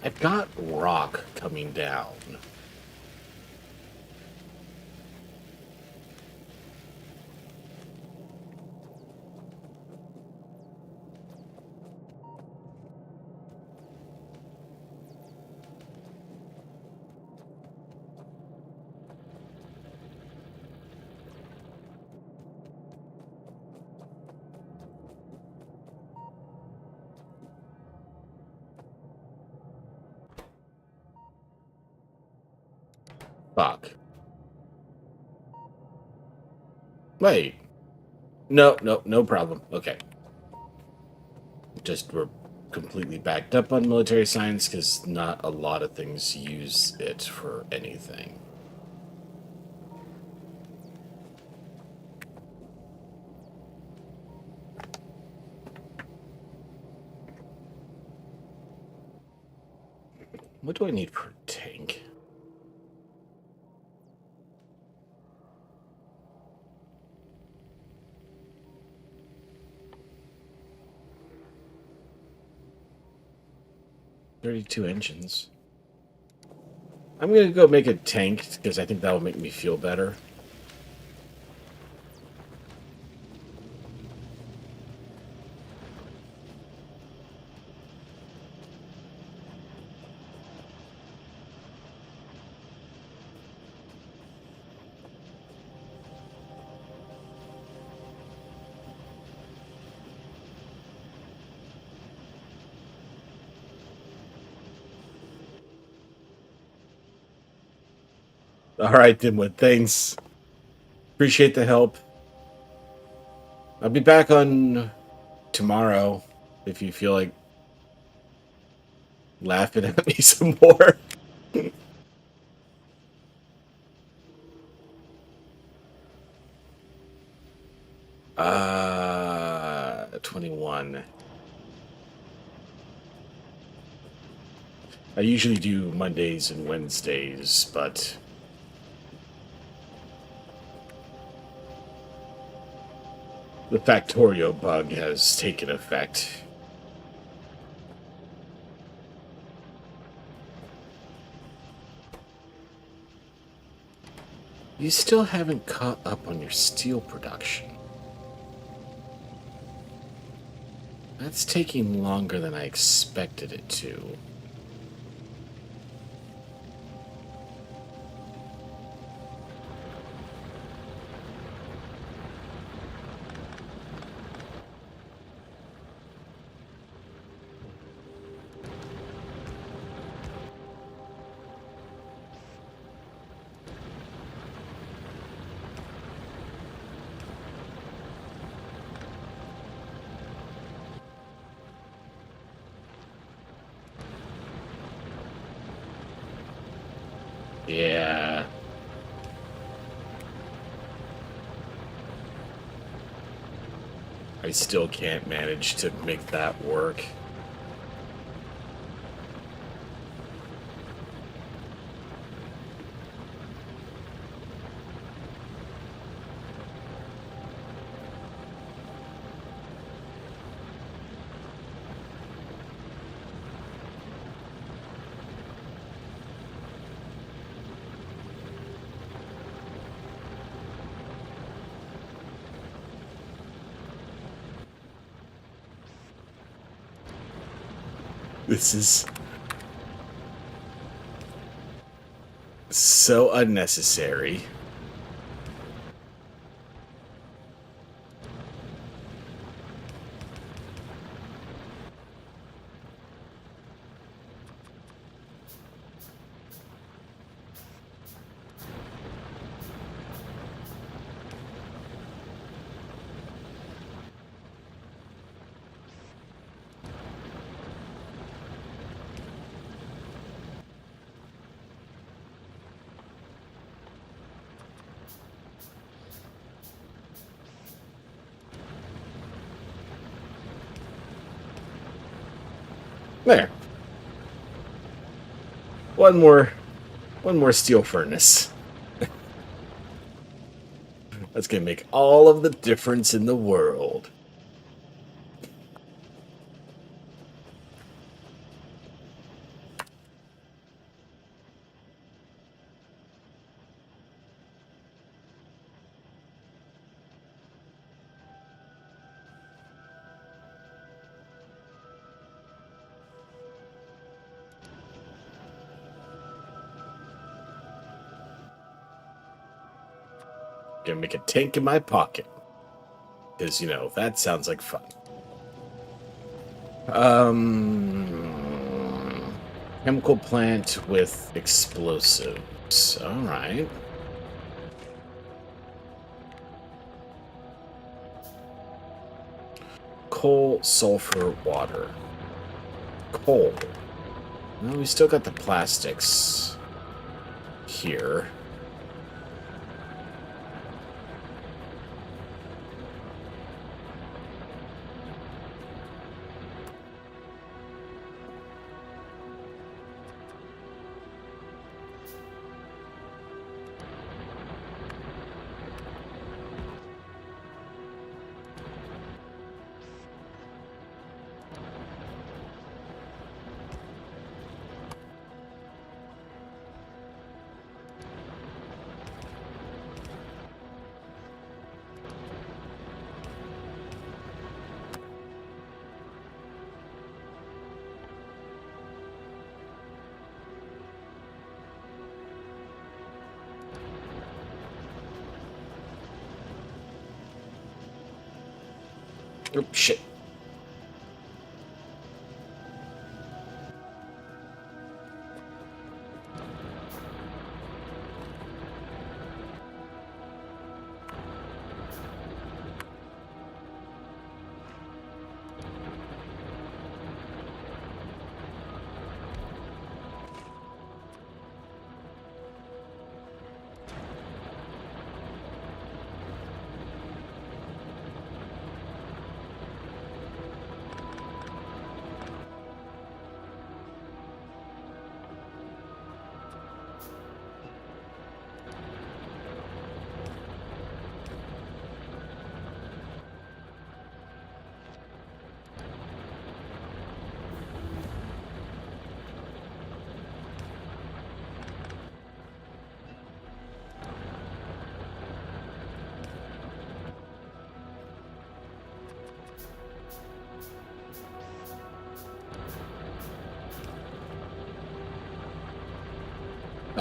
I've got rock coming down. Fuck. Wait. No problem. Okay. Just we're completely backed up on military science because not a lot of things use it for anything. What do I need for a tank? "32 engines." I'm gonna go make a tank because I think that will make me feel better. All right, Dimwit. Thanks. Appreciate the help. I'll be back on tomorrow if you feel like laughing at me some more. 21. I usually do Mondays and Wednesdays, but the Factorio bug has taken effect. You still haven't caught up on your steel production. That's taking longer than I expected it to. Yeah. I still can't manage to make that work. This is so unnecessary. There. One more steel furnace. That's gonna make all of the difference in the world. Gonna make a tank in my pocket. Because, that sounds like fun. Chemical plant with explosives. Alright. Coal, sulfur, water. Coal. Well, we still got the plastics here. Oh, shit.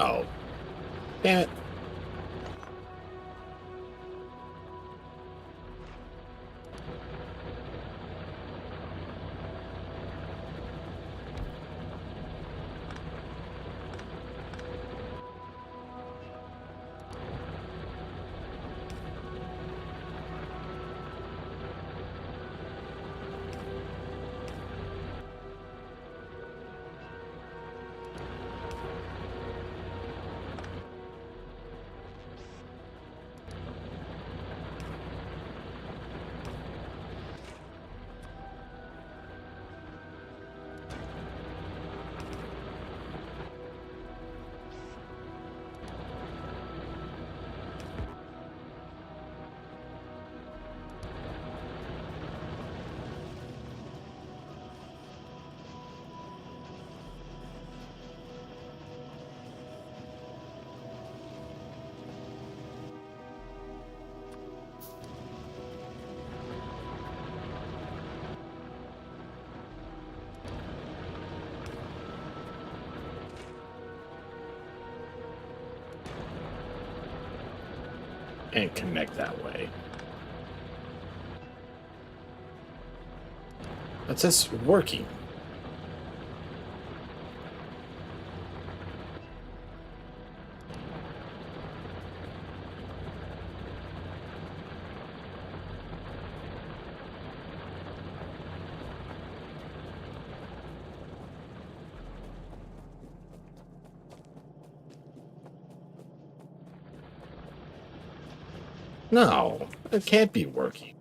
Oh. Damn it. and connect that way. That says working. No, it can't be working.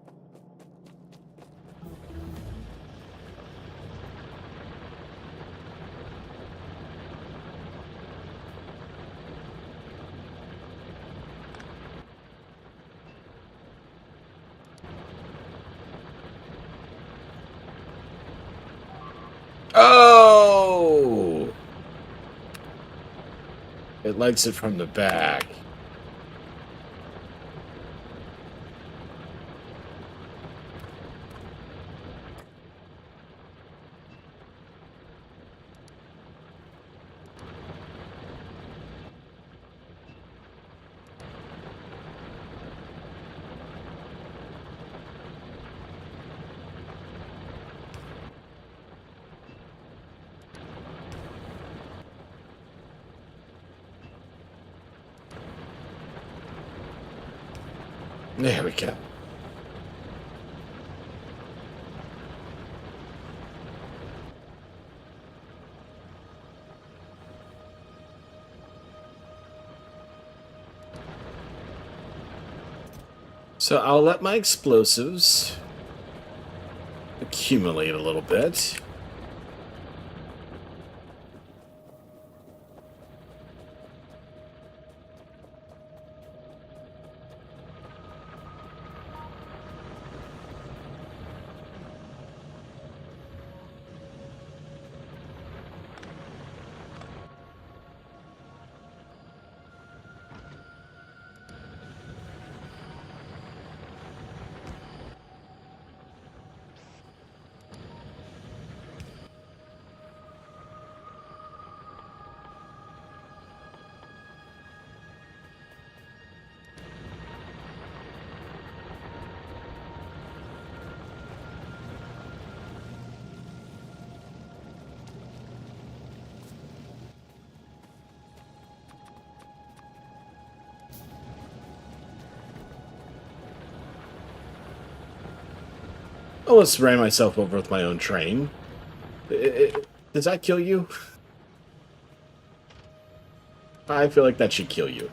Oh! It likes it from the back. There we go. So I'll let my explosives accumulate a little bit. I almost ran myself over with my own train. Does that kill you? I feel like that should kill you.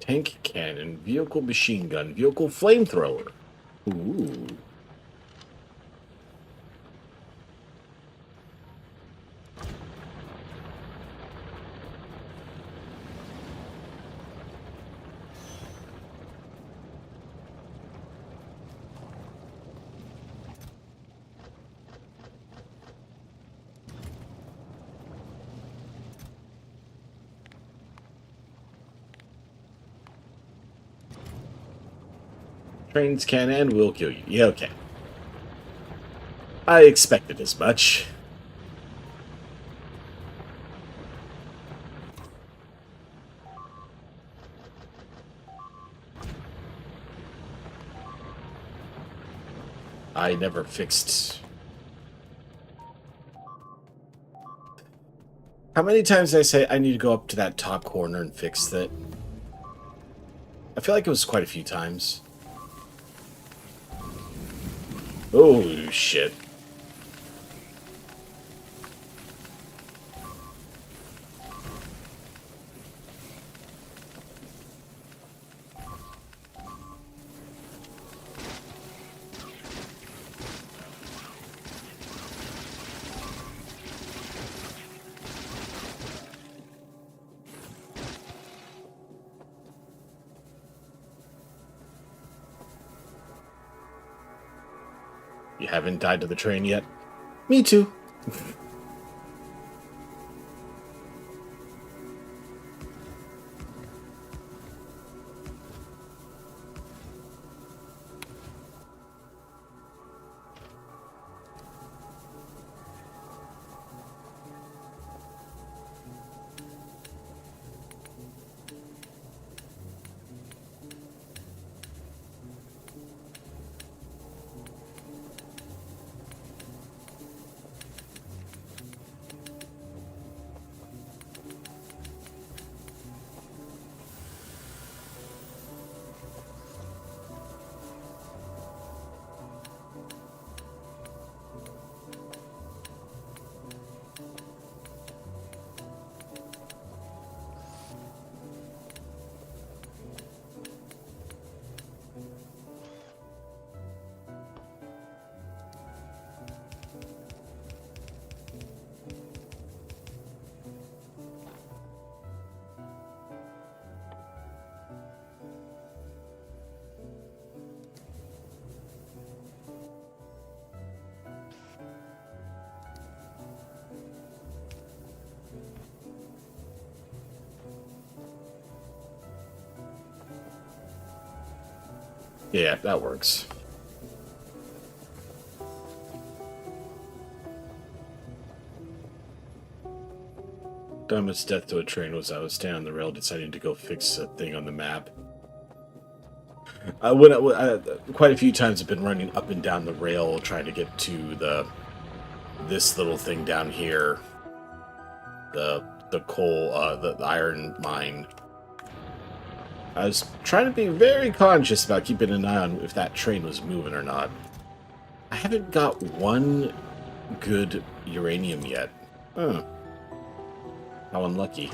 Tank cannon, vehicle machine gun, vehicle flamethrower. Ooh. Trains can and will kill you. Yeah, okay. I expected as much. I never fixed... How many times did I say I need to go up to that top corner and fix that? I feel like it was quite a few times. Oh, shit. You haven't died to the train yet? Me too. Yeah, that works. Dumbest death to a train was I was standing on the rail deciding to go fix a thing on the map. Quite a few times I've been running up and down the rail trying to get to this little thing down here. The coal, the iron mine. I was trying to be very conscious about keeping an eye on if that train was moving or not. I haven't got one good uranium yet. Huh. How unlucky.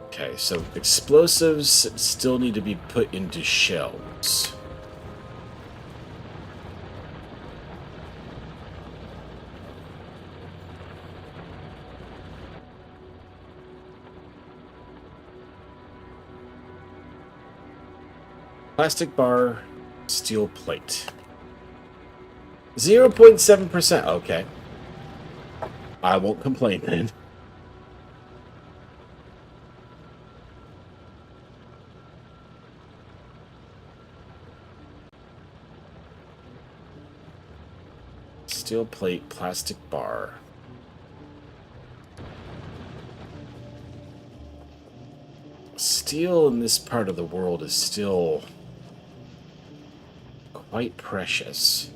Okay, so explosives still need to be put into shells. Plastic bar, steel plate. 0.7%. Okay. I won't complain then. Steel plate, plastic bar. Steel in this part of the world is still quite precious.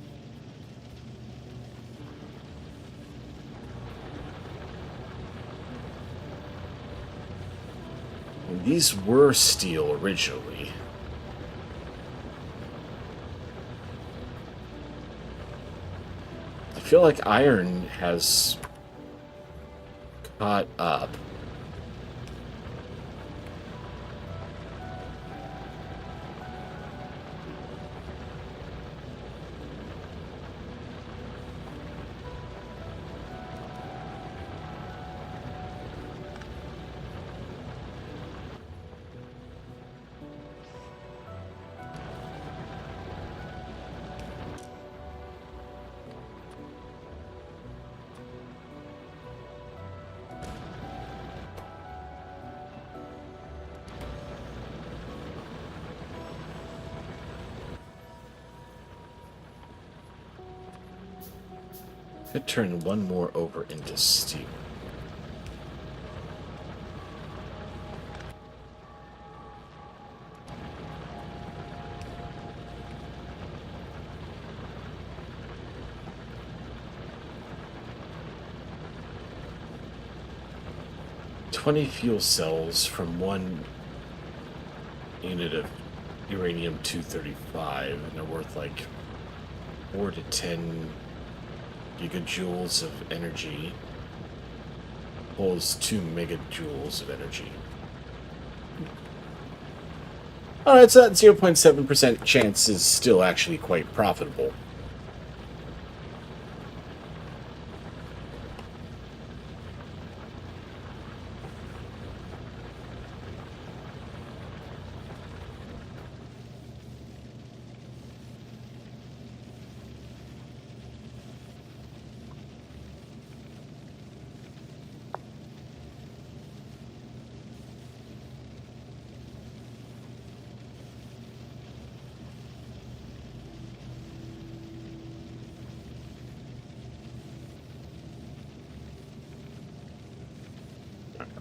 And these were steel originally. I feel like iron has caught up. Could turn one more over into steel. "20 fuel cells from 1 unit of uranium-235, and they're worth like 4 to 10 gigajoules of energy. Pulls 2 megajoules of energy." Alright, so that 0.7% chance is still actually quite profitable.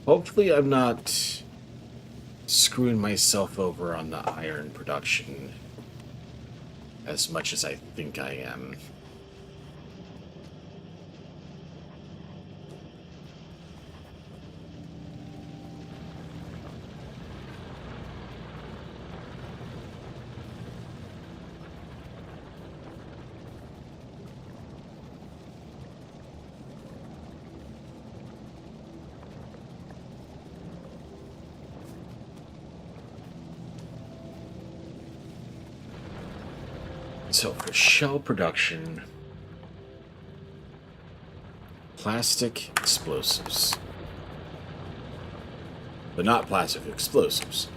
Hopefully, I'm not screwing myself over on the iron production as much as I think I am. So for shell production, plastic explosives. But not plastic explosives.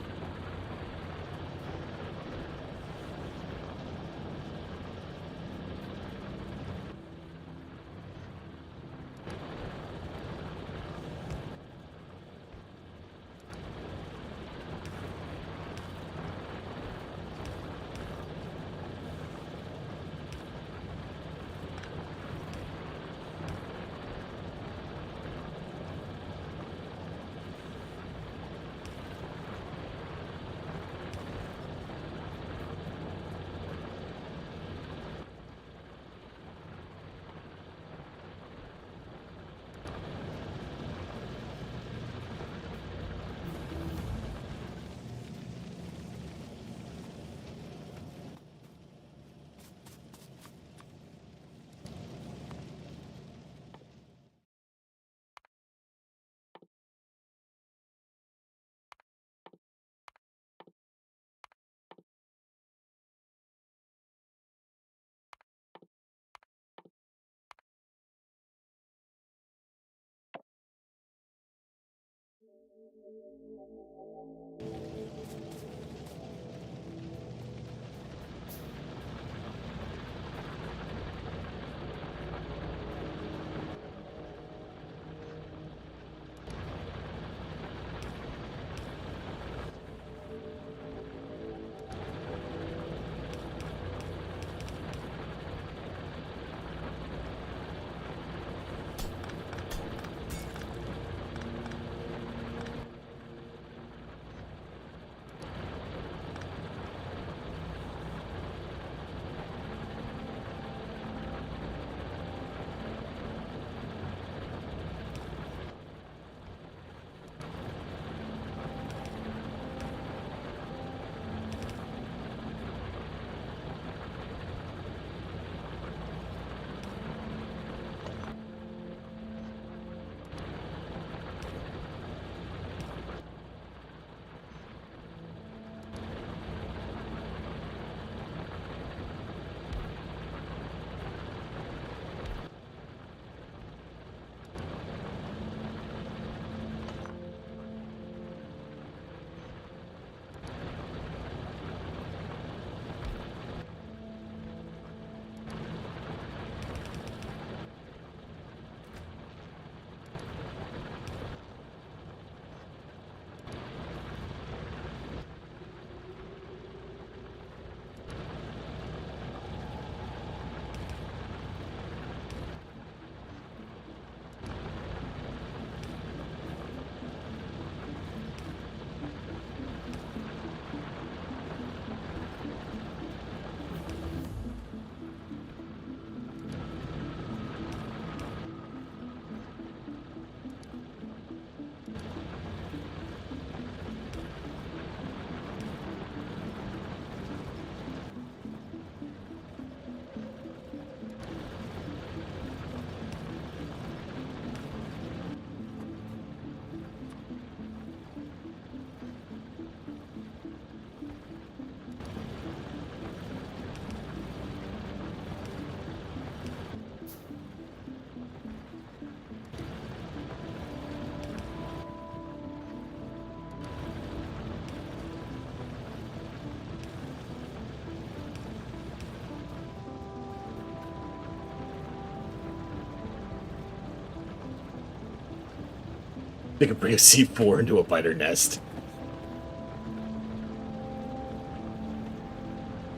They could bring a C4 into a biter nest.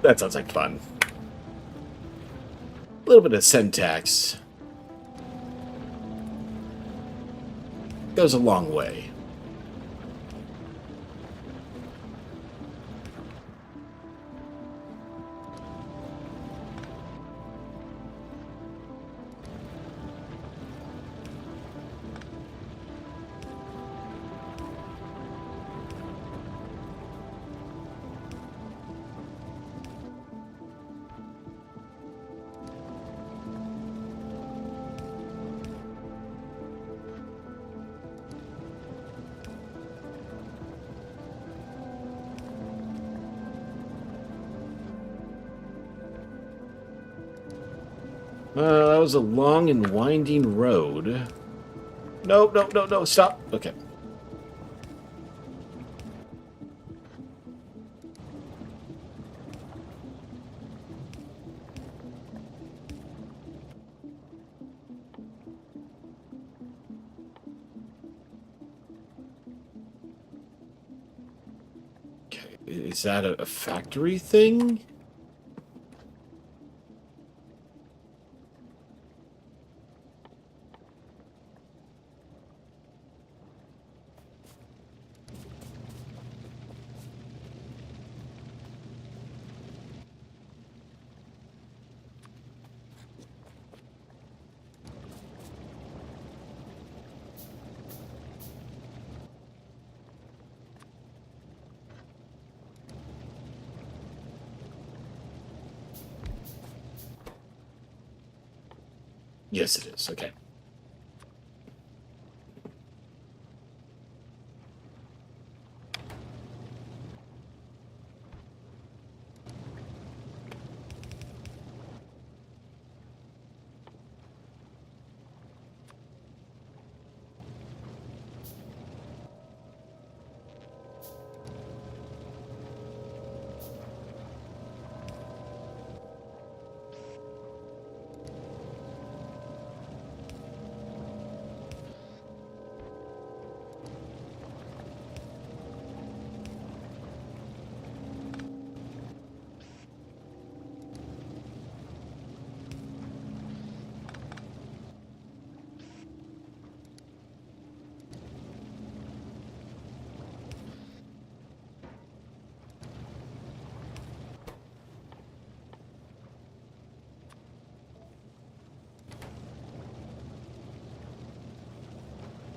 That sounds like fun. A little bit of syntax goes a long way. That was a long and winding road. No, no, no, no, stop. Okay. Okay, is that a factory thing? Yes, it is. Okay.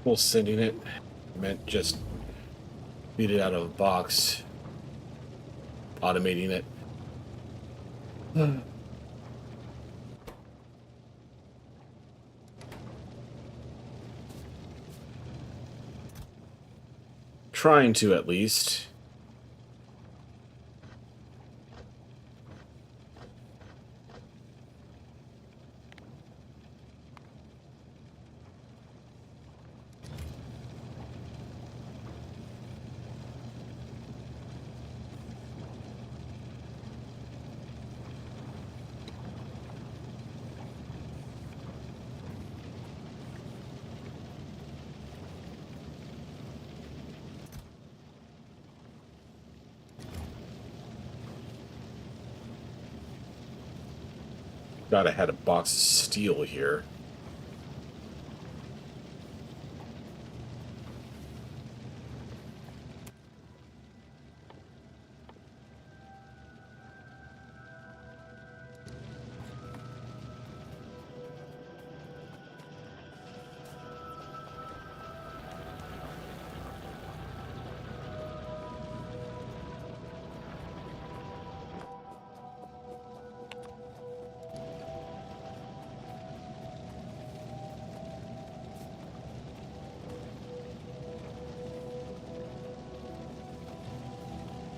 Well, sending it meant just beat it out of a box, automating it. Trying to, at least. God, I had a box of steel here.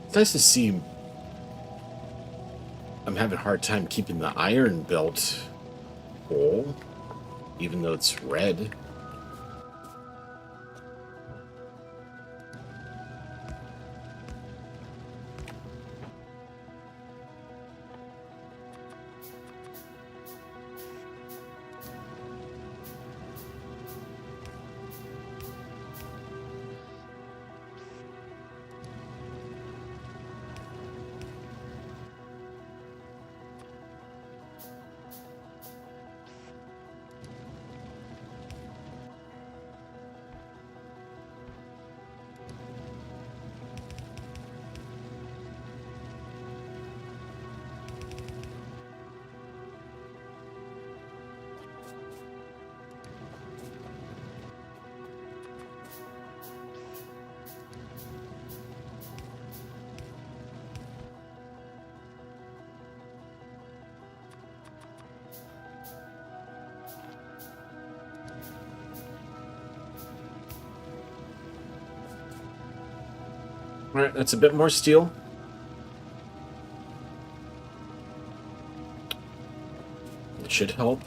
It's nice to see. I'm having a hard time keeping the iron belt whole, even though it's red. All right, that's a bit more steel. It should help.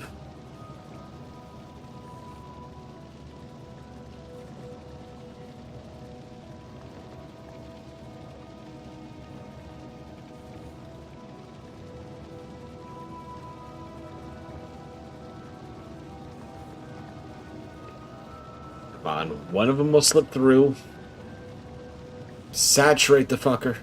Come on, one of them will slip through. Saturate the fucker.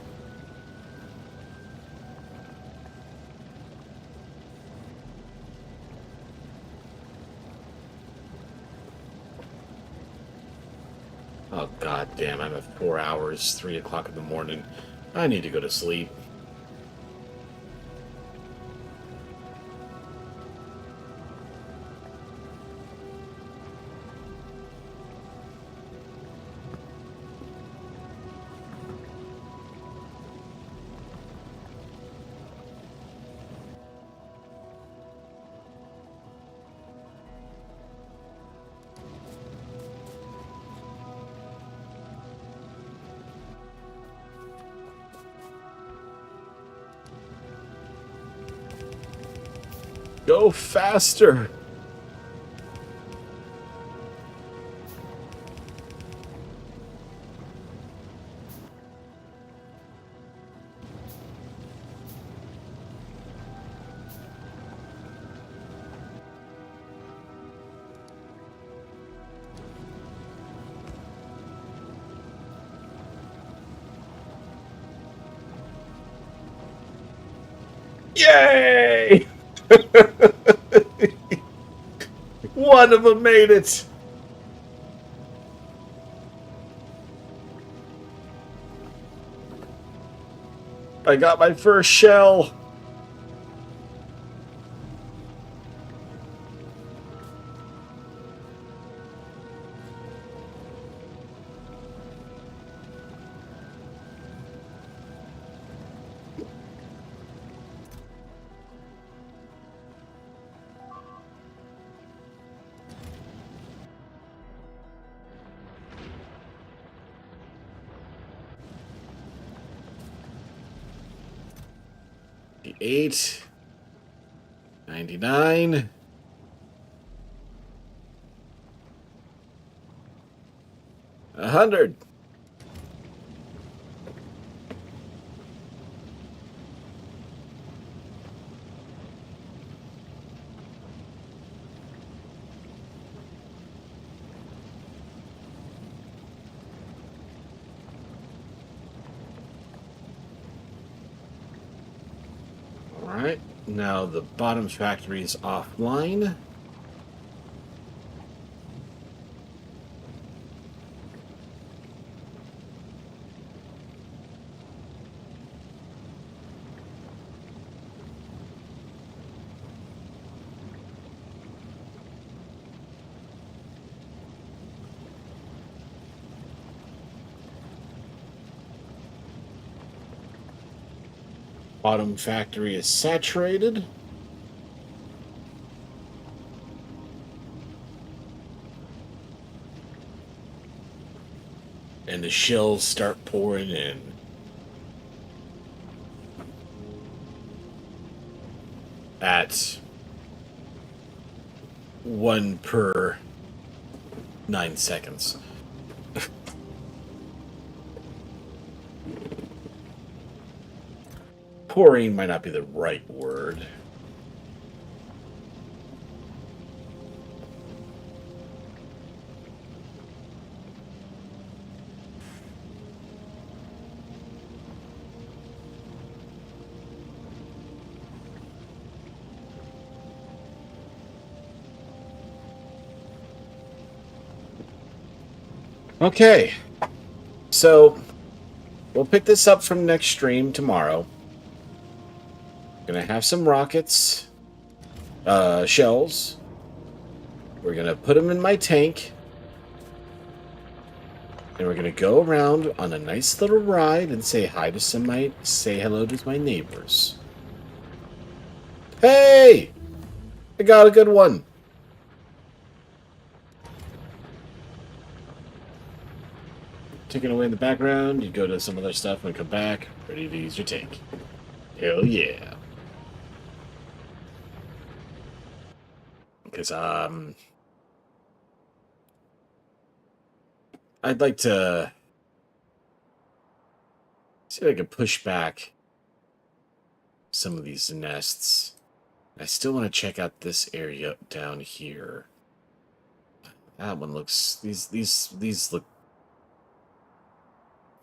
Oh, god damn, I'm at 4 hours, 3 o'clock in the morning. I need to go to sleep. Go faster! Yay! One of them made it! I got my first shell! $8, 99, 100. Alright, now the bottom factory is offline. Bottom factory is saturated. And the shells start pouring in. At 1 per 9 seconds. Pouring might not be the right word. Okay, so we'll pick this up from next stream tomorrow. Gonna have some rockets, shells. We're gonna put them in my tank. And we're gonna go around on a nice little ride and say hi to say hello to my neighbors. Hey! I got a good one. Taken away in the background, you go to some other stuff and come back, ready to use your tank. Hell yeah. Because I'd like to see if I can push back some of these nests. I still want to check out this area down here. That one looks, these look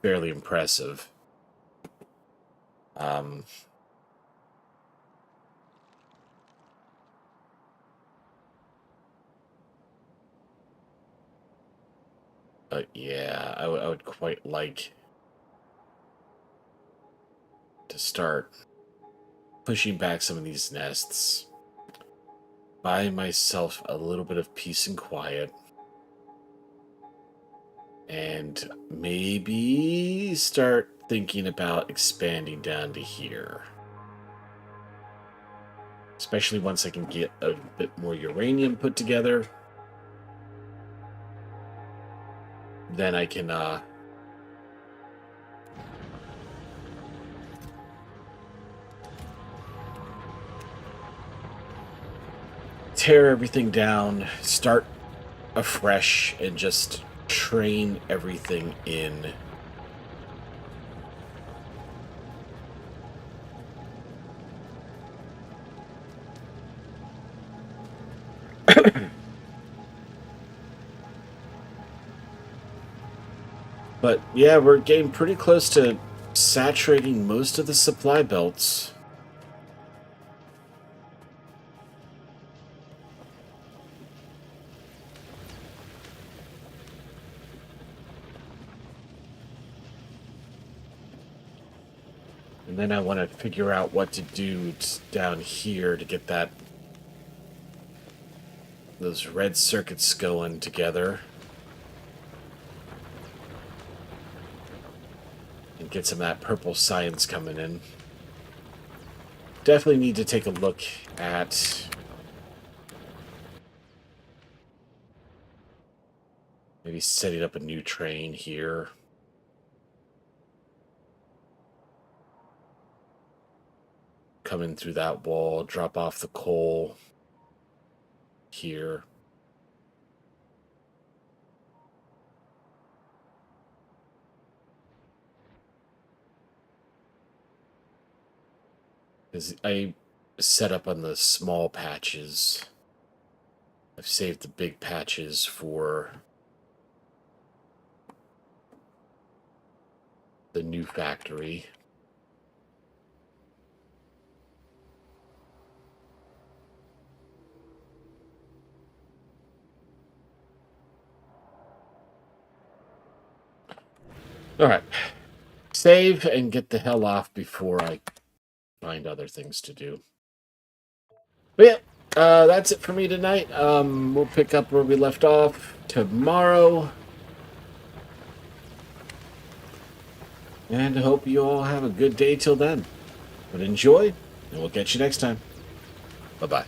fairly impressive. But yeah, I would quite like to start pushing back some of these nests. Buy myself a little bit of peace and quiet. And maybe start thinking about expanding down to here. Especially once I can get a bit more uranium put together. Then I can tear everything down, start afresh, and just train everything in. But yeah, we're getting pretty close to saturating most of the supply belts. And then I want to figure out what to do down here to get those red circuits going together. And get some of that purple science coming in. Definitely need to take a look at maybe setting up a new train here. Come in through that wall, drop off the coal here. Because I set up on the small patches. I've saved the big patches for the new factory. Alright. Save and get the hell off before I find other things to do. But yeah, that's it for me tonight. We'll pick up where we left off tomorrow. And I hope you all have a good day till then. But enjoy, and we'll catch you next time. Bye-bye.